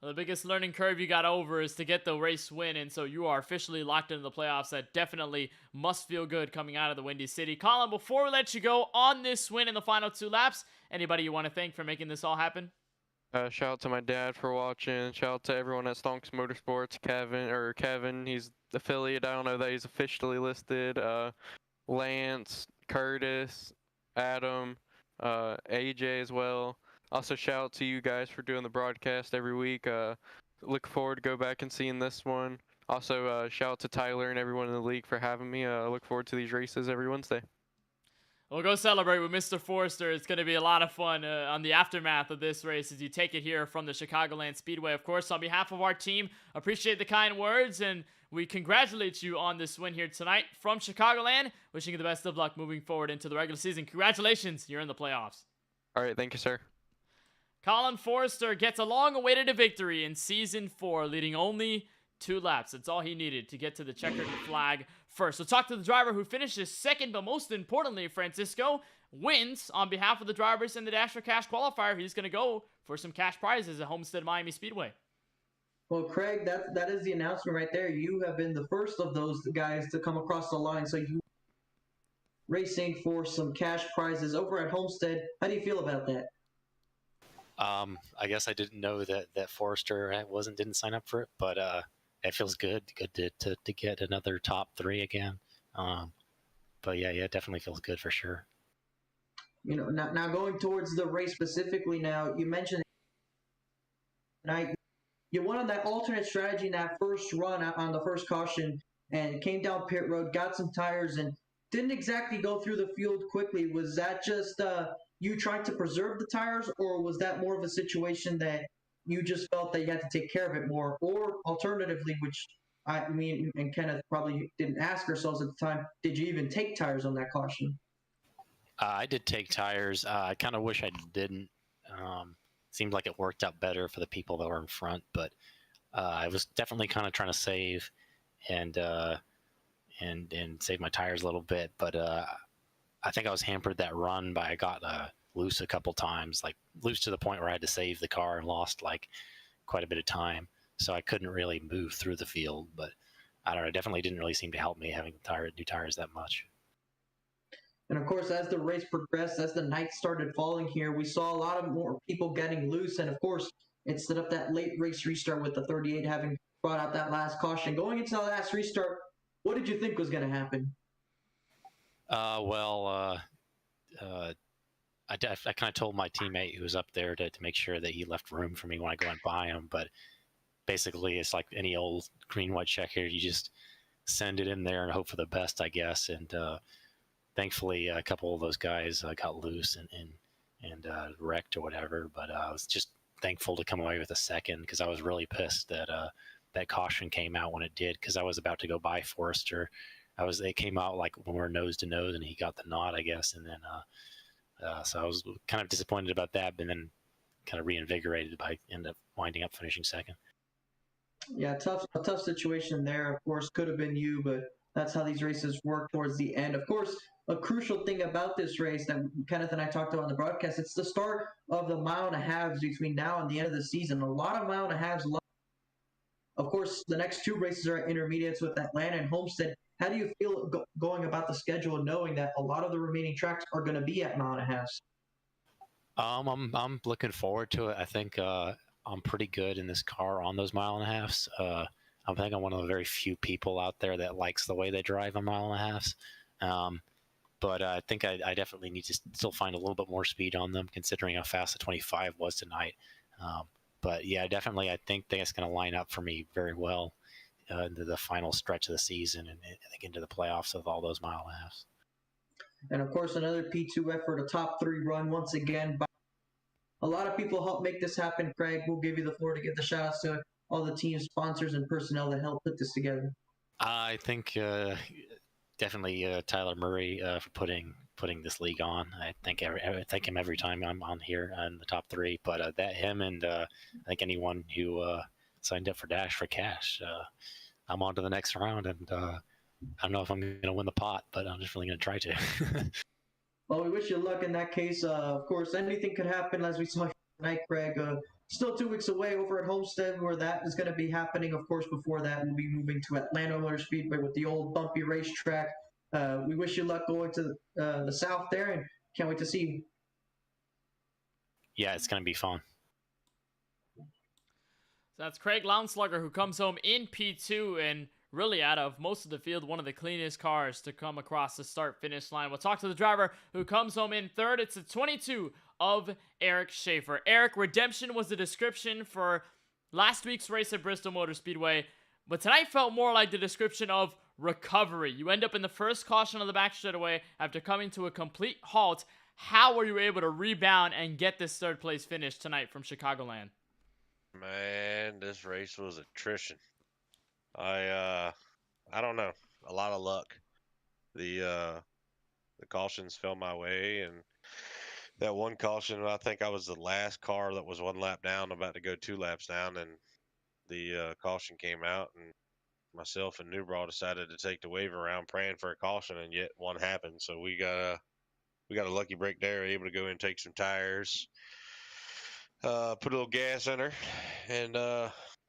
A: Well, the biggest learning curve you got over is to get the race win, and so you are officially locked into the playoffs. That definitely must feel good coming out of the Windy City. Colin, before we let you go on this win in the final 2 laps, anybody you want to thank for making this all happen?
E: Shout out to my dad for watching. Shout out to everyone at Stonks Motorsports. Kevin, he's affiliate. I don't know that he's officially listed. Lance, Curtis, Adam, AJ as well. Also, shout out to you guys for doing the broadcast every week. Look forward to go back and seeing this one. Also, shout out to Tyler and everyone in the league for having me. Look forward to these races every Wednesday.
A: We'll go celebrate with Mr. Forrester. It's going to be a lot of fun on the aftermath of this race as you take it here from the Chicagoland Speedway. Of course, on behalf of our team, appreciate the kind words, and we congratulate you on this win here tonight from Chicagoland. Wishing you the best of luck moving forward into the regular season. Congratulations, you're in the playoffs.
E: All right, thank you, sir.
A: Colin Forrester gets a long-awaited victory in Season 4, leading only 2 laps. That's all he needed to get to the checkered flag first. So talk to the driver who finishes second, but most importantly, Francisco wins on behalf of the drivers in the Dash for Cash qualifier. He's going to go for some cash prizes at Homestead Miami Speedway.
B: Well, Craig, that is the announcement right there. You have been the first of those guys to come across the line, so you racing for some cash prizes over at Homestead. How do you feel about that?
F: I guess I didn't know that Forrester didn't sign up for it, but it feels good to get another top 3 again. But yeah, it definitely feels good for sure.
B: You know, now going towards the race specifically. Now you mentioned tonight you went on that alternate strategy in that first run on the first caution and came down pit road, got some tires, and didn't exactly go through the field quickly. Was that just you trying to preserve the tires, or was that more of a situation that you just felt that you had to take care of it more? Or alternatively, which I mean, and Kenneth probably didn't ask ourselves at the time, did you even take tires on that caution?
F: I did take tires. I kind of wish I didn't. Seemed like it worked out better for the people that were in front, but I was definitely kind of trying to save and save my tires a little bit. But I think I was hampered that run by I got loose a couple times, like loose to the point where I had to save the car and lost like quite a bit of time. So I couldn't really move through the field, but I don't know. It definitely didn't really seem to help me having new tires that much.
B: And of course, as the race progressed, as the night started falling here, we saw a lot of more people getting loose. And of course, instead of that late race restart with the 38 having brought out that last caution, going into the last restart, what did you think was going to happen?
F: I kind of told my teammate who was up there to make sure that he left room for me when I go and buy him. But basically, it's like any old green-white checker. You just send it in there and hope for the best, I guess. And thankfully, a couple of those guys got loose and wrecked or whatever. But I was just thankful to come away with a second because I was really pissed that that caution came out when it did because I was about to go buy Forrester. It came out like when we were nose to nose, and he got the nod, I guess, and then so I was kind of disappointed about that, but then kind of reinvigorated by end up winding up finishing second.
B: Yeah, a tough situation there. Of course, could have been you, but that's how these races work towards the end. Of course, a crucial thing about this race that Kenneth and I talked about on the broadcast, it's the start of the mile and a halves between now and the end of the season. A lot of mile and a halves. Of course, the next two races are at intermediates with Atlanta and Homestead. How do you feel going about the schedule, knowing that a lot of the remaining tracks are going to be at mile and a halves?
F: I'm looking forward to it. I think I'm pretty good in this car on those mile and a halves. I think I'm one of the very few people out there that likes the way they drive on mile and a halves. But I think I definitely need to still find a little bit more speed on them, considering how fast the 25 was tonight. But yeah, definitely, I think that's going to line up for me very well into the final stretch of the season and I think into the playoffs with all those mile and a halves.
B: And of course, another P2 effort, a top three run once again. A lot of people helped make this happen. Craig, we'll give you the floor to give the shout outs to all the team sponsors and personnel that helped put this together.
F: I think definitely Tyler Murray for putting this league on. I thank him every time I'm on here in the top three. But him and I think anyone who signed up for Dash for Cash, I'm on to the next round, and I don't know if I'm going to win the pot, but I'm just really going to try to.
B: Well, we wish you luck in that case. Of course, anything could happen, as we saw tonight, Craig. Still 2 weeks away over at Homestead, where that is going to be happening. Of course, before that, we'll be moving to Atlanta Motor Speedway with the old bumpy racetrack. We wish you luck going to the south there, and can't wait to see you.
F: Yeah, it's going to be fun.
A: So that's Craig Lounslugger, who comes home in P2 and really out of most of the field, one of the cleanest cars to come across the start-finish line. We'll talk to the driver who comes home in third. It's the 22 of Eric Schaefer. Eric, redemption was the description for last week's race at Bristol Motor Speedway, but tonight felt more like the description of recovery. You end up in the first caution on the back straightaway after coming to a complete halt. How were you able to rebound and get this third place finish tonight from Chicagoland?
G: Man, this race was attrition. I don't know. A lot of luck. The cautions fell my way, and that one caution, I think I was the last car that was one lap down, about to go 2 laps down, and the caution came out, and myself and Newbraw decided to take the wave around praying for a caution, and yet one happened. So we got a lucky break there, able to go in and take some tires, put a little gas in her, and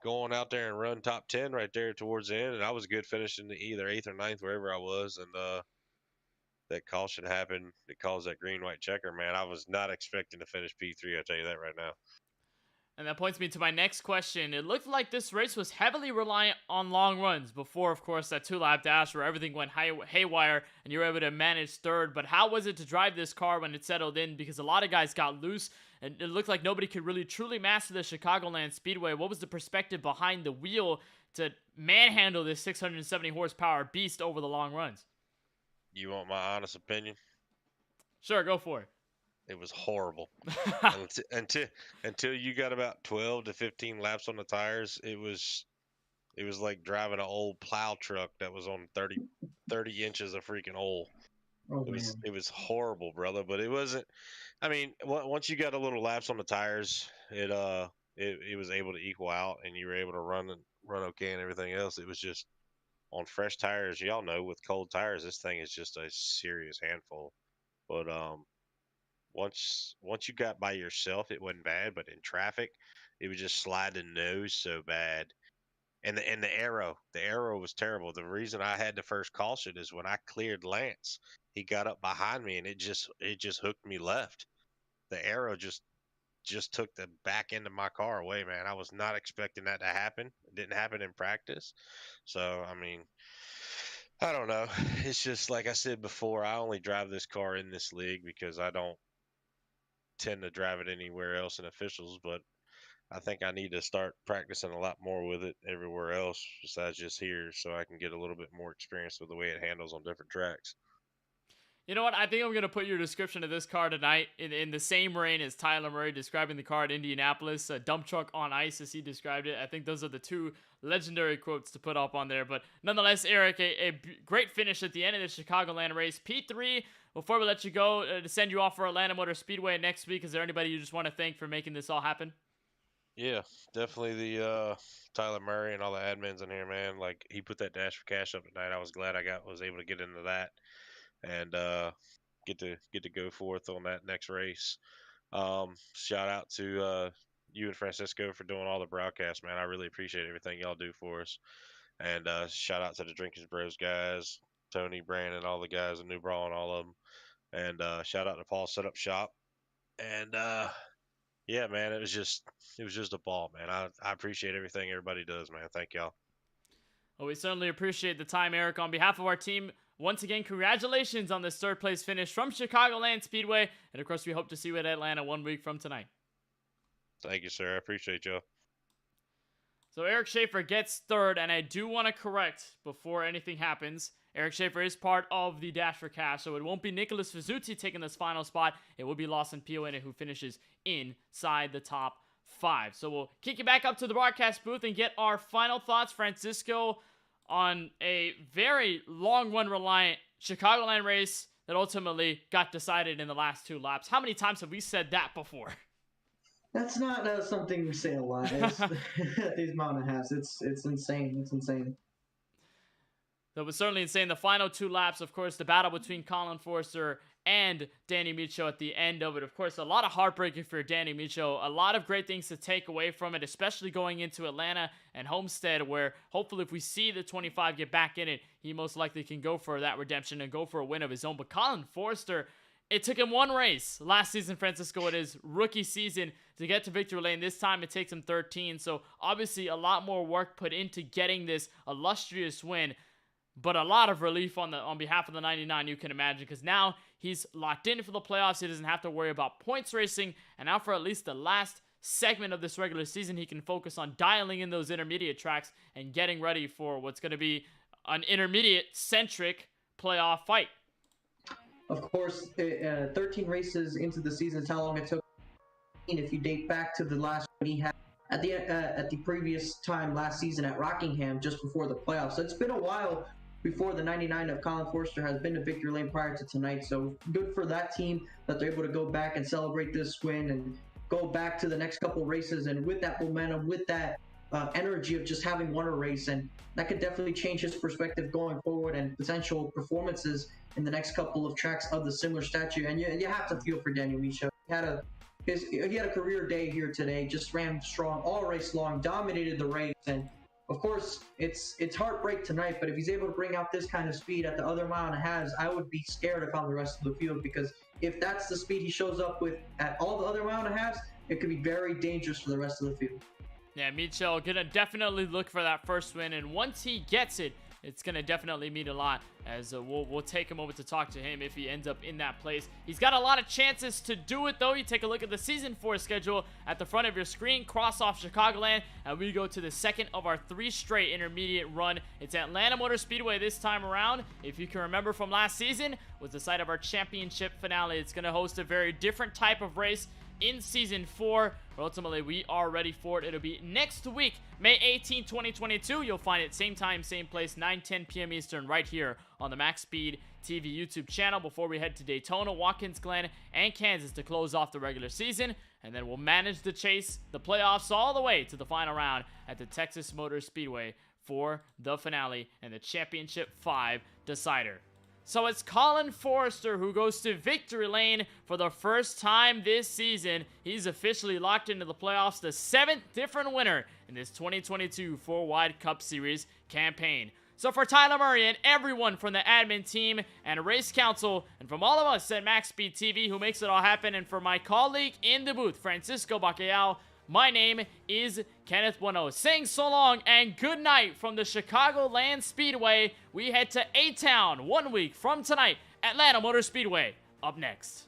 G: go on out there and run top 10 right there towards the end. And I was good finishing either 8th or 9th, wherever I was. And that caution happened. It caused that green-white checker, man. I was not expecting to finish P3, I'll tell you that right now.
A: And that points me to my next question. It looked like this race was heavily reliant on long runs before, of course, that 2-lap dash where everything went haywire and you were able to manage third. But how was it to drive this car when it settled in? Because a lot of guys got loose and it looked like nobody could really truly master the Chicagoland Speedway. What was the perspective behind the wheel to manhandle this 670 horsepower beast over the long runs?
G: You want my honest opinion?
A: Sure, go for it.
G: It was horrible. until you got about 12 to 15 laps on the tires. It was like driving an old plow truck that was on 30 inches of freaking oil.
B: Oh,
G: it was horrible, brother. But it wasn't. I mean, once you got a little laps on the tires, it was able to equal out, and you were able to run okay and everything else. It was just on fresh tires. Y'all know with cold tires, this thing is just a serious handful. But once you got by yourself, it wasn't bad, but in traffic, it would just slide the nose so bad. And the arrow was terrible. The reason I had the first caution is when I cleared Lance, he got up behind me and it just hooked me left. The arrow just took the back end of my car away, man. I was not expecting that to happen. It didn't happen in practice. So, I mean, I don't know. It's just like I said before, I only drive this car in this league because I don't tend to drive it anywhere else in officials, but I think I need to start practicing a lot more with it everywhere else besides just here so I can get a little bit more experience with the way it handles on different tracks.
A: You know what? I think I'm going to put your description of this car tonight in the same reign as Tyler Murray describing the car at Indianapolis, a dump truck on ice as he described it. I think those are the two legendary quotes to put up on there. But nonetheless, Eric, a great finish at the end of the Chicagoland race. P3, before we let you go, to send you off for Atlanta Motor Speedway next week, is there anybody you just want to thank for making this all happen?
G: Yeah, definitely the Tyler Murray and all the admins in here, man. Like, he put that Dash for Cash up tonight. I was glad was able to get into that and get to go forth on that next race. Shout out to you and Francisco for doing all the broadcasts, man. I really appreciate everything y'all do for us. And shout out to the Drinkers Bros guys, Tony, Brandon, all the guys in New Brawl and all of them. And shout out to Paul Setup Shop. And yeah, man, it was just a ball, man. I appreciate everything everybody does, man. Thank y'all.
A: Well, we certainly appreciate the time, Eric. On behalf of our team, once again, congratulations on this third place finish from Chicagoland Speedway. And of course, we hope to see you at Atlanta 1 week from tonight.
G: Thank you, sir. I appreciate y'all.
A: So Eric Schaefer gets third, and I do want to correct before anything happens. Eric Schaefer is part of the Dash for Cash, so it won't be Nicholas Fizzuti taking this final spot. It will be Lawson Pioena who finishes inside the top 5. So we'll kick you back up to the broadcast booth and get our final thoughts, Francisco, on a very long run reliant Chicagoland race that ultimately got decided in the last 2 laps. How many times have we said that before?
B: That's not something we say a lot. These mountain halves, it's insane. It's insane.
A: That was certainly insane. The final 2 laps, of course, the battle between Colin Forster and Danny Micho at the end of it. Of course, a lot of heartbreaking for Danny Micho. A lot of great things to take away from it, especially going into Atlanta and Homestead, where hopefully if we see the 25 get back in it, he most likely can go for that redemption and go for a win of his own. But Colin Forster, it took him 1 race last season, Francisco, in his rookie season to get to victory lane. This time it takes him 13. So obviously a lot more work put into getting this illustrious win. But a lot of relief on behalf of the 99, you can imagine, because now he's locked in for the playoffs. He doesn't have to worry about points racing. And now for at least the last segment of this regular season, he can focus on dialing in those intermediate tracks and getting ready for what's going to be an intermediate-centric playoff fight.
B: Of course, 13 races into the season is how long it took. If you date back to the last one he had at the previous time last season at Rockingham, just before the playoffs. So it's been a while before the 99 of Colin Forster has been to victory lane prior to tonight. So good for that team that they're able to go back and celebrate this win and go back to the next couple races. And with that momentum, with that energy of just having won a race, and that could definitely change his perspective going forward and potential performances in the next couple of tracks of the similar stature. And you have to feel for Daniel Micho. He had a career day here today, just ran strong all race long, dominated the race. And of course, it's heartbreak tonight, but if he's able to bring out this kind of speed at the other mile and a halves, I would be scared if I'm the rest of the field, because if that's the speed he shows up with at all the other mile and a halves, it could be very dangerous for the rest of the field.
A: Yeah, Micho gonna definitely look for that first win, and once he gets it, it's gonna definitely mean a lot, as we'll take a moment to talk to him if he ends up in that place. He's got a lot of chances to do it, though. You take a look at the Season 4 schedule at the front of your screen, cross off Chicagoland, and we go to the second of our 3 straight intermediate run. It's Atlanta Motor Speedway this time around. If you can remember from last season, was the site of our championship finale. It's gonna host a very different type of race in Season 4. But ultimately, we are ready for it. It'll be next week, May 18, 2022. You'll find it same time, same place, 9:10 p.m. Eastern, right here on the MaxSpeedTV YouTube channel, before we head to Daytona, Watkins Glen, and Kansas to close off the regular season. And then we'll manage the chase, the playoffs, all the way to the final round at the Texas Motor Speedway for the finale and the Championship 5 decider. So it's Colin Forrester who goes to victory lane for the first time this season. He's officially locked into the playoffs, the 7th different winner in this 2022 4-Wide Cup Series campaign. So for Tyler Murray and everyone from the admin team and Race Council, and from all of us at MaxSpeedTV who makes it all happen, and for my colleague in the booth, Francisco Bacalhau, my name is Kenneth Bueno. Saying so long and good night from the Chicagoland Speedway. We head to A-Town 1 week from tonight. Atlanta Motor Speedway up next.